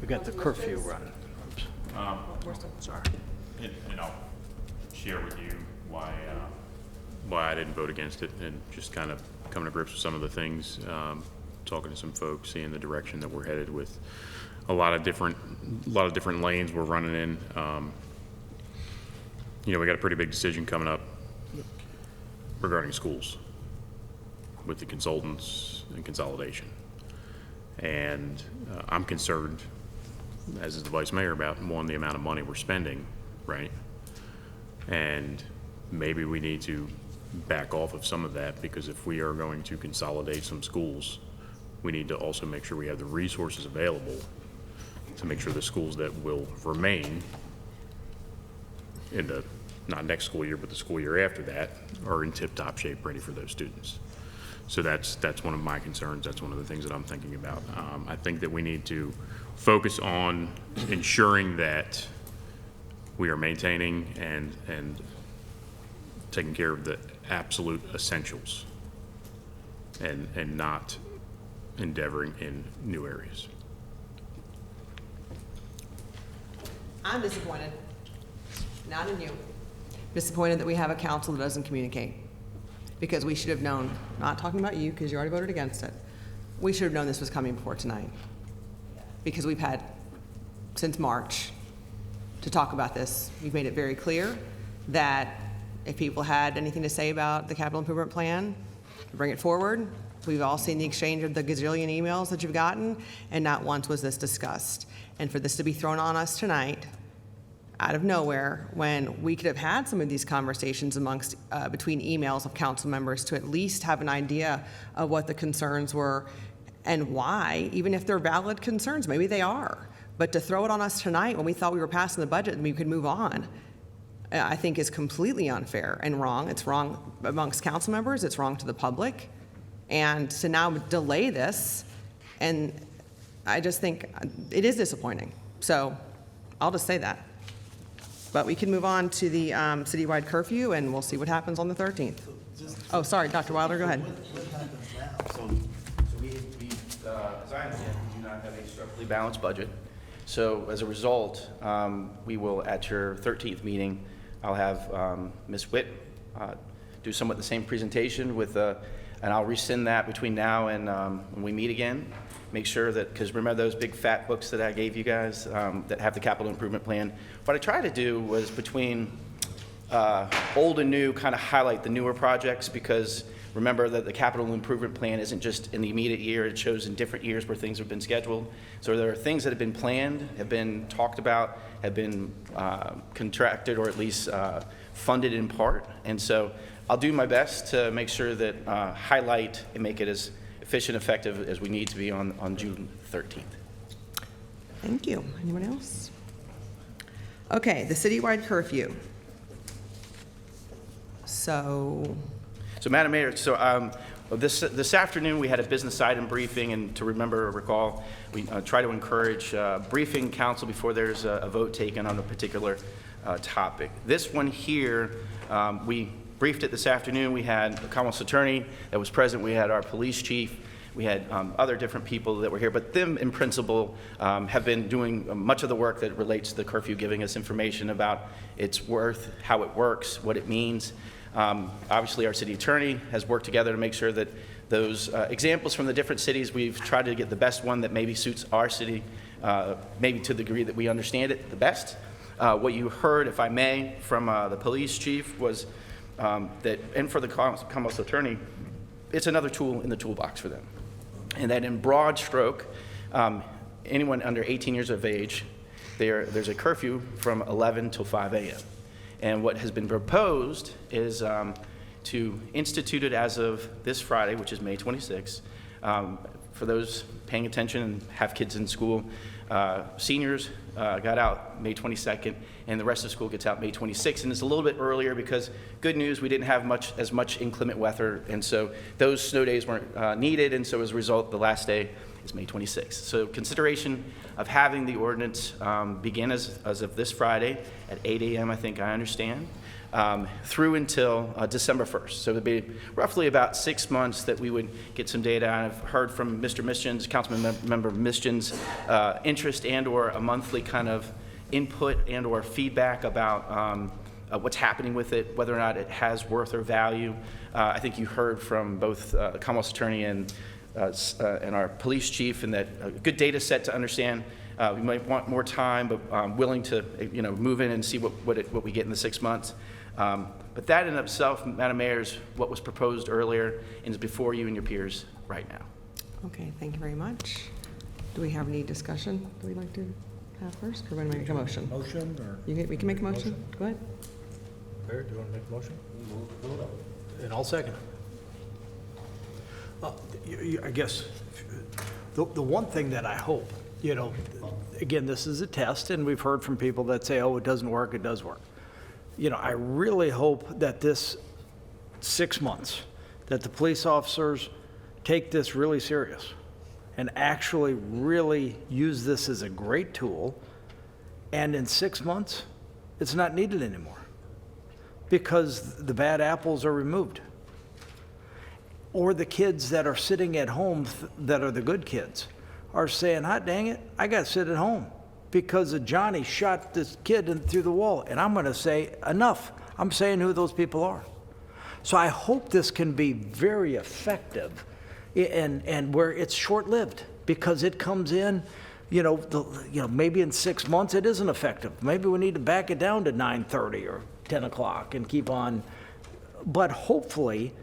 We got the curfew run. Sorry. And I'll share with you why I didn't vote against it, and just kind of coming to grips with some of the things, talking to some folks, seeing the direction that we're headed with a lot of different lanes we're running in. We got a pretty big decision coming up regarding schools with the consultants and consolidation. And I'm concerned, as is the vice mayor, about the amount of money we're spending, right? And maybe we need to back off of some of that, because if we are going to consolidate some schools, we need to also make sure we have the resources available to make sure the schools that will remain in the, not next school year, but the school year after that, are in tip-top shape, ready for those students. So that's one of my concerns. That's one of the things that I'm thinking about. I think that we need to focus on ensuring that we are maintaining and taking care of the absolute essentials and not endeavoring in new areas. I'm disappointed, not in you. Disappointed that we have a council that doesn't communicate. Because we should have known, not talking about you, because you already voted against it. We should have known this was coming before tonight. Because we've had, since March, to talk about this. We've made it very clear that if people had anything to say about the capital improvement plan, bring it forward. We've all seen the exchange of the gazillion emails that you've gotten, and not once was this discussed. And for this to be thrown on us tonight, out of nowhere, when we could have had some of these conversations amongst, between emails of council members to at least have an idea of what the concerns were and why, even if they're valid concerns, maybe they are. But to throw it on us tonight when we thought we were passing the budget and we could move on, I think is completely unfair and wrong. It's wrong amongst council members, it's wrong to the public. And to now delay this, and I just think it is disappointing. So I'll just say that. But we can move on to the citywide curfew, and we'll see what happens on the 13th. Oh, sorry, Dr. Wilder, go ahead. So we, as I understand, we do not have a structurally balanced budget. So as a result, we will, at your 13th meeting, I'll have Ms. Witt do somewhat the same presentation with, and I'll rescind that between now and when we meet again. Make sure that, because remember those big fat books that I gave you guys that have the capital improvement plan? What I tried to do was between old and new, kind of highlight the newer projects, because remember that the capital improvement plan isn't just in the immediate year, it shows in different years where things have been scheduled. So there are things that have been planned, have been talked about, have been contracted or at least funded in part. And so I'll do my best to make sure that highlight and make it as efficient, effective as we need to be on June 13th. Thank you. Anyone else? Okay, the citywide curfew. So Madam Mayor, this afternoon we had a business item briefing, and to remember or recall, we try to encourage briefing council before there's a vote taken on a particular topic. This one here, we briefed it this afternoon. We had the Commonwealth's attorney that was present. We had our police chief. We had other different people that were here, but them in principle have been doing much of the work that relates to the curfew, giving us information about its worth, how it works, what it means. Obviously, our city attorney has worked together to make sure that those examples from the different cities, we've tried to get the best one that maybe suits our city, maybe to the degree that we understand it the best. What you heard, if I may, from the police chief was that, and for the Commonwealth's attorney, it's another tool in the toolbox for them. And that in broad stroke, anyone under 18 years of age, there's a curfew from 11 till 5 a.m. And what has been proposed is to institute it as of this Friday, which is May 26th. For those paying attention and have kids in school, seniors got out May 22nd, and the rest of school gets out May 26th. And it's a little bit earlier because, good news, we didn't have as much inclement weather, and so those snow days weren't needed, and so as a result, the last day is May 26th. So consideration of having the ordinance begin as of this Friday at 8 a.m., I think I understand, through until December 1st. So it would be roughly about 6 months that we would get some data. I've heard from Mr. Mischin's, Councilman Member Mischin's interest and or a monthly kind of input and or feedback about what's happening with it, whether or not it has worth or value. I think you heard from both the Commonwealth's attorney and our police chief, and that a good data set to understand. We might want more time, but willing to move in and see what we get in the 6 months. But that in itself, Madam Mayor, is what was proposed earlier and is before you and your peers right now. Okay, thank you very much. Do we have any discussion that we'd like to have first, or want to make a motion? Motion, or? We can make a motion? Go ahead. Fair, do you want to make a motion? And I'll second it. I guess the one thing that I hope, again, this is a test, and we've heard from people that say, oh, it doesn't work, it does work. I really hope that this 6 months, that the police officers take this really serious and actually really use this as a great tool, and in 6 months, it's not needed anymore because the bad apples are removed. Or the kids that are sitting at home that are the good kids are saying, hot dang it, I got to sit at home because Johnny shot this kid through the wall. And I'm going to say, enough. I'm saying who those people are. So I hope this can be very effective and where it's short-lived because it comes in, maybe in 6 months it isn't effective. Maybe we need to back it down to 9:30 or 10 o'clock and keep on. But hopefully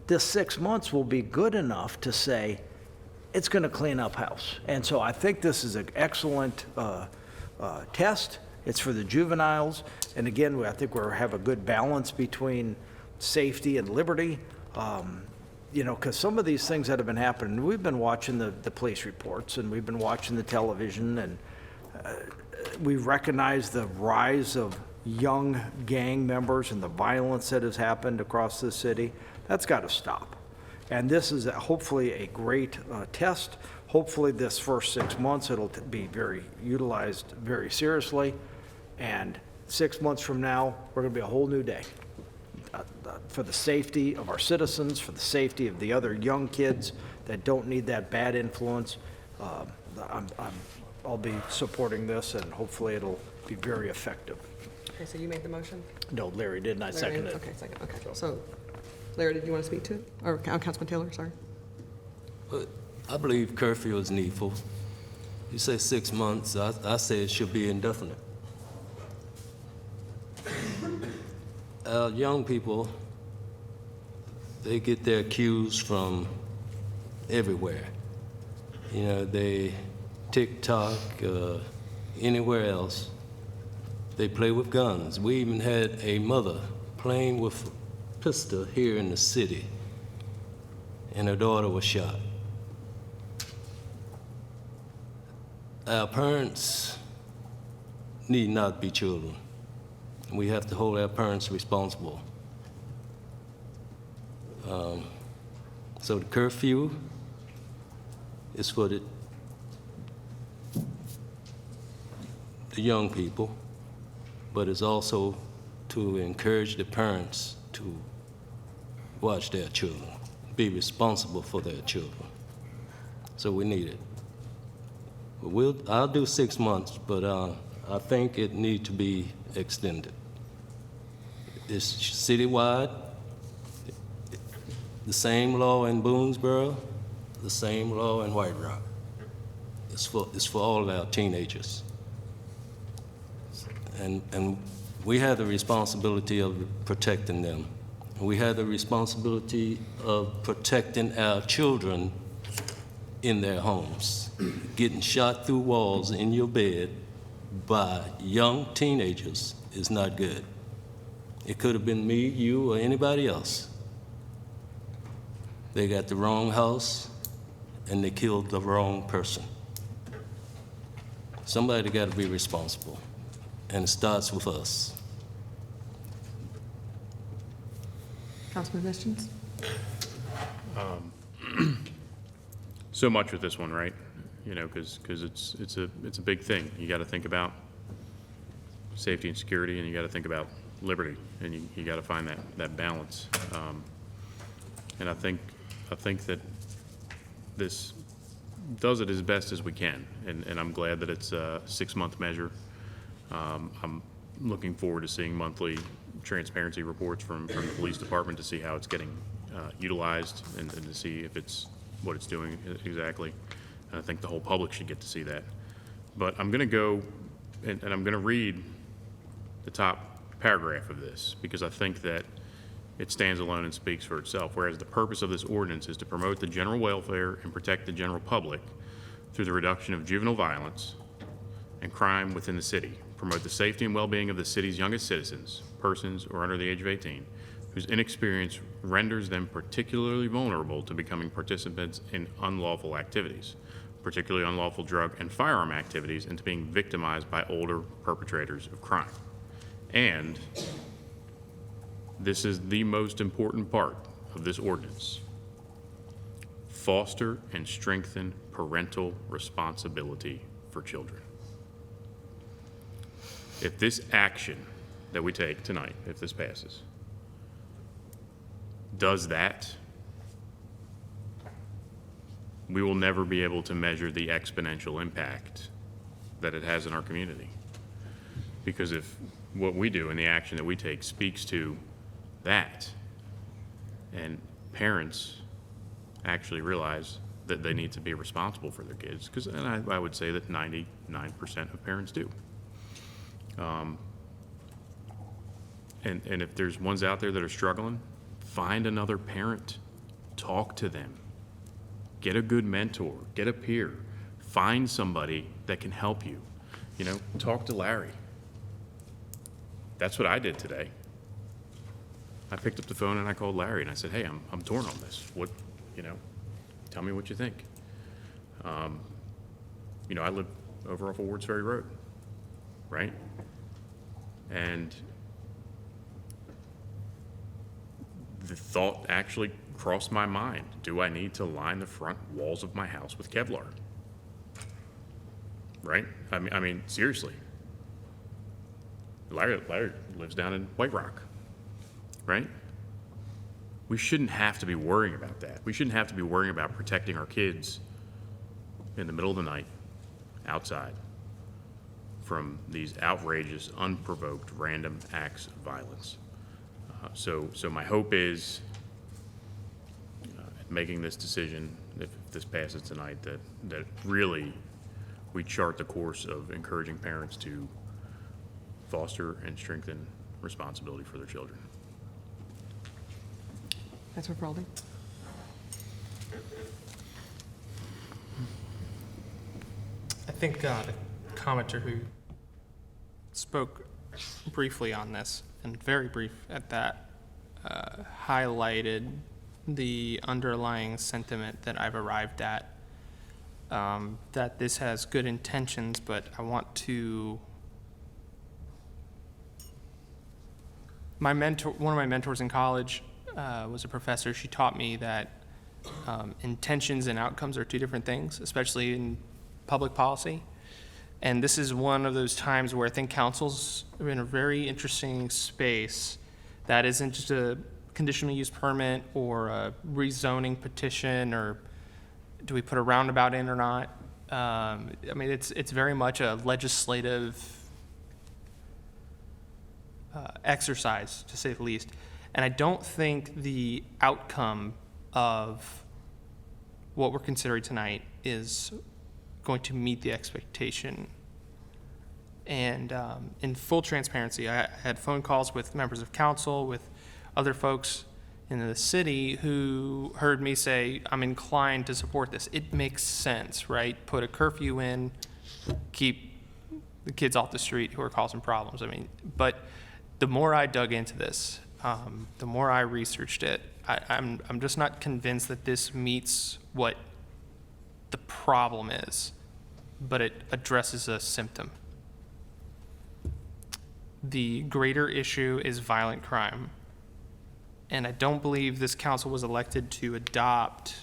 this 6 months will be good enough to say it's going to clean up house. And so I think this is an excellent test. It's for the juveniles. And again, I think we have a good balance between safety and liberty. Because some of these things that have been happening, we've been watching the police reports and we've been watching the television, and we recognize the rise of young gang members and the violence that has happened across the city. That's got to stop. And this is hopefully a great test. Hopefully this first 6 months it'll be utilized very seriously. And 6 months from now, we're going to be a whole new day for the safety of our citizens, for the safety of the other young kids that don't need that bad influence. I'll be supporting this, and hopefully it'll be very effective. Okay, so you made the motion? No, Larry did, and I seconded it. Okay, second, okay. So, Larry, did you want to speak to it? Or Councilman Taylor, sorry. I believe curfew is needful. You say 6 months, I say it should be indefinite. Young people, they get their cues from everywhere. They TikTok, anywhere else. They play with guns. We even had a mother playing with a pistol here in the city, and her daughter was shot. Our parents need not be children. We have to hold our parents responsible. So the curfew is for the young people, but it's also to encourage the parents to watch their children, be responsible for their children. So we need it. I'll do 6 months, but I think it needs to be extended. It's citywide, the same law in Boonesboro, the same law in White Rock. It's for all of our teenagers. And we have the responsibility of protecting them. We have the responsibility of protecting our children in their homes. Getting shot through walls in your bed by young teenagers is not good. It could have been me, you, or anybody else. They got the wrong house and they killed the wrong person. Somebody got to be responsible, and it starts with us. Councilman Vestins? So much with this one, right? Because it's a big thing. You got to think about safety and security, and you got to think about liberty, and you got to find that balance. And I think that this does it as best as we can, and I'm glad that it's a 6-month measure. I'm looking forward to seeing monthly transparency reports from the police department to see how it's getting utilized and to see if it's what it's doing exactly. And I think the whole public should get to see that. But I'm going to go and I'm going to read the top paragraph of this because I think that it stands alone and speaks for itself. Whereas the purpose of this ordinance is to promote the general welfare and protect the general public through the reduction of juvenile violence and crime within the city, promote the safety and well-being of the city's youngest citizens, persons or under the age of 18, whose inexperience renders them particularly vulnerable to becoming participants in unlawful activities, particularly unlawful drug and firearm activities, and to being victimized by older perpetrators of crime. And this is the most important part of this ordinance: foster and strengthen parental responsibility for children. If this action that we take tonight, if this passes, does that, we will never be able to measure the exponential impact that it has in our community. Because if what we do and the action that we take speaks to that, and parents actually realize that they need to be responsible for their kids, because I would say that 99% of parents do. And if there's ones out there that are struggling, find another parent, talk to them, get a good mentor, get a peer, find somebody that can help you. You know, talk to Larry. That's what I did today. I picked up the phone and I called Larry and I said, hey, I'm torn on this. What, you know, tell me what you think. You know, I live over off of Wards Ferry Road, right? And the thought actually crossed my mind. Do I need to line the front walls of my house with Kevlar? Right? I mean, seriously. Larry lives down in White Rock, right? We shouldn't have to be worrying about that. We shouldn't have to be worrying about protecting our kids in the middle of the night outside from these outrageous, unprovoked, random acts of violence. So my hope is, making this decision, if this passes tonight, that really we chart the course of encouraging parents to foster and strengthen responsibility for their children. Councilor Pearldy? I think the commenter who spoke briefly on this, and very brief at that, highlighted the underlying sentiment that I've arrived at, that this has good intentions, but I want to... one of my mentors in college was a professor. She taught me that intentions and outcomes are two different things, especially in public policy. And this is one of those times where I think council's in a very interesting space that isn't just a conditional use permit or a rezoning petition, or do we put a roundabout in or not? I mean, it's very much a legislative exercise, to say the least. And I don't think the outcome of what we're considering tonight is going to meet the expectation. And in full transparency, I had phone calls with members of council, with other folks in the city who heard me say, I'm inclined to support this. It makes sense, right? Put a curfew in, keep the kids off the street who are causing problems. I mean, but the more I dug into this, the more I researched it, I'm just not convinced that this meets what the problem is, but it addresses a symptom. The greater issue is violent crime. And I don't believe this council was elected to adopt,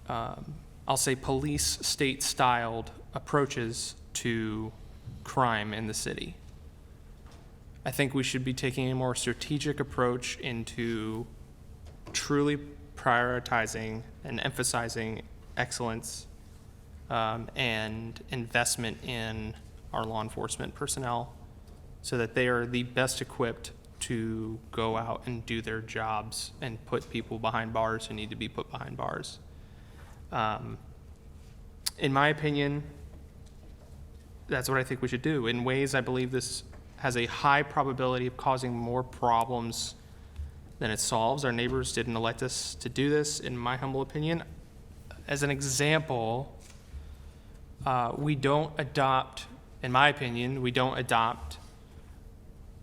I'll say, police state-styled approaches to crime in the city. I think we should be taking a more strategic approach into truly prioritizing and emphasizing excellence and investment in our law enforcement personnel so that they are the best equipped to go out and do their jobs and put people behind bars who need to be put behind bars. In my opinion, that's what I think we should do. In ways, I believe this has a high probability of causing more problems than it solves. Our neighbors didn't elect us to do this, in my humble opinion. As an example, we don't adopt, in my opinion, we don't adopt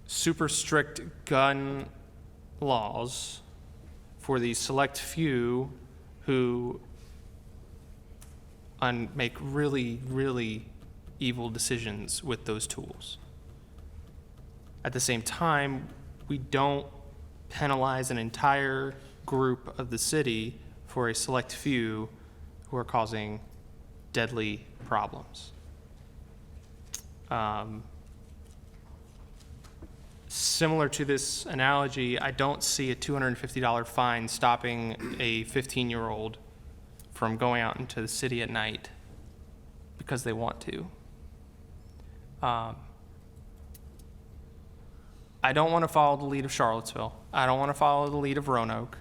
super strict gun laws for the select few who make really, really evil decisions with those tools. At the same time, we don't penalize an entire group of the city for a select few who are causing deadly problems. Similar to this analogy, I don't see a $250 fine stopping a 15-year-old from going out into the city at night because they want to. I don't want to follow the lead of Charlottesville. I don't want to follow the lead of Roanoke.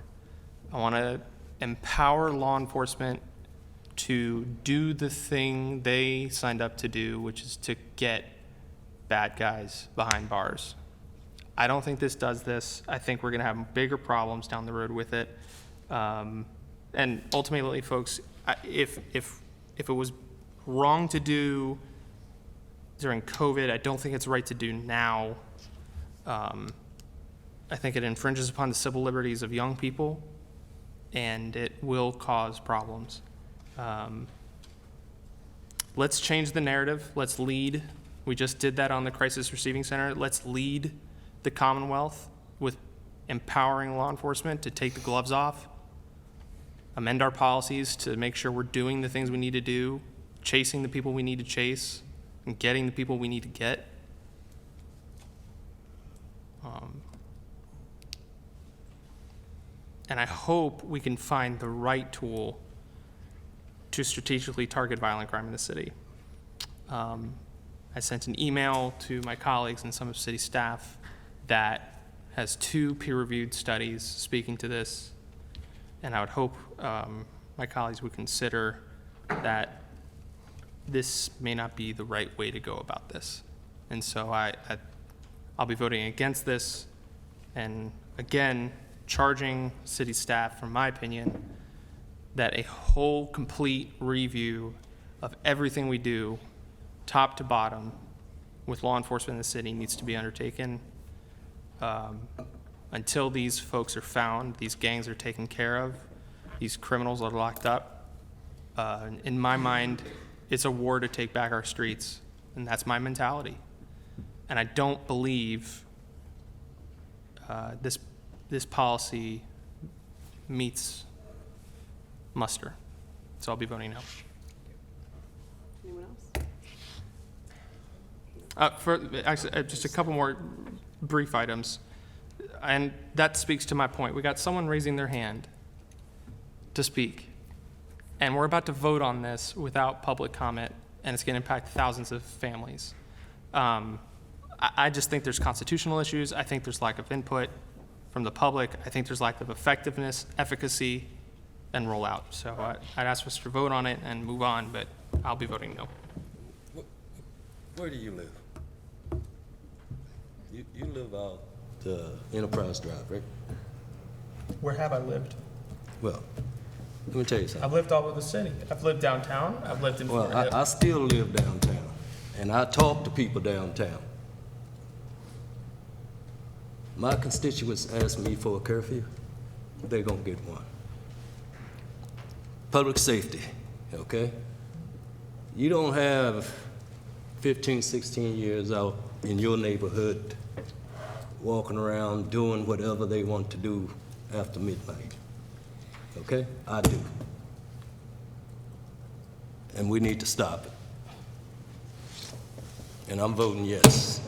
I want to empower law enforcement to do the thing they signed up to do, which is to get bad guys behind bars. I don't think this does this. I think we're going to have bigger problems down the road with it. And ultimately, folks, if it was wrong to do during COVID, I don't think it's right to do now. I think it infringes upon the civil liberties of young people, and it will cause problems. Let's change the narrative. Let's lead. We just did that on the Crisis Receiving Center. Let's lead the Commonwealth with empowering law enforcement to take the gloves off, amend our policies to make sure we're doing the things we need to do, chasing the people we need to chase, and getting the people we need to get. And I hope we can find the right tool to strategically target violent crime in the city. I sent an email to my colleagues and some of city staff that has 2 peer-reviewed studies speaking to this, and I would hope my colleagues would consider that this may not be the right way to go about this. And so I'll be voting against this, and again, charging city staff, from my opinion, that a whole complete review of everything we do, top to bottom, with law enforcement in the city needs to be undertaken. Until these folks are found, these gangs are taken care of, these criminals are locked up. In my mind, it's a war to take back our streets, and that's my mentality. And I don't believe this policy meets muster. So I'll be voting no. Anyone else? Just a couple more brief items, and that speaks to my point. We got someone raising their hand to speak, and we're about to vote on this without public comment, and it's going to impact thousands of families. I just think there's constitutional issues. I think there's lack of input from the public. I think there's lack of effectiveness, efficacy, and rollout. So I'd ask us to vote on it and move on, but I'll be voting no. Where do you live? You live out Enterprise Drive, right? Where have I lived? Well, let me tell you something. I've lived all over the city. I've lived downtown. I've lived in Well, Florida. I still live downtown, and I talk to people downtown. My constituents ask me for a curfew, they're gonna get one. Public safety, okay? You don't have 15, 16 years out in your neighborhood walking around doing whatever they want to do after midnight, okay? I do. And we need to stop it. And I'm voting yes.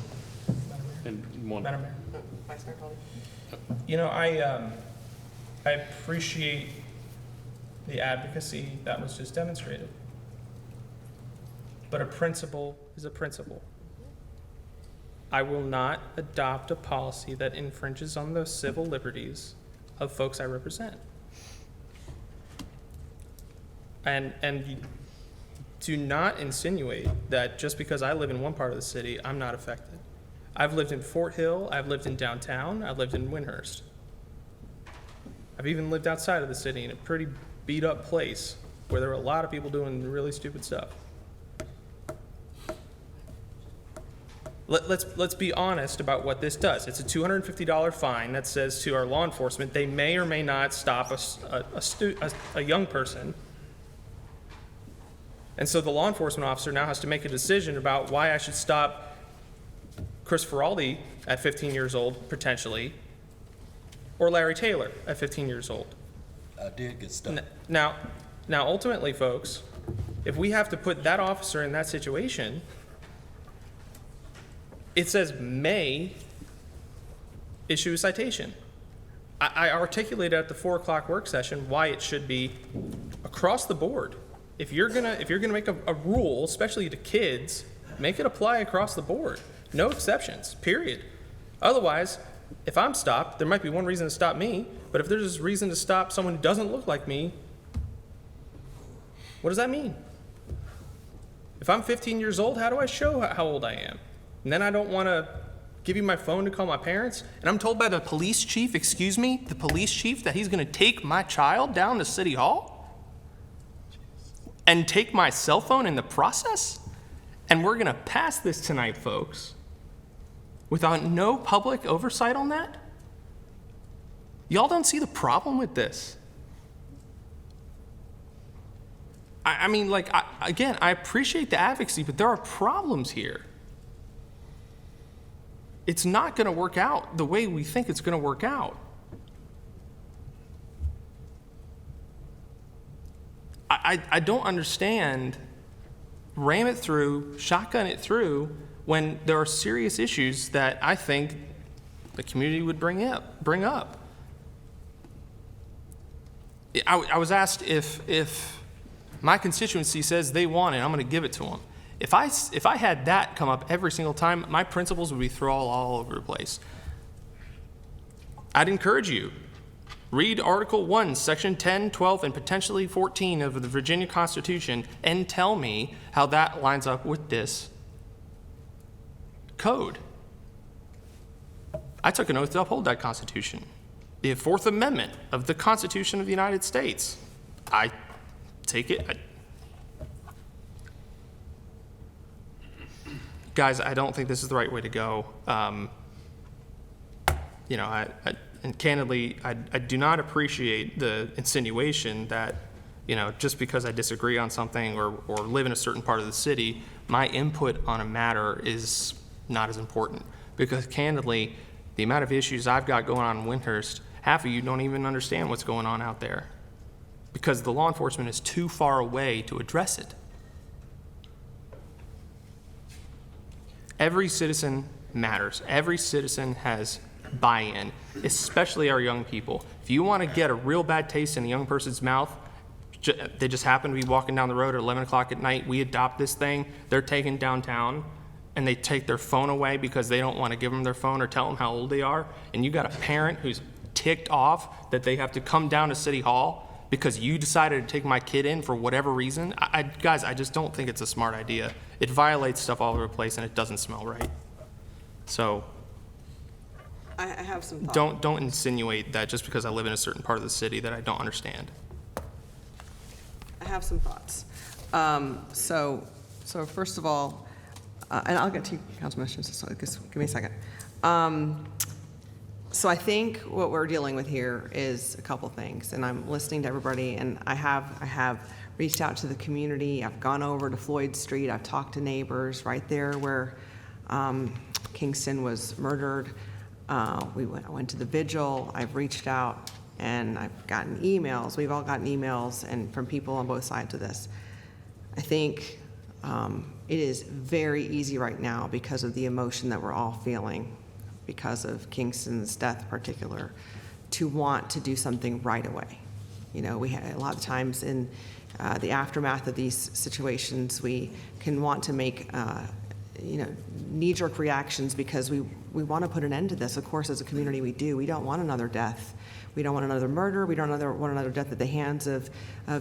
And one. Madam Mayor. Vice Mayor Colby. You know, I appreciate the advocacy that was just demonstrated. But a principle is a principle. I will not adopt a policy that infringes on the civil liberties of folks I represent. And you do not insinuate that just because I live in one part of the city, I'm not affected. I've lived in Fort Hill, I've lived in downtown, I've lived in Windhurst. I've even lived outside of the city in a pretty beat up place where there were a lot of people doing really stupid stuff. let's be honest about what this does. It's a $250 fine that says to our law enforcement they may or may not stop a young person. And so the law enforcement officer now has to make a decision about why I should stop Chris Feraldi at 15 years old, potentially, or Larry Taylor at 15 years old. I did get stopped. Now, ultimately, folks, if we have to put that officer in that situation, it says may issue a citation. I articulated at the 4 o'clock work session why it should be across the board. If you're gonna make a rule, especially to kids, make it apply across the board. No exceptions, period. Otherwise, if I'm stopped, there might be one reason to stop me, but if there's a reason to stop someone who doesn't look like me, what does that mean? If I'm 15 years old, how do I show how old I am? And then I don't want to give you my phone to call my parents, and I'm told by the police chief, the police chief, that he's going to take my child down to City Hall and take my cell phone in the process? And we're going to pass this tonight, folks, without no public oversight on that? Y'all don't see the problem with this? I mean, like, again, I appreciate the advocacy, but there are problems here. It's not going to work out the way we think it's going to work out. I don't understand, ram it through, shotgun it through, when there are serious issues that I think the community would bring up. I was asked if my constituency says they want it, I'm going to give it to them. If I had that come up every single time, my principles would be thrown all over the place. I'd encourage you, read Article 1, Section 10, 12, and potentially 14 of the Virginia Constitution and tell me how that lines up with this code. I took an oath to uphold that Constitution. The Fourth Amendment of the Constitution of the United States. I take it. Guys, I don't think this is the right way to go. And candidly, I do not appreciate the insinuation that, just because I disagree on something or live in a certain part of the city, my input on a matter is not as important. Because candidly, the amount of issues I've got going on in Windhurst, half of you don't even understand what's going on out there because the law enforcement is too far away to address it. Every citizen matters. Every citizen has buy-in, especially our young people. If you want to get a real bad taste in a young person's mouth, they just happen to be walking down the road at 11 o'clock at night, we adopt this thing, they're taken downtown, and they take their phone away because they don't want to give them their phone or tell them how old they are, and you got a parent who's ticked off that they have to come down to City Hall because you decided to take my kid in for whatever reason. Guys, I just don't think it's a smart idea. It violates stuff all over the place, and it doesn't smell right. So I have some thoughts. don't insinuate that just because I live in a certain part of the city that I don't understand. I have some thoughts. So first of all, and I'll get to you, Councilman Hutchinson, so give me a second. So I think what we're dealing with here is a couple things, and I'm listening to everybody, and I have reached out to the community. I've gone over to Floyd Street. I've talked to neighbors right there where Kingston was murdered. I went to the vigil. I've reached out, and I've gotten emails. We've all gotten emails and from people on both sides of this. I think it is very easy right now because of the emotion that we're all feeling because of Kingston's death in particular, to want to do something right away. We had a lot of times in the aftermath of these situations, we can want to make knee-jerk reactions because we want to put an end to this. Of course, as a community, we do. We don't want another death. We don't want another murder. We don't want another death at the hands of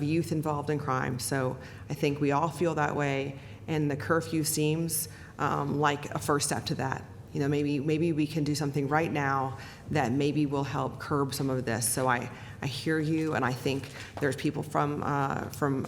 youth involved in crime. So I think we all feel that way, and the curfew seems like a first step to that. You know, maybe we can do something right now that maybe will help curb some of this. So I hear you, and I think there's people from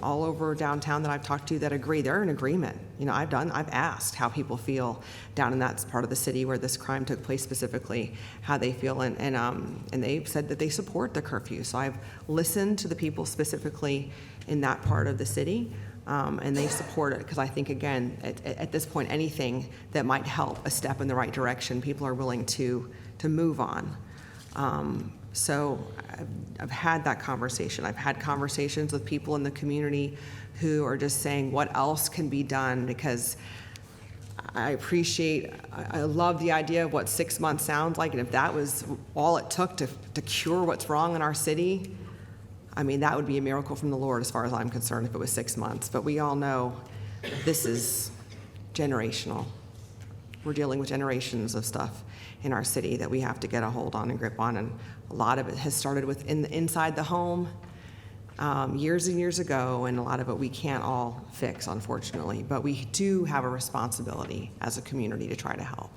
all over downtown that I've talked to that agree. They're in agreement. You know, I've asked how people feel down in that part of the city where this crime took place specifically, how they feel, and they've said that they support the curfew. So I've listened to the people specifically in that part of the city, and they support it, because I think, again, at this point, anything that might help a step in the right direction, people are willing to move on. So I've had that conversation. I've had conversations with people in the community who are just saying, what else can be done? Because I love the idea of what 6 months sounds like, and if that was all it took to cure what's wrong in our city, I mean, that would be a miracle from the Lord as far as I'm concerned if it was 6 months. But we all know this is generational. We're dealing with generations of stuff in our city that we have to get a hold on and grip on, and a lot of it has started with inside the home years and years ago, and a lot of it we can't all fix, unfortunately, but we do have a responsibility as a community to try to help.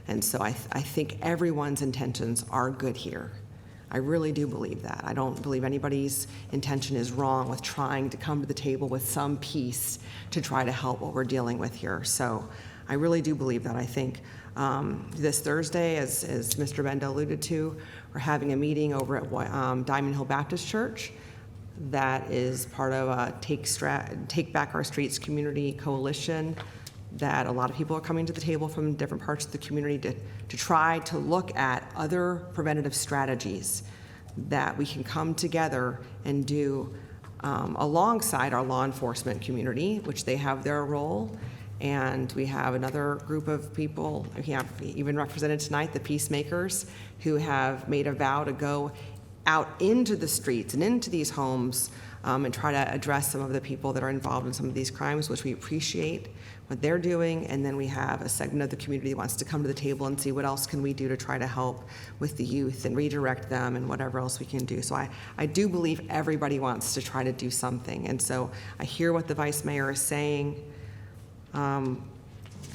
And so I think everyone's intentions are good here. I really do believe that. I don't believe anybody's intention is wrong with trying to come to the table with some piece to try to help what we're dealing with here. So I really do believe that. I think this Thursday, as Mr. Benda alluded to, we're having a meeting over at Diamond Hill Baptist Church that is part of a Take Back Our Streets community coalition, that a lot of people are coming to the table from different parts of the community to try to look at other preventative strategies that we can come together and do alongside our law enforcement community, which they have their role. And we have another group of people, we have even represented tonight, the peacemakers, who have made a vow to go out into the streets and into these homes and try to address some of the people that are involved in some of these crimes, which we appreciate what they're doing. And then we have a segment of the community that wants to come to the table and see what else can we do to try to help with the youth and redirect them and whatever else we can do. So I do believe everybody wants to try to do something. And so I hear what the vice mayor is saying. And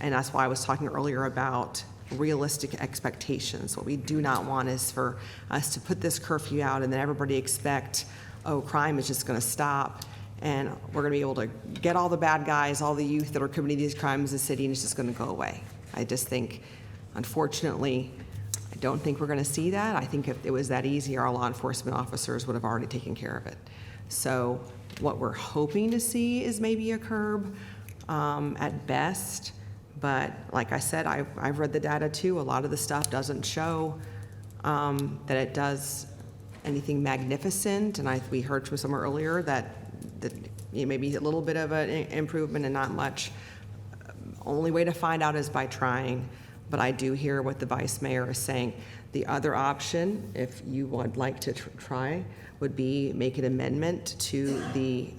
that's why I was talking earlier about realistic expectations. What we do not want is for us to put this curfew out and then everybody expect, oh, crime is just going to stop and we're going to be able to get all the bad guys, all the youth that are committing these crimes in the city, and it's just going to go away. I just think, unfortunately, I don't think we're going to see that. I think if it was that easy, our law enforcement officers would have already taken care of it. So what we're hoping to see is maybe a curb at best. But like I said, I've read the data too. A lot of the stuff doesn't show that it does anything magnificent. And we heard from someone earlier that maybe a little bit of an improvement and not much. Only way to find out is by trying. But I do hear what the vice mayor is saying. The other option, if you would like to try, would be make an amendment to the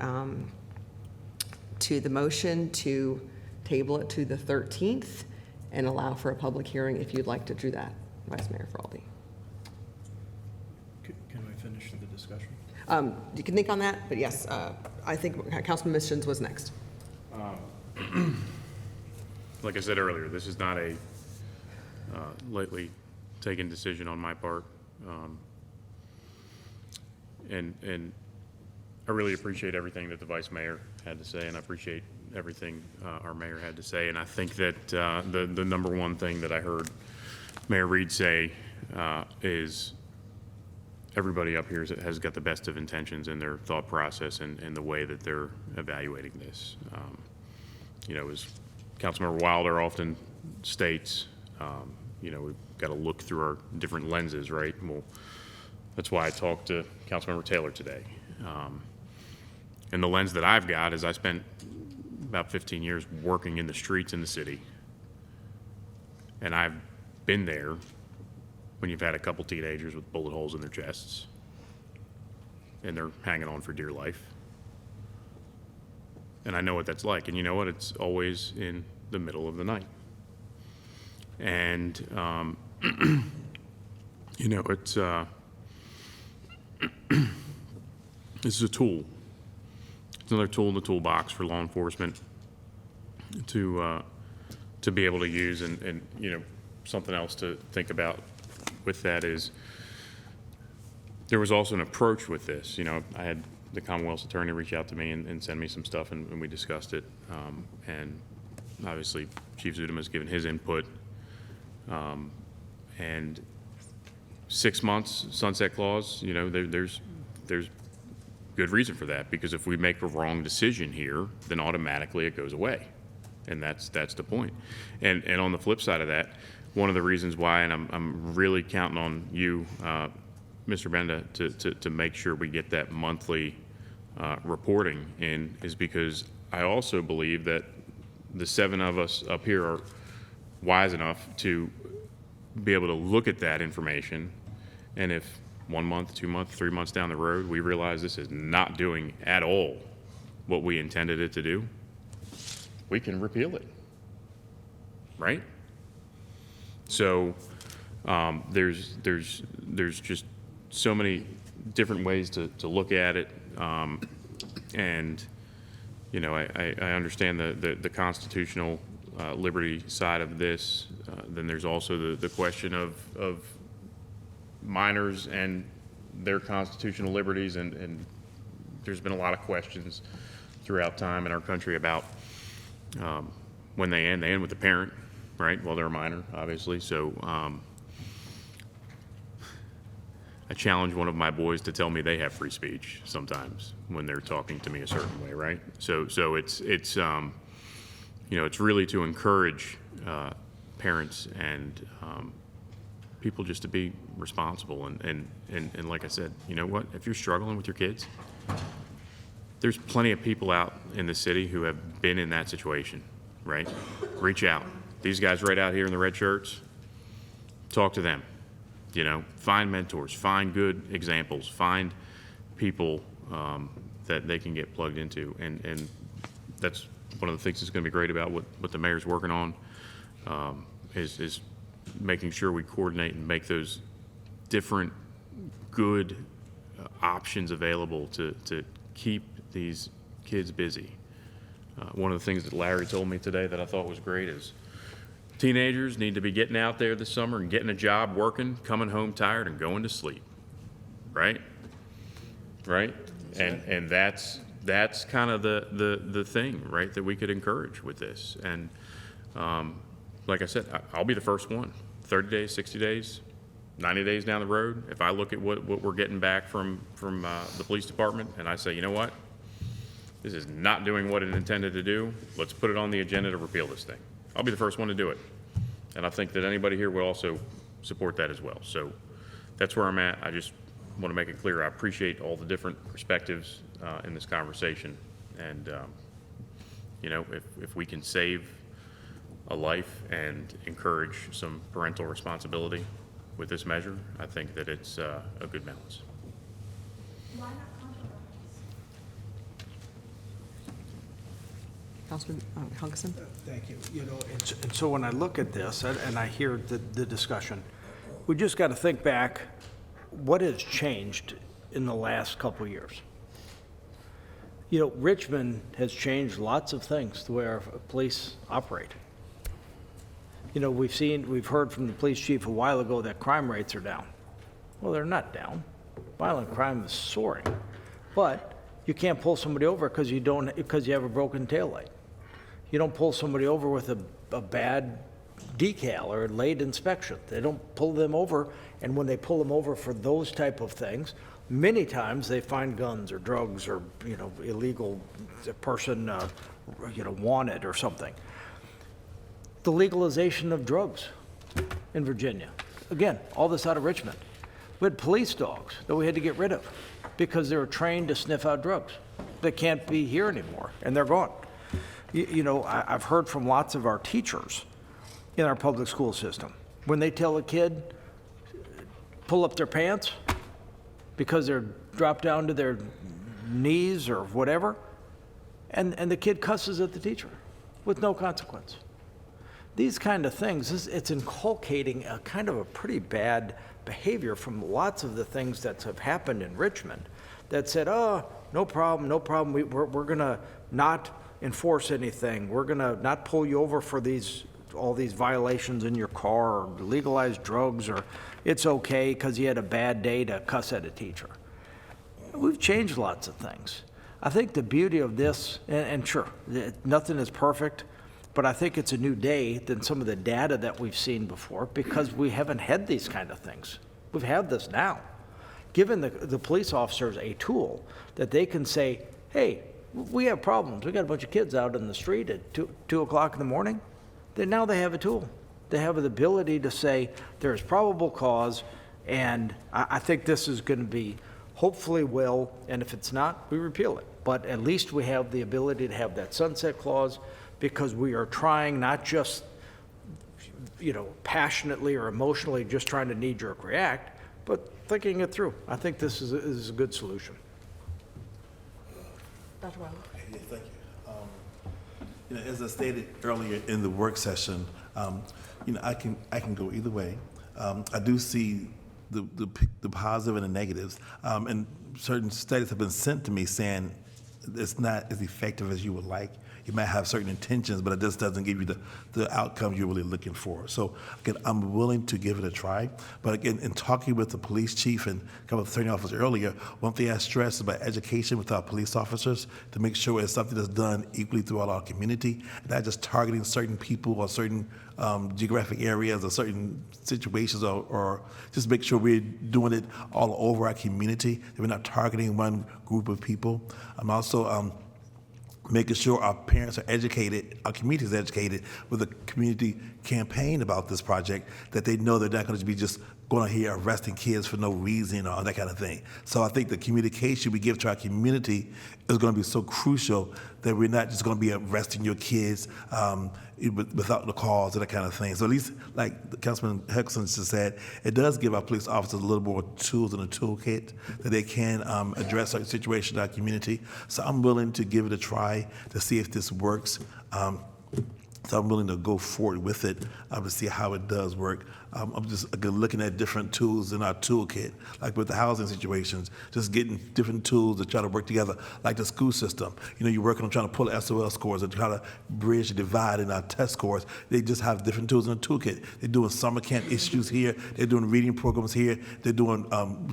motion to table it to the 13th and allow for a public hearing if you'd like to do that, Vice Mayor Feraldi. Can we finish the discussion? You can think on that, but yes, I think Councilman Missions was next. Like I said earlier, this is not a lightly taken decision on my part. And I really appreciate everything that the Vice Mayor had to say, and I appreciate everything our mayor had to say. And I think that the number one thing that I heard Mayor Reed say is everybody up here has got the best of intentions in their thought process and the way that they're evaluating this. You know, as Councilmember Wilder often states, you know, we've got to look through our different lenses, right? Well, that's why I talked to Councilmember Taylor today. And the lens that I've got is I spent about 15 years working in the streets in the city. And I've been there when you've had a couple teenagers with bullet holes in their chests and they're hanging on for dear life. And I know what that's like. And you know what? It's always in the middle of the night. And, you know, it's, this is a tool. It's another tool in the toolbox for law enforcement to be able to use. And you know, something else to think about with that is there was also an approach with this. You know, I had the Commonwealth's attorney reach out to me and send me some stuff, and we discussed it. And obviously, Chief Zudem has given his input. And 6 months sunset clause, you know, there's good reason for that, because if we make a wrong decision here, then automatically it goes away. And that's the point. And on the flip side of that, one of the reasons why, and I'm really counting on you, Mr. Benda, to make sure we get that monthly reporting in, is because I also believe that the 7 of us up here are wise enough to be able to look at that information, and if 1 month, 2 months, 3 months down the road, we realize this is not doing at all what we intended it to do, we can repeal it, right? So there's just so many different ways to look at it, and you know, I understand the constitutional liberty side of this. Then there's also the question of minors and their constitutional liberties, and there's been a lot of questions throughout time in our country about when they end with the parent, right? Well, they're a minor, obviously. So I challenge one of my boys to tell me they have free speech sometimes when they're talking to me a certain way, right? So it's you know, it's really to encourage parents and people just to be responsible, and like I said, you know what, if you're struggling with your kids, there's plenty of people out in the city who have been in that situation, right? Reach out. These guys right out here in the red shirts, talk to them. You know, find mentors, find good examples, find people that they can get plugged into, and that's one of the things that's going to be great about what the mayor's working on, is making sure we coordinate and make those different good options available to keep these kids busy. One of the things that Larry told me today that I thought was great is teenagers need to be getting out there this summer and getting a job, working, coming home tired, and going to sleep, right? Right? And that's kind of the thing, right, that we could encourage with this. And like I said, I'll be the first one. 30 days, 60 days, 90 days down the road, if I look at what we're getting back from the police department, and I say, you know what, this is not doing what it intended to do, let's put it on the agenda to repeal this thing. I'll be the first one to do it. And I think that anybody here will also support that as well. So that's where I'm at. I just want to make it clear, I appreciate all the different perspectives in this conversation. And, you know, if we can save a life and encourage some parental responsibility with this measure, I think that it's a good balance. Why not compromise? Councilman Hungeson? Thank you. You know, and so when I look at this and I hear the discussion, we just got to think back, what has changed in the last couple of years? You know, Richmond has changed lots of things the way our police operate. You know, we've heard from the police chief a while ago that crime rates are down. Well, they're not down. Violent crime is soaring. But you can't pull somebody over because you have a broken taillight. You don't pull somebody over with a bad decal or a late inspection. They don't pull them over, and when they pull them over for those type of things, many times they find guns or drugs or, you know, illegal person, you know, wanted or something. The legalization of drugs in Virginia. Again, all this out of Richmond. We had police dogs that we had to get rid of because they were trained to sniff out drugs. They can't be here anymore, and they're gone. You know, I've heard from lots of our teachers in our public school system. When they tell a kid, pull up their pants because they're dropped down to their knees or whatever, and the kid cusses at the teacher with no consequence. These kind of things, it's inculcating a kind of a pretty bad behavior from lots of the things that have happened in Richmond that said, oh, no problem, we're going to not enforce anything. We're going to not pull you over for these all these violations in your car, or legalized drugs, or it's okay because you had a bad day to cuss at a teacher. We've changed lots of things. I think the beauty of this, and sure, nothing is perfect, but I think it's a new day than some of the data that we've seen before because we haven't had these kind of things. We've had this now. Giving the police officers a tool that they can say, hey, we have problems. We got a bunch of kids out in the street at 2 o'clock in the morning. Then now they have a tool. They have the ability to say there's probable cause, and I think this is going to be hopefully will, and if it's not, we repeal it. But at least we have the ability to have that sunset clause because we are trying not just, passionately or emotionally just trying to knee-jerk react, but thinking it through. I think this is a good solution. Dr. Wilder. Yeah, thank you. As I stated earlier in the work session, I can go either way. I do see the positive and the negatives, and certain studies have been sent to me saying it's not as effective as you would like. You might have certain intentions, but it just doesn't give you the outcome you're really looking for. So again, I'm willing to give it a try. But again, in talking with the police chief and a couple of attorney officers earlier, one thing I stressed about education with our police officers to make sure it's something that's done equally throughout our community, not just targeting certain people or certain geographic areas or certain situations, or just make sure we're doing it all over our community, that we're not targeting one group of people. I'm also making sure our parents are educated, our community is educated with a community campaign about this project, that they know they're not going to be just going out here arresting kids for no reason or that kind of thing. So I think the communication we give to our community is going to be so crucial that we're not just going to be arresting your kids without the cause and that kind of thing. So at least, like Councilman Hexon just said, it does give our police officers a little more tools in the toolkit that they can address certain situations in our community. So I'm willing to give it a try to see if this works. So I'm willing to go forward with it to see how it does work. I'm just looking at different tools in our toolkit, like with the housing situations, just getting different tools to try to work together, like the school system. You're working on trying to pull SOL scores and try to bridge the divide in our test scores. They just have different tools in the toolkit. They're doing summer camp issues here. They're doing reading programs here. They're doing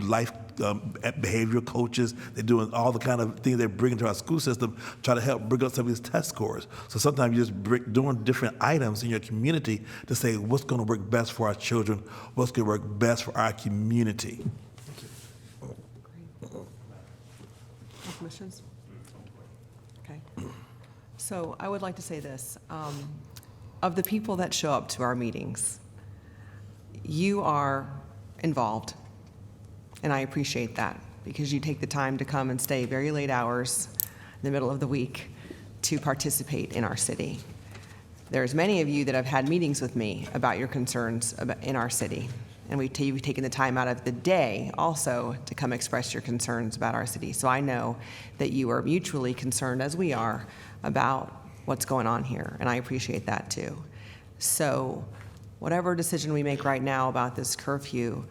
life behavioral coaches. They're doing all the kind of things they're bringing to our school system, try to help bring up some of these test scores. So sometimes you just doing different items in your community to say what's going to work best for our children, what's going to work best for our community. Commissions? Okay. So I would like to say this. Of the people that show up to our meetings, you are involved. And I appreciate that because you take the time to come and stay very late hours in the middle of the week to participate in our city. There's many of you that have had meetings with me about your concerns in our city. And you've taken the time out of the day also to come express your concerns about our city. So I know that you are mutually concerned, as we are, about what's going on here. And I appreciate that too. So whatever decision we make right now about this curfew,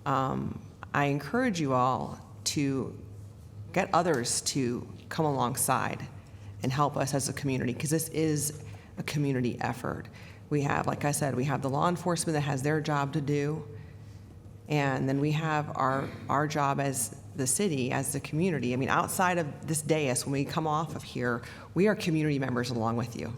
I encourage you all to get others to come alongside and help us as a community, because this is a community effort. We have, like I said, we have the law enforcement that has their job to do, and then we have our job as the city, as the community. I mean, outside of this dais, when we come off of here, we are community members along with you.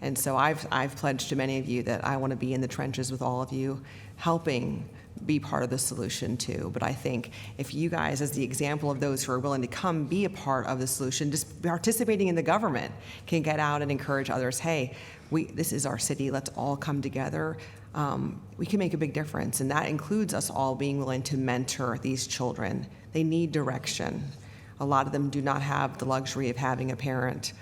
And so I've pledged to many of you that I want to be in the trenches with all of you, helping be part of the solution too. But I think if you guys, as the example of those who are willing to come be a part of the solution, just participating in the government, can get out and encourage others, hey, this is our city, let's all come together. We can make a big difference, and that includes us all being willing to mentor these children. They need direction. A lot of them do not have the luxury of having a parent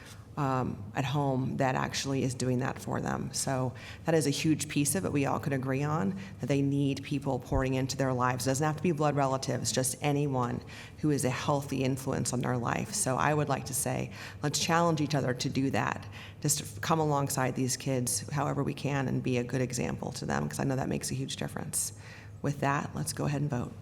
at home that actually is doing that for them. So that is a huge piece of it we all could agree on, that they need people pouring into their lives. It doesn't have to be blood relatives, just anyone who is a healthy influence on their life. So I would like to say, let's challenge each other to do that. Just to come alongside these kids however we can and be a good example to them, because I know that makes a huge difference. With that, let's go ahead and vote.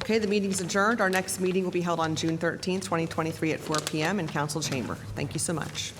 Okay, the meeting's adjourned. Our next meeting will be held on June 13th, 2023 at 4 p.m. in Council Chamber. Thank you so much.